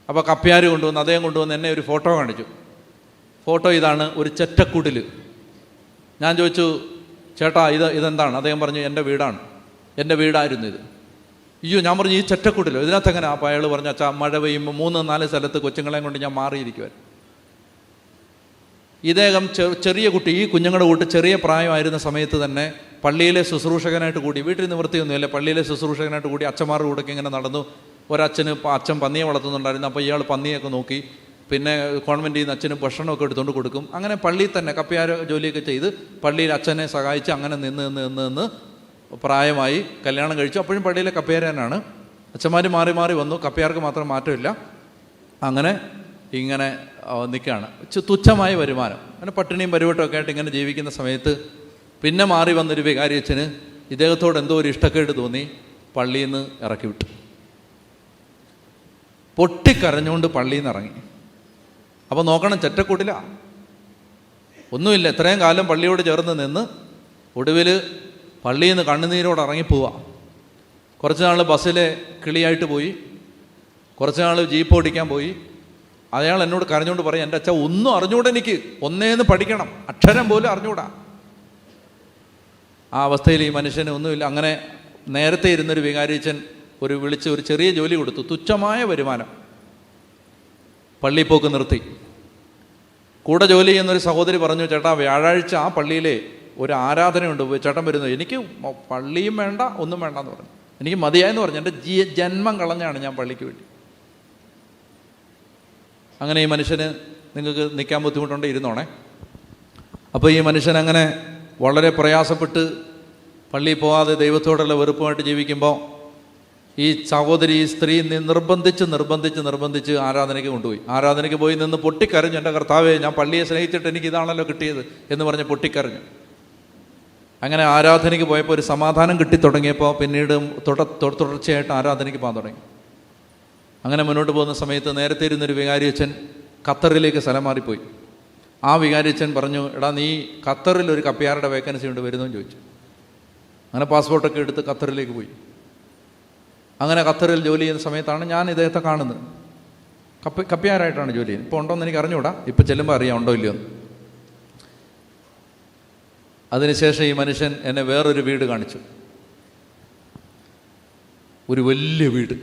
അപ്പോൾ കപ്പ്യാർ കൊണ്ടുവന്ന്, അദ്ദേഹം കൊണ്ടുവന്ന് എന്നെ ഒരു ഫോട്ടോ കാണിച്ചു. ഫോട്ടോ ഇതാണ്, ഒരു ചെറ്റക്കുടിൽ. ഞാൻ ചോദിച്ചു, ചേട്ടാ ഇതെന്താണ്? അദ്ദേഹം പറഞ്ഞു, എൻ്റെ വീടായിരുന്നു ഇത്. അയ്യോ, ഞാൻ പറഞ്ഞു, ഈ ചെറ്റക്കുടിലോ, ഇതിനകത്ത് എങ്ങനെ? അപ്പോൾ അയാൾ പറഞ്ഞു, അച്ഛാ, മഴ പെയ്യുമ്പോൾ 3-4 സ്ഥലത്ത് കൊച്ചുങ്ങളെയും കൊണ്ട് ഞാൻ മാറിയിരിക്കുവാൻ. ഇദ്ദേഹം ചെറിയ കുട്ടി, ഈ കുഞ്ഞുങ്ങളുടെ കൂട്ട് ചെറിയ പ്രായമായിരുന്ന സമയത്ത് തന്നെ പള്ളിയിലെ ശുശ്രൂഷകനായിട്ട് കൂടി, വീട്ടിൽ നിവൃത്തിയൊന്നുമില്ല, പള്ളിയിലെ ശുശ്രൂഷകനായിട്ട് കൂടി അച്ഛന്മാരുടെ കൂടെയൊക്കെ ഇങ്ങനെ നടന്നു. അച്ഛൻ പന്നിയെ വളർത്തുന്നുണ്ടായിരുന്നു. അപ്പോൾ ഇയാൾ പന്നിയൊക്കെ നോക്കി, പിന്നെ കോൺവെൻറ്റിൽ നിന്ന് അച്ഛന് ഭക്ഷണമൊക്കെ എടുത്തുകൊണ്ട് കൊടുക്കും. അങ്ങനെ പള്ളിയിൽ തന്നെ കപ്പ്യാർ ജോലിയൊക്കെ ചെയ്ത് പള്ളിയിൽ അച്ഛനെ സഹായിച്ച് അങ്ങനെ നിന്ന് പ്രായമായി കല്യാണം കഴിച്ചു. അപ്പോഴും പള്ളിയിലെ കപ്പ്യാരനാണ്. അച്ഛന്മാർ മാറി വന്നു, കപ്പ്യാർക്ക് മാത്രം മാറ്റമില്ല. അങ്ങനെ ഇങ്ങനെ നിൽക്കുകയാണ്. തുച്ഛമായ വരുമാനം, അങ്ങനെ പട്ടിണിയും പരിവട്ടമൊക്കെ ആയിട്ട് ഇങ്ങനെ ജീവിക്കുന്ന സമയത്ത് പിന്നെ മാറി വന്നൊരു വികാരി അച്ഛന് ഇദ്ദേഹത്തോട് എന്തോ ഒരു ഇഷ്ടക്കേട് തോന്നി, പള്ളിയിൽ നിന്ന് ഇറക്കി വിട്ടു. പൊട്ടിക്കരഞ്ഞുകൊണ്ട് പള്ളിയിൽ നിന്ന് ഇറങ്ങി. അപ്പോൾ നോക്കണം, ചെറ്റക്കൂട്ടില ഒന്നുമില്ല, ഇത്രയും കാലം പള്ളിയോട് ചേർന്ന് നിന്ന് ഒടുവിൽ പള്ളിയിൽ നിന്ന് കണ്ണുനീരോട് ഇറങ്ങിപ്പോവുക. കുറച്ച് നാൾ ബസ്സിലെ കിളിയായിട്ട് പോയി, കുറച്ച് നാൾ ജീപ്പ് ഓടിക്കാൻ പോയി. അയാൾ എന്നോട് കരഞ്ഞുകൊണ്ട് പറയും, എൻ്റെ അച്ഛൻ ഒന്നും അറിഞ്ഞൂടാ, എനിക്ക് ഒന്നേന്ന് പഠിക്കണം, അക്ഷരം പോലും അറിഞ്ഞൂടാ. ആ അവസ്ഥയിൽ ഈ മനുഷ്യന് ഒന്നുമില്ല. അങ്ങനെ നേരത്തെ ഇരുന്നൊരു വികാരിച്ചൻ വിളിച്ച് ഒരു ചെറിയ ജോലി കൊടുത്തു, തുച്ഛമായ വരുമാനം. പള്ളിപ്പോക്ക് നിർത്തി. കൂടെ ജോലി ചെയ്യുന്നൊരു സഹോദരി പറഞ്ഞു, ചേട്ടാ വ്യാഴാഴ്ച ആ പള്ളിയിലെ ഒരു ആരാധനയുണ്ട്, ചേട്ടൻ വരുന്നത്. എനിക്ക് പള്ളിയും വേണ്ട ഒന്നും വേണ്ടെന്ന് പറഞ്ഞു, എനിക്ക് മതിയായെന്ന് പറഞ്ഞു. എൻ്റെ ജന്മം കളഞ്ഞാണ് ഞാൻ പള്ളിക്ക് വേണ്ടി. അങ്ങനെ ഈ മനുഷ്യന്, നിങ്ങൾക്ക് നിൽക്കാൻ ബുദ്ധിമുട്ടുണ്ട്, ഇരുന്നോണേ. അപ്പോൾ ഈ മനുഷ്യൻ അങ്ങനെ വളരെ പ്രയാസപ്പെട്ട് പള്ളിയിൽ പോകാതെ ദൈവത്തോടുള്ള വെറുപ്പുമായിട്ട് ജീവിക്കുമ്പോൾ ഈ സഹോദരി, ഈ സ്ത്രീ നിർബന്ധിച്ച് ആരാധനയ്ക്ക് കൊണ്ടുപോയി. ആരാധനയ്ക്ക് പോയി നിന്ന് പൊട്ടിക്കരഞ്ഞു, എൻ്റെ കർത്താവേ, ഞാൻ പള്ളിയെ സ്നേഹിച്ചിട്ട് എനിക്ക് ഇതാണല്ലോ കിട്ടിയത് എന്ന് പറഞ്ഞ് പൊട്ടിക്കരഞ്ഞു. അങ്ങനെ ആരാധനയ്ക്ക് പോയപ്പോൾ ഒരു സമാധാനം കിട്ടിത്തുടങ്ങിയപ്പോൾ പിന്നീട് തുടർച്ചയായിട്ട് ആരാധനയ്ക്ക് പോകാൻ തുടങ്ങി. അങ്ങനെ മുന്നോട്ട് പോകുന്ന സമയത്ത് നേരത്തെ ഇരുന്നൊരു വികാരി അച്ഛൻ ഖത്തറിലേക്ക് സ്ഥലം മാറിപ്പോയി. ആ വികാരി അച്ഛൻ പറഞ്ഞു, എടാ നീ ഖത്തറിൽ ഒരു കപ്പ്യാരുടെ വേക്കൻസി ഉണ്ട്, വരുന്നതെന്ന് ചോദിച്ചു. അങ്ങനെ പാസ്പോർട്ടൊക്കെ എടുത്ത് ഖത്തറിലേക്ക് പോയി. അങ്ങനെ ഖത്തറിൽ ജോലി ചെയ്യുന്ന സമയത്താണ് ഞാൻ ഇദ്ദേഹത്തെ കാണുന്നത്. കപ്പ്യാരായിട്ടാണ് ജോലി ചെയ്യുന്നത്. ഇപ്പോൾ ഉണ്ടോയെന്ന് എനിക്ക് അറിഞ്ഞുകൂടാ, ഇപ്പം ചെല്ലുമ്പോൾ അറിയാം ഉണ്ടോ ഇല്ലയോ എന്ന്. അതിനുശേഷം ഈ മനുഷ്യൻ എന്നെ വേറൊരു വീട് കാണിച്ചു, ഒരു വലിയ വീട്.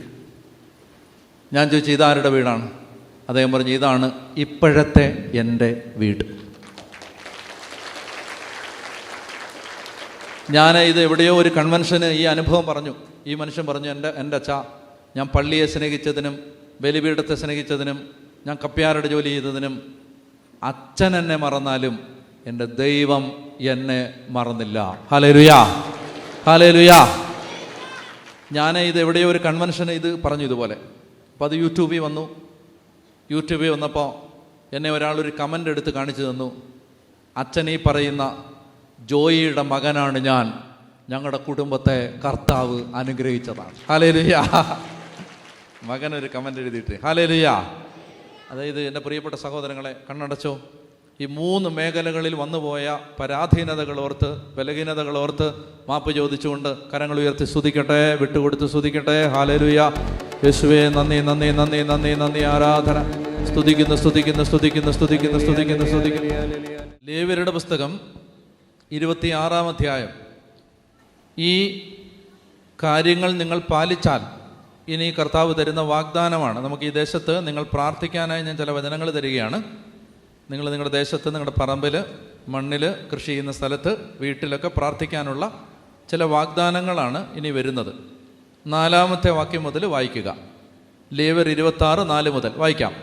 ഞാൻ ചോദിച്ചു, ഇതാരുടെ വീടാണ്? അദ്ദേഹം പറഞ്ഞു, ഇതാണ് ഇപ്പോഴത്തെ എൻ്റെ വീട്. ഞാൻ ഇത് എവിടെയോ ഒരു കൺവെൻഷന് ഈ അനുഭവം പറഞ്ഞു. ഈ മനുഷ്യൻ പറഞ്ഞു, എൻ്റെ അച്ഛാ, ഞാൻ പള്ളിയെ സ്നേഹിച്ചതിനും ബലിപീഠത്തെ സ്നേഹിച്ചതിനും ഞാൻ കപ്പ്യാരുടെ ജോലി ചെയ്തതിനും അച്ഛൻ എന്നെ മറന്നാലും എൻ്റെ ദൈവം എന്നെ മറന്നില്ല. ഹല്ലേലൂയാ, ഹല്ലേലൂയാ. ഞാൻ ഇത് എവിടെയോ ഒരു കൺവെൻഷന് ഇത് പറഞ്ഞു ഇതുപോലെ. അപ്പോൾ അത് യൂട്യൂബിൽ വന്നു. യൂട്യൂബിൽ വന്നപ്പോൾ എന്നെ ഒരാളൊരു കമൻ്റ് എടുത്ത് കാണിച്ചു തന്നു. അച്ഛൻ ഈ പറയുന്ന ജോയിയുടെ മകനാണ് ഞാൻ, ഞങ്ങളുടെ കുടുംബത്തെ കർത്താവ് അനുഗ്രഹിച്ചതാണ്. ഹല്ലേലൂയാ. മകനൊരു കമൻ്റ് എഴുതിയിട്ട് ഹല്ലേലൂയാ. അതായത് എൻ്റെ പ്രിയപ്പെട്ട സഹോദരങ്ങളെ, കണ്ണടച്ചോ. ഈ 3 മേഖലകളിൽ വന്നുപോയ പരാധീനതകളോർത്ത്, ബലഹീനതകളോർത്ത് മാപ്പ് ചോദിച്ചുകൊണ്ട് കരങ്ങൾ ഉയർത്തി സ്തുതിക്കട്ടെ, വിട്ടുകൊടുത്ത് സ്തുതിക്കട്ടെ. ഹല്ലേലൂയാ. യേശുവേ, നന്ദി നന്ദി നന്ദി നന്ദി നന്ദി, ആരാധന. സ്തുതിക്കുന്നു സ്തുതിക്കുന്നു സ്തുതിക്കുന്നു സ്തുതിക്കുന്നു സ്തുതിക്കുന്നു സ്തുതിക്കുന്നു. ലേവ്യരുടെ പുസ്തകം 26-ാം അധ്യായം. ഈ കാര്യങ്ങൾ നിങ്ങൾ പാലിച്ചാൽ ഇനി കർത്താവ് തരുന്ന വാഗ്ദാനമാണ്. നമുക്ക് ഈ ദേശത്ത് നിങ്ങൾ പ്രാർത്ഥിക്കാനായി ഞാൻ ചില വചനങ്ങൾ തരികയാണ്. നിങ്ങൾ നിങ്ങളുടെ ദേശത്ത്, നിങ്ങളുടെ പറമ്പിൽ, മണ്ണിൽ, കൃഷി ചെയ്യുന്ന സ്ഥലത്ത്, വീട്ടിലൊക്കെ പ്രാർത്ഥിക്കാനുള്ള ചില വാഗ്ദാനങ്ങളാണ് ഇനി വരുന്നത്. 4-ാമത്തെ വാക്യം മുതൽ വായിക്കുക. ലേവ്യർ 26:4 മുതൽ വായിക്കാം.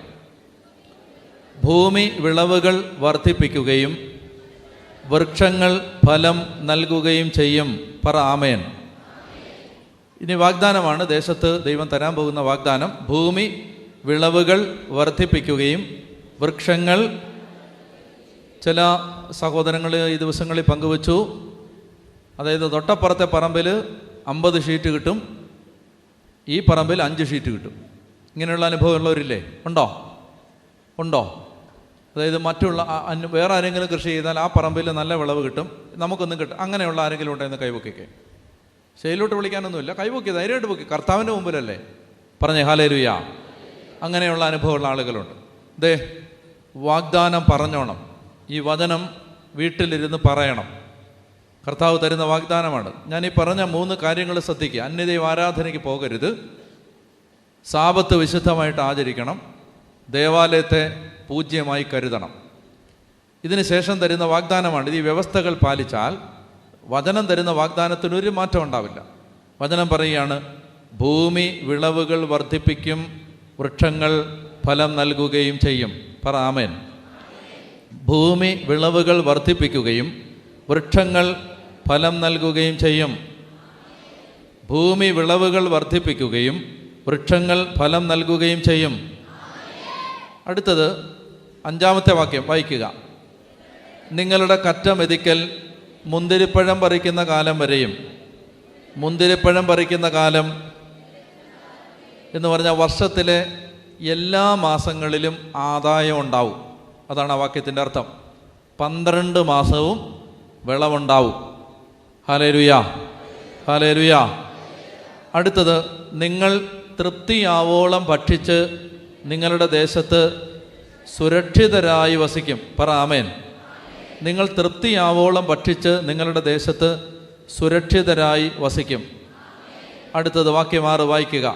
ഭൂമി വിളവുകൾ വർദ്ധിപ്പിക്കുകയും വൃക്ഷങ്ങൾ ഫലം നൽകുകയും ചെയ്യും. പറ ആമേൻ. ഇനി വാഗ്ദാനമാണ്, ദേശത്ത് ദൈവം തരാൻ പോകുന്ന വാഗ്ദാനം. ഭൂമി വിളവുകൾ വർദ്ധിപ്പിക്കുകയും വൃക്ഷങ്ങൾ, ചില സഹോദരങ്ങൾ ഈ ദിവസങ്ങളിൽ പങ്കുവച്ചു, അതായത് തൊട്ടപ്പുറത്തെ പറമ്പിൽ 50 ഷീറ്റ് കിട്ടും, ഈ പറമ്പിൽ 5 ഷീറ്റ് കിട്ടും. ഇങ്ങനെയുള്ള അനുഭവം ഉള്ളവരില്ലേ? ഉണ്ടോ? അതായത് മറ്റുള്ള വേറെ ആരെങ്കിലും കൃഷി ചെയ്താൽ ആ പറമ്പിൽ നല്ല വിളവ് കിട്ടും, നമുക്കൊന്നും കിട്ടും. അങ്ങനെയുള്ള ആരെങ്കിലും ഉണ്ടെന്ന് കൈവക്കിക്കേ. ശൈലോട്ട് വിളിക്കാനൊന്നുമില്ല, കൈവക്കി ധൈര്യമായിട്ട് പൊക്കി, കർത്താവിൻ്റെ മുമ്പിലല്ലേ. പറഞ്ഞേ ഹല്ലേലൂയാ. അങ്ങനെയുള്ള അനുഭവമുള്ള ആളുകളുണ്ട്. ദേ, വാഗ്ദാനം പറഞ്ഞോണം. ഈ വചനം വീട്ടിലിരുന്ന് പറയണം. കർത്താവ് തരുന്ന വാഗ്ദാനമാണ്. ഞാൻ ഈ പറഞ്ഞ 3 കാര്യങ്ങൾ ശ്രദ്ധിക്കുക. അന്യദൈവ ആരാധനയ്ക്ക് പോകരുത്, സാബത്ത് വിശുദ്ധമായിട്ട് ആചരിക്കണം, ദേവാലയത്തെ പൂജ്യമായി കരുതണം. ഇതിന് ശേഷം തരുന്ന വാഗ്ദാനമാണ്. ഈ വ്യവസ്ഥകൾ പാലിച്ചാൽ വചനം തരുന്ന വാഗ്ദാനത്തിനൊരു മാറ്റം ഉണ്ടാവില്ല. വചനം പറയുകയാണ്, ഭൂമി വിളവുകൾ വർദ്ധിപ്പിക്കും, വൃക്ഷങ്ങൾ ഫലം നൽകുകയും ചെയ്യും. പറ ആമേൻ. ഭൂമി വിളവുകൾ വർദ്ധിപ്പിക്കുകയും വൃക്ഷങ്ങൾ ഫലം നൽകുകയും ചെയ്യും. ഭൂമി വിളവുകൾ വർദ്ധിപ്പിക്കുകയും വൃക്ഷങ്ങൾ ഫലം നൽകുകയും ചെയ്യും. അടുത്തത് 5-ാമത്തെ വാക്യം വായിക്കുക. നിങ്ങളുടെ കറ്റ മെതിക്കൽ മുന്തിരിപ്പഴം പറിക്കുന്ന കാലം വരെയും. മുന്തിരിപ്പഴം പറിക്കുന്ന കാലം എന്ന് പറഞ്ഞാൽ വർഷത്തിലെ എല്ലാ മാസങ്ങളിലും ആദായം ഉണ്ടാവും. അതാണ് ആ വാക്യത്തിൻ്റെ അർത്ഥം. 12 മാസവും വിളവുണ്ടാവും. Hallelujah, hallelujah. അടുത്തത്, നിങ്ങൾ തൃപ്തിയാവോളം ഭക്ഷിച്ച് നിങ്ങളുടെ ദേശത്ത് സുരക്ഷിതരായി വസിക്കും. പറ ആമേൻ. നിങ്ങൾ തൃപ്തിയാവോളം ഭക്ഷിച്ച് നിങ്ങളുടെ ദേശത്ത് സുരക്ഷിതരായി വസിക്കും. അടുത്തത് വാക്യം 6 വായിക്കുക.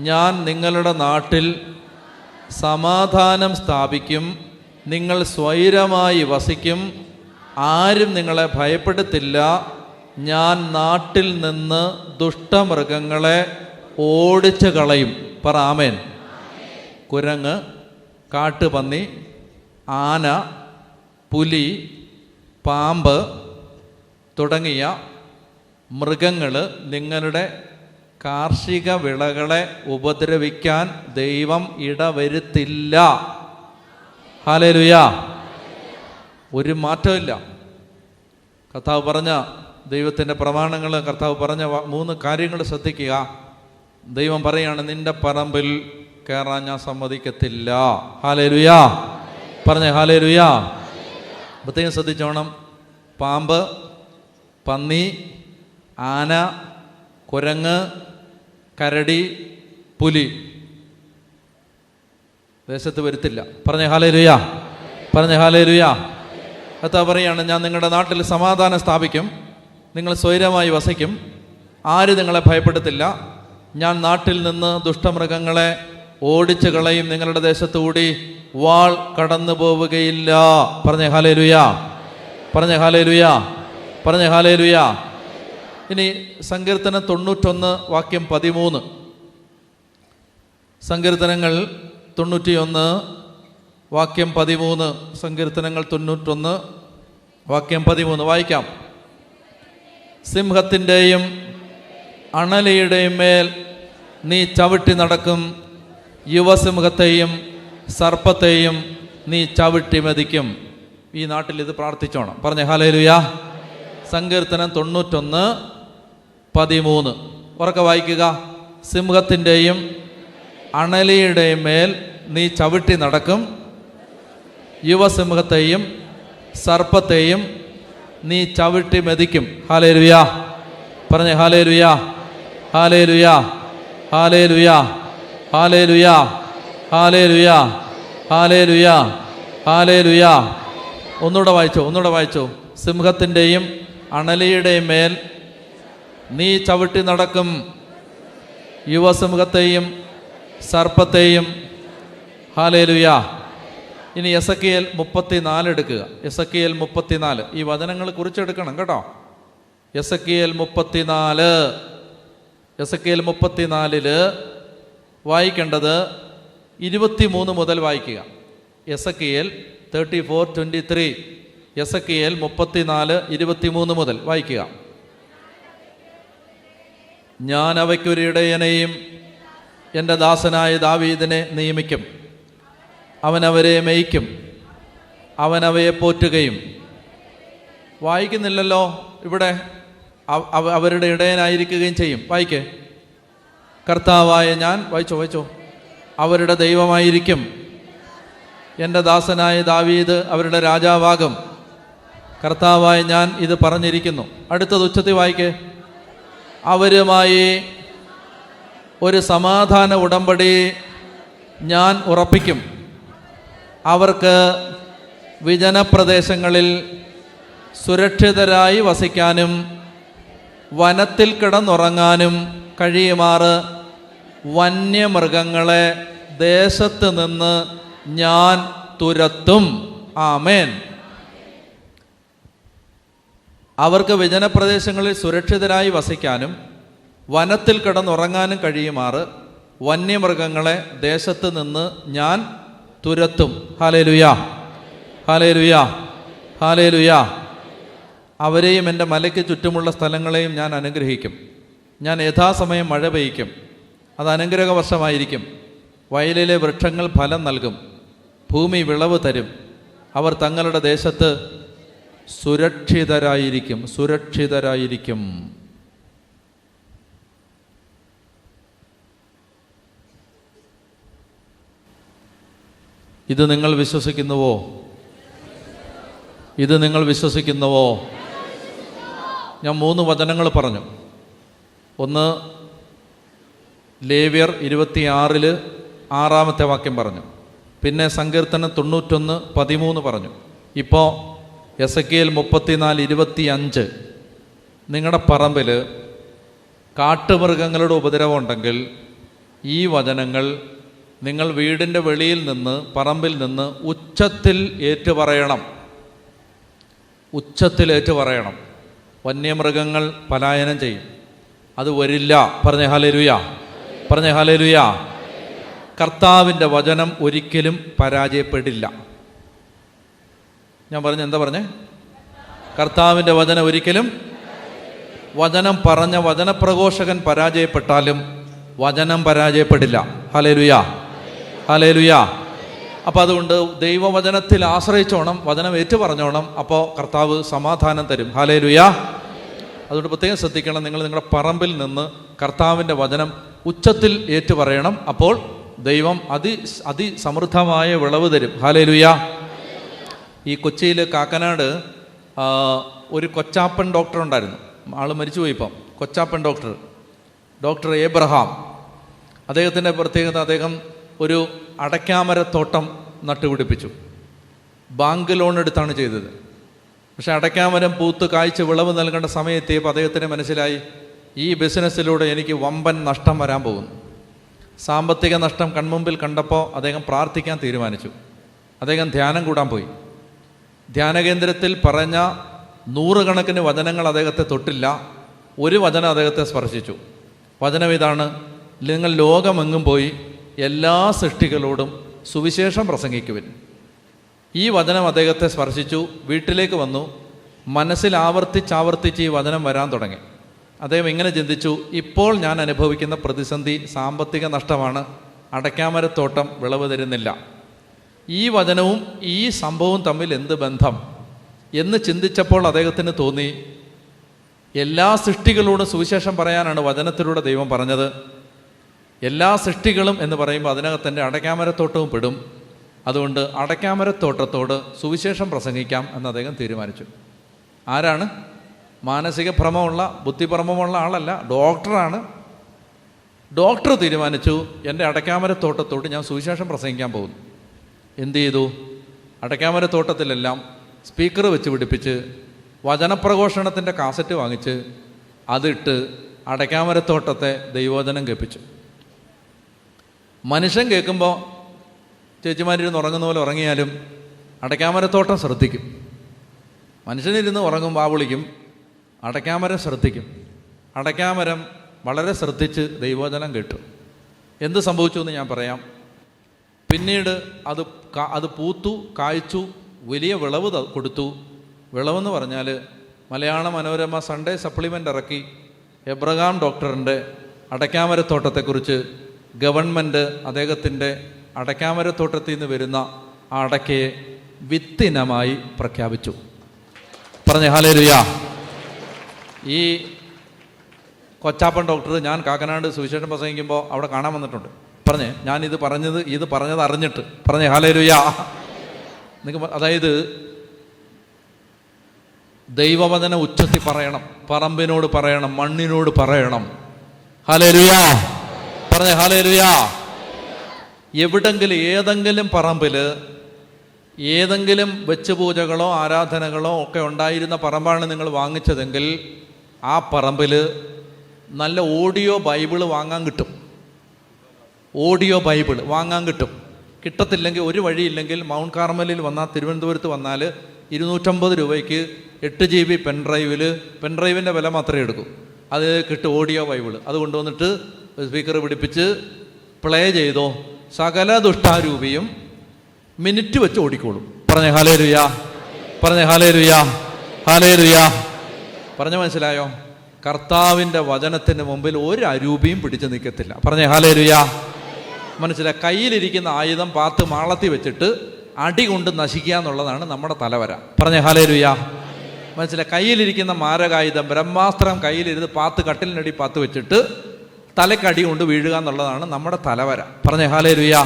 ഞാൻ നിങ്ങളുടെ നാട്ടിൽ സമാധാനം സ്ഥാപിക്കും, നിങ്ങൾ സ്വൈരമായി വസിക്കും, ആരും നിങ്ങളെ ഭയപ്പെടുത്തില്ല. ഞാൻ നാട്ടിൽ നിന്ന് ദുഷ്ടമൃഗങ്ങളെ ഓടിച്ചു കളയും. പറ ആമേൻ. കുരങ്ങ്, കാട്ടുപന്നി, ആന, പുലി, പാമ്പ് തുടങ്ങിയ മൃഗങ്ങൾ നിങ്ങളുടെ കാർഷിക വിളകളെ ഉപദ്രവിക്കാൻ ദൈവം ഇടവരുത്തില്ല. ഹല്ലേലൂയ. ഒരു മാറ്റമില്ല. കർത്താവ് പറഞ്ഞ ദൈവത്തിൻ്റെ പ്രമാണങ്ങൾ, കർത്താവ് പറഞ്ഞ 3 കാര്യങ്ങൾ ശ്രദ്ധിക്കുക. ദൈവം പറയാണ്, നിന്റെ പറമ്പിൽ കയറാൻ ഞാൻ സമ്മതിക്കത്തില്ല. ഹല്ലേലൂയ. പറഞ്ഞേ ഹല്ലേലൂയ. പ്രത്യേകം ശ്രദ്ധിച്ചോണം. പാമ്പ്, പന്നി, ആന, കുരങ്ങ്, കരടി, പുലി ദേശത്ത് വരുത്തില്ല. പറഞ്ഞേ ഹല്ലേലൂയ. പറഞ്ഞേ ഹല്ലേലൂയ. കർത്താവ് പറയാണ്, ഞാൻ നിങ്ങളുടെ നാട്ടിൽ സമാധാനം സ്ഥാപിക്കും, നിങ്ങൾ സ്വൈരമായി വസിക്കും, ആരും നിങ്ങളെ ഭയപ്പെടുത്തില്ല. ഞാൻ നാട്ടിൽ നിന്ന് ദുഷ്ടമൃഗങ്ങളെ ഓടിച്ചു കളയും, നിങ്ങളുടെ ദേശത്തുകൂടി വാൾ കടന്നു പോവുകയില്ല. പറഞ്ഞേ ഹല്ലേലൂയ. പറഞ്ഞേ ഹല്ലേലൂയ. പറഞ്ഞേ ഹല്ലേലൂയ. ഇനി സങ്കീർത്തനം 91 വാക്യം 13. സങ്കീർത്തനങ്ങൾ 91 വാക്യം 13. സങ്കീർത്തനങ്ങൾ 91 വാക്യം 13 വായിക്കാം. സിംഹത്തിൻ്റെയും അണലിയുടെയും മേൽ നീ ചവിട്ടി നടക്കും, യുവസിംഹത്തെയും സർപ്പത്തെയും നീ ചവിട്ടി മെതിക്കും. ഈ നാട്ടിൽ ഇത് പ്രാർത്ഥിച്ചോണം. പറഞ്ഞേ ഹല്ലേലൂയ. സങ്കീർത്തനം 91 13 ഉറക്കെ വായിക്കുക. സിംഹത്തിൻ്റെയും അണലിയുടെയും മേൽ നീ ചവിട്ടി നടക്കും, യുവസിംഹത്തെയും സർപ്പത്തെയും നീ ചവിട്ടി മെതിക്കും. ഹല്ലേലൂയ. പറഞ്ഞേ hallelujah. Hallelujah. Hallelujah. Hallelujah. Hallelujah. Hallelujah. Hallelujah. ഒന്നുകൂടെ വായിച്ചോ. സിംഹത്തിൻ്റെയും അണലിയുടെയും മേൽ നീ ചവിട്ടി നടക്കും, യുവസിംഹത്തെയും സർപ്പത്തെയും. ഹല്ലേലൂയ. ഇനി എസെക്കിയേൽ 34 എടുക്കുക. എസെക്കിയേൽ 34. ഈ വചനങ്ങൾ കുറിച്ചെടുക്കണം കേട്ടോ. എസെക്കിയേൽ 34. എസെക്കിയേൽ 34 വായിക്കേണ്ടത് 23 മുതൽ വായിക്കുക. എസെക്കിയേൽ 34:23. എസെക്കിയേൽ 34 23 മുതൽ വായിക്കുക. ഞാൻ അവയ്ക്കൊരു ഇടയനെയും എൻ്റെ ദാസനായ ദാവീദിനെ നിയമിക്കും, അവൻ അവരെ മേയ്ക്കും, അവൻ അവയെ പോറ്റുകയും. വായിക്കുന്നില്ലല്ലോ ഇവിടെ. അവരുടെ ഇടയനായിരിക്കുകയും ചെയ്യും. വായിക്കേ. കർത്താവായ ഞാൻ, വായിച്ചോ. അവരുടെ ദൈവമായിരിക്കും, എൻ്റെ ദാസനായ ദാവീദ് അവരുടെ രാജാവാകും. കർത്താവായ ഞാൻ ഇത് പറഞ്ഞിരിക്കുന്നു. അടുത്തത് ഉച്ചത്തിൽ വായിക്കേ. അവരുമായി ഒരു സമാധാന ഉടമ്പടി ഞാൻ ഉറപ്പിക്കും. അവർക്ക് വിജനപ്രദേശങ്ങളിൽ സുരക്ഷിതരായി വസിക്കാനും വനത്തിൽ കിടന്നുറങ്ങാനും കഴിയുമാറ് വന്യമൃഗങ്ങളെ ദേശത്ത് നിന്ന് ഞാൻ തുരത്തും. ആമേൻ. അവർക്ക് വിജനപ്രദേശങ്ങളിൽ സുരക്ഷിതരായി വസിക്കാനും വനത്തിൽ കിടന്നുറങ്ങാനും കഴിയുമാറ് വന്യമൃഗങ്ങളെ ദേശത്ത് നിന്ന് ഞാൻ തുരത്തും. ഹല്ലേലൂയ. ഹല്ലേലൂയ. ഹല്ലേലൂയ. അവരെയും എൻ്റെ മലയ്ക്ക് ചുറ്റുമുള്ള സ്ഥലങ്ങളെയും ഞാൻ അനുഗ്രഹിക്കും. ഞാൻ യഥാസമയം മഴ പെയ്യ്ക്കും, അത് അനുഗ്രഹ വർഷമായിരിക്കും. വയലിലെ വൃക്ഷങ്ങൾ ഫലം നൽകും, ഭൂമി വിളവ് തരും. അവർ തങ്ങളുടെ ദേശത്ത് സുരക്ഷിതരായിരിക്കും. സുരക്ഷിതരായിരിക്കും. ഇത് നിങ്ങൾ വിശ്വസിക്കുന്നുവോ? ഇത് നിങ്ങൾ വിശ്വസിക്കുന്നുവോ? ഞാൻ 3 വചനങ്ങൾ പറഞ്ഞു. ഒന്ന് ലേവ്യർ 26 6 വാക്യം പറഞ്ഞു. പിന്നെ സങ്കീർത്തനം 91:13 പറഞ്ഞു. ഇപ്പോൾ എസെക്കിയേൽ 34:25. നിങ്ങളുടെ പറമ്പിൽ കാട്ടുമൃഗങ്ങളുടെ ഉപദ്രവം ഉണ്ടെങ്കിൽ ഈ വചനങ്ങൾ നിങ്ങൾ വീടിൻ്റെ വെളിയിൽ നിന്ന്, പറമ്പിൽ നിന്ന് ഉച്ചത്തിൽ ഏറ്റുപറയണം. ഉച്ചത്തിൽ ഏറ്റുപറയണം. വന്യമൃഗങ്ങൾ പലായനം ചെയ്യും. അത് വരില്ല. പറഞ്ഞേ ഹല്ലേലൂയ. പറഞ്ഞേ ഹല്ലേലൂയ. കർത്താവിൻ്റെ വചനം ഒരിക്കലും പരാജയപ്പെടില്ല. ഞാൻ പറഞ്ഞ എന്താ പറഞ്ഞേ? കർത്താവിൻ്റെ വചനം ഒരിക്കലും, വചനം പറഞ്ഞ വചനപ്രഘോഷകൻ പരാജയപ്പെട്ടാലും വചനം പരാജയപ്പെടില്ല. ഹല്ലേലൂയ. ഹല്ലേലൂയ. അപ്പോൾ അതുകൊണ്ട് ദൈവവചനത്തിൽ ആശ്രയിച്ചോണം, വചനം ഏറ്റു പറഞ്ഞോണം. അപ്പോൾ കർത്താവ് സമാധാനം തരും. ഹല്ലേലൂയ. അതുകൊണ്ട് പ്രത്യേകം ശ്രദ്ധിക്കണം. നിങ്ങൾ നിങ്ങളുടെ പറമ്പിൽ നിന്ന് കർത്താവിൻ്റെ വചനം ഉച്ചത്തിൽ ഏറ്റു പറയണം. അപ്പോൾ ദൈവം അതിസമൃദ്ധമായ വിളവ് തരും. ഹല്ലേലൂയ. ഈ കൊച്ചിയിൽ കാക്കനാട് ഒരു കൊച്ചാപ്പൻ ഡോക്ടർ ഉണ്ടായിരുന്നു. ആൾ മരിച്ചുപോയി ഇപ്പം. കൊച്ചാപ്പൻ ഡോക്ടർ ഏബ്രഹാം. അദ്ദേഹത്തിൻ്റെ പ്രത്യേകത, അദ്ദേഹം ഒരു അടയ്ക്കാമരത്തോട്ടം നട്ടുപിടിപ്പിച്ചു. ബാങ്ക് ലോൺ എടുത്താണ് ചെയ്തത്. പക്ഷെ അടയ്ക്കാമരം പൂത്ത് കായ്ച്ച് വിളവ് നൽകേണ്ട സമയത്തെപ്പോൾ അദ്ദേഹത്തിന് മനസ്സിലായി, ഈ ബിസിനസ്സിലൂടെ എനിക്ക് വമ്പൻ നഷ്ടം വരാൻ പോകുന്നു. സാമ്പത്തിക നഷ്ടം കൺമുമ്പിൽ കണ്ടപ്പോൾ അദ്ദേഹം പ്രാർത്ഥിക്കാൻ തീരുമാനിച്ചു. അദ്ദേഹം ധ്യാനം കൂടാൻ പോയി. ധ്യാനകേന്ദ്രത്തിൽ പറഞ്ഞ 100 കണക്കിന് വചനങ്ങൾ അദ്ദേഹത്തെ തൊട്ടില്ല. ഒരു വചനം അദ്ദേഹത്തെ സ്പർശിച്ചു. വചനം ഇതാണ്: നിങ്ങൾ ലോകമെങ്ങും പോയി എല്ലാ സൃഷ്ടികളോടും സുവിശേഷം പ്രസംഗിക്കുവിൻ. ഈ വചനം അദ്ദേഹത്തെ സ്പർശിച്ചു. വീട്ടിലേക്ക് വന്നു. മനസ്സിൽ ആവർത്തിച്ച് ഈ വചനം വരാൻ തുടങ്ങി. അദ്ദേഹം ഇങ്ങനെ ചിന്തിച്ചു, ഇപ്പോൾ ഞാൻ അനുഭവിക്കുന്ന പ്രതിസന്ധി സാമ്പത്തിക നഷ്ടമാണ്. അടയ്ക്കാമരത്തോട്ടം വിളവ് തരുന്നില്ല. ഈ വചനവും ഈ സംഭവവും തമ്മിൽ എന്ത് ബന്ധം എന്ന് ചിന്തിച്ചപ്പോൾ അദ്ദേഹത്തിന് തോന്നി, എല്ലാ സൃഷ്ടികളോടും സുവിശേഷം പറയാനാണ് വചനത്തിലൂടെ ദൈവം പറഞ്ഞത്. എല്ലാ സൃഷ്ടികളും എന്ന് പറയുമ്പോൾ അതിനകത്തന്നെ അടയ്ക്കാമരത്തോട്ടവും പെടും. അതുകൊണ്ട് അടയ്ക്കാമരത്തോട്ടത്തോട് സുവിശേഷം പ്രസംഗിക്കാം എന്ന് അദ്ദേഹം തീരുമാനിച്ചു. ആരാണ്? മാനസിക ഭ്രമമുള്ള, ബുദ്ധിഭ്രമമുള്ള ആളല്ല, ഡോക്ടറാണ്. ഡോക്ടർ തീരുമാനിച്ചു, എൻ്റെ അടയ്ക്കാമരത്തോട്ടത്തോട് ഞാൻ സുവിശേഷം പ്രസംഗിക്കാൻ പോകുന്നു. എന്തു ചെയ്തു? അടയ്ക്കാമരത്തോട്ടത്തിലെല്ലാം സ്പീക്കർ വെച്ച് പിടിപ്പിച്ച് വചനപ്രഘോഷണത്തിൻ്റെ കാസറ്റ് വാങ്ങിച്ച് അതിട്ട് അടയ്ക്കാമരത്തോട്ടത്തെ ദൈവവചനം കേൾപ്പിച്ചു. മനുഷ്യൻ കേൾക്കുമ്പോൾ ചേച്ചിമാരിരുന്ന് ഉറങ്ങുന്ന പോലെ ഉറങ്ങിയാലും അടയ്ക്കാമരത്തോട്ടം ശ്രദ്ധിക്കും. മനുഷ്യനിരുന്ന് ഉറങ്ങുമ്പോൾ വിളിക്കും, അടയ്ക്കാമരം ശ്രദ്ധിക്കും. അടയ്ക്കാമരം വളരെ ശ്രദ്ധിച്ച് ദൈവവചനം കേട്ടു. എന്ത് സംഭവിച്ചു എന്ന് ഞാൻ പറയാം. പിന്നീട് അത് പൂത്തു, കായ്ച്ചു, വലിയ വിളവ് കൊടുത്തു. വിളവെന്ന് പറഞ്ഞാൽ മലയാള മനോരമ സൺഡേ സപ്ലിമെൻ്റ് ഇറക്കി എബ്രഹാം ഡോക്ടറിൻ്റെ അടയ്ക്കാമരത്തോട്ടത്തെക്കുറിച്ച്. ഗവൺമെൻറ് അദ്ദേഹത്തിൻ്റെ അടയ്ക്കാമരത്തോട്ടത്തിൽ നിന്ന് വരുന്ന ആ അടയ്ക്കയെ വിത്തിനമായി പ്രഖ്യാപിച്ചു. പറഞ്ഞേ ഹല്ലേലൂയ. ഈ കൊച്ചാപ്പൻ ഡോക്ടർ ഞാൻ കാക്കനാട് സുവിശേഷം പ്രസംഗിക്കുമ്പോൾ അവിടെ കാണാൻ വന്നിട്ടുണ്ട്. പറഞ്ഞേ, ഞാനിത് പറഞ്ഞത് അറിഞ്ഞിട്ട്. പറഞ്ഞേ ഹല്ലേലൂയ. അതായത് ദൈവവചനം ഉച്ചത്തിൽ പറയണം, പറമ്പിനോട് പറയണം, മണ്ണിനോട് പറയണം. ഹല്ലേലൂയ. പറഞ്ഞേ ഹല്ലേലൂയ. എവിടെങ്കിലും ഏതെങ്കിലും പറമ്പിൽ ഏതെങ്കിലും വെച്ചുപൂജകളോ ആരാധനകളോ ഒക്കെ ഉണ്ടായിരുന്ന പറമ്പാണ് നിങ്ങൾ വാങ്ങിച്ചതെങ്കിൽ ആ പറമ്പിൽ നല്ല ഓഡിയോ ബൈബിള് വാങ്ങാൻ കിട്ടും. ഓഡിയോ ബൈബിൾ വാങ്ങാൻ കിട്ടും. കിട്ടത്തില്ലെങ്കിൽ, ഒരു വഴിയില്ലെങ്കിൽ മൗണ്ട് കാർമലിൽ വന്നാൽ, തിരുവനന്തപുരത്ത് വന്നാൽ 250 രൂപയ്ക്ക് 8 GB പെൻഡ്രൈവിൻ്റെ വില മാത്രമേ എടുക്കൂ. അത് കിട്ടും, ഓഡിയോ ബൈബിൾ. അത് കൊണ്ടുവന്നിട്ട് സ്പീക്കർ പിടിപ്പിച്ച് പ്ലേ ചെയ്തോ, സകല ദുഷ്ടാരൂപിയും മിനിറ്റ് വെച്ച് ഓടിക്കോളും. പറഞ്ഞേ ഹല്ലേലൂയ. പറഞ്ഞേ ഹല്ലേലൂയ. ഹല്ലേലൂയ. പറഞ്ഞ മനസ്സിലായോ? കർത്താവിൻ്റെ വചനത്തിന് മുമ്പിൽ ഒരു അരൂപിയും പിടിച്ച് നിൽക്കത്തില്ല. പറഞ്ഞേ ഹല്ലേലൂയ. മനസ്സിലായി? കയ്യിലിരിക്കുന്ന ആയുധം പാത്ത് മാളത്തിൽ വെച്ചിട്ട് അടി കൊണ്ട് നശിക്കുക എന്നുള്ളതാണ് നമ്മുടെ തലവര. പറഞ്ഞേ ഹല്ലേലൂയാ. മനസ്സിലായി? കയ്യിലിരിക്കുന്ന മാരകായുധം ബ്രഹ്മാസ്ത്രം കയ്യിലിരുന്ന് കട്ടിലിനടി പാത്ത് വെച്ചിട്ട് തലക്കടി കൊണ്ട് വീഴുക എന്നുള്ളതാണ് നമ്മുടെ തലവര. പറഞ്ഞേ ഹല്ലേലൂയാ.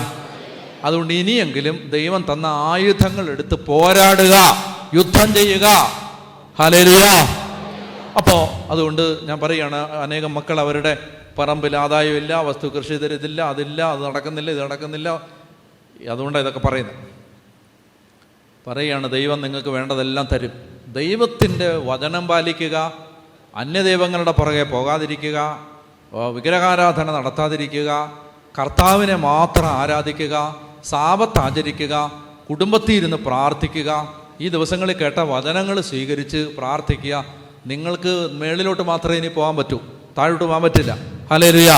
അതുകൊണ്ട് ഇനിയെങ്കിലും ദൈവം തന്ന ആയുധങ്ങൾ എടുത്ത് പോരാടുക, യുദ്ധം ചെയ്യുക. ഹല്ലേലൂയാ. അപ്പോൾ അതുകൊണ്ട് ഞാൻ പറയുകയാണ്, അനേകം മക്കൾ അവരുടെ പറമ്പിൽ ആദായമില്ല, വസ്തു കൃഷി തരുന്നില്ല, അതില്ല, അത് നടക്കുന്നില്ല, ഇത് നടക്കുന്നില്ല. അതുകൊണ്ടാണ് ഇതൊക്കെ പറയുകയാണ് ദൈവം നിങ്ങൾക്ക് വേണ്ടതെല്ലാം തരും. ദൈവത്തിൻ്റെ വചനം പാലിക്കുക, അന്യദൈവങ്ങളുടെ പുറകെ പോകാതിരിക്കുക, വിഗ്രഹാരാധന നടത്താതിരിക്കുക, കർത്താവിനെ മാത്രം ആരാധിക്കുക, സാബത്ത് ആചരിക്കുക, കുടുംബത്തിൽ ഇരുന്ന് പ്രാർത്ഥിക്കുക, ഈ ദിവസങ്ങളിൽ കേട്ട വചനങ്ങൾ സ്വീകരിച്ച് പ്രാർത്ഥിക്കുക. നിങ്ങൾക്ക് മേളിലോട്ട് മാത്രമേ ഇനി പോകാൻ പറ്റൂ, താഴോട്ട് പോകാൻ പറ്റില്ല. ഹല്ലേലൂയാ.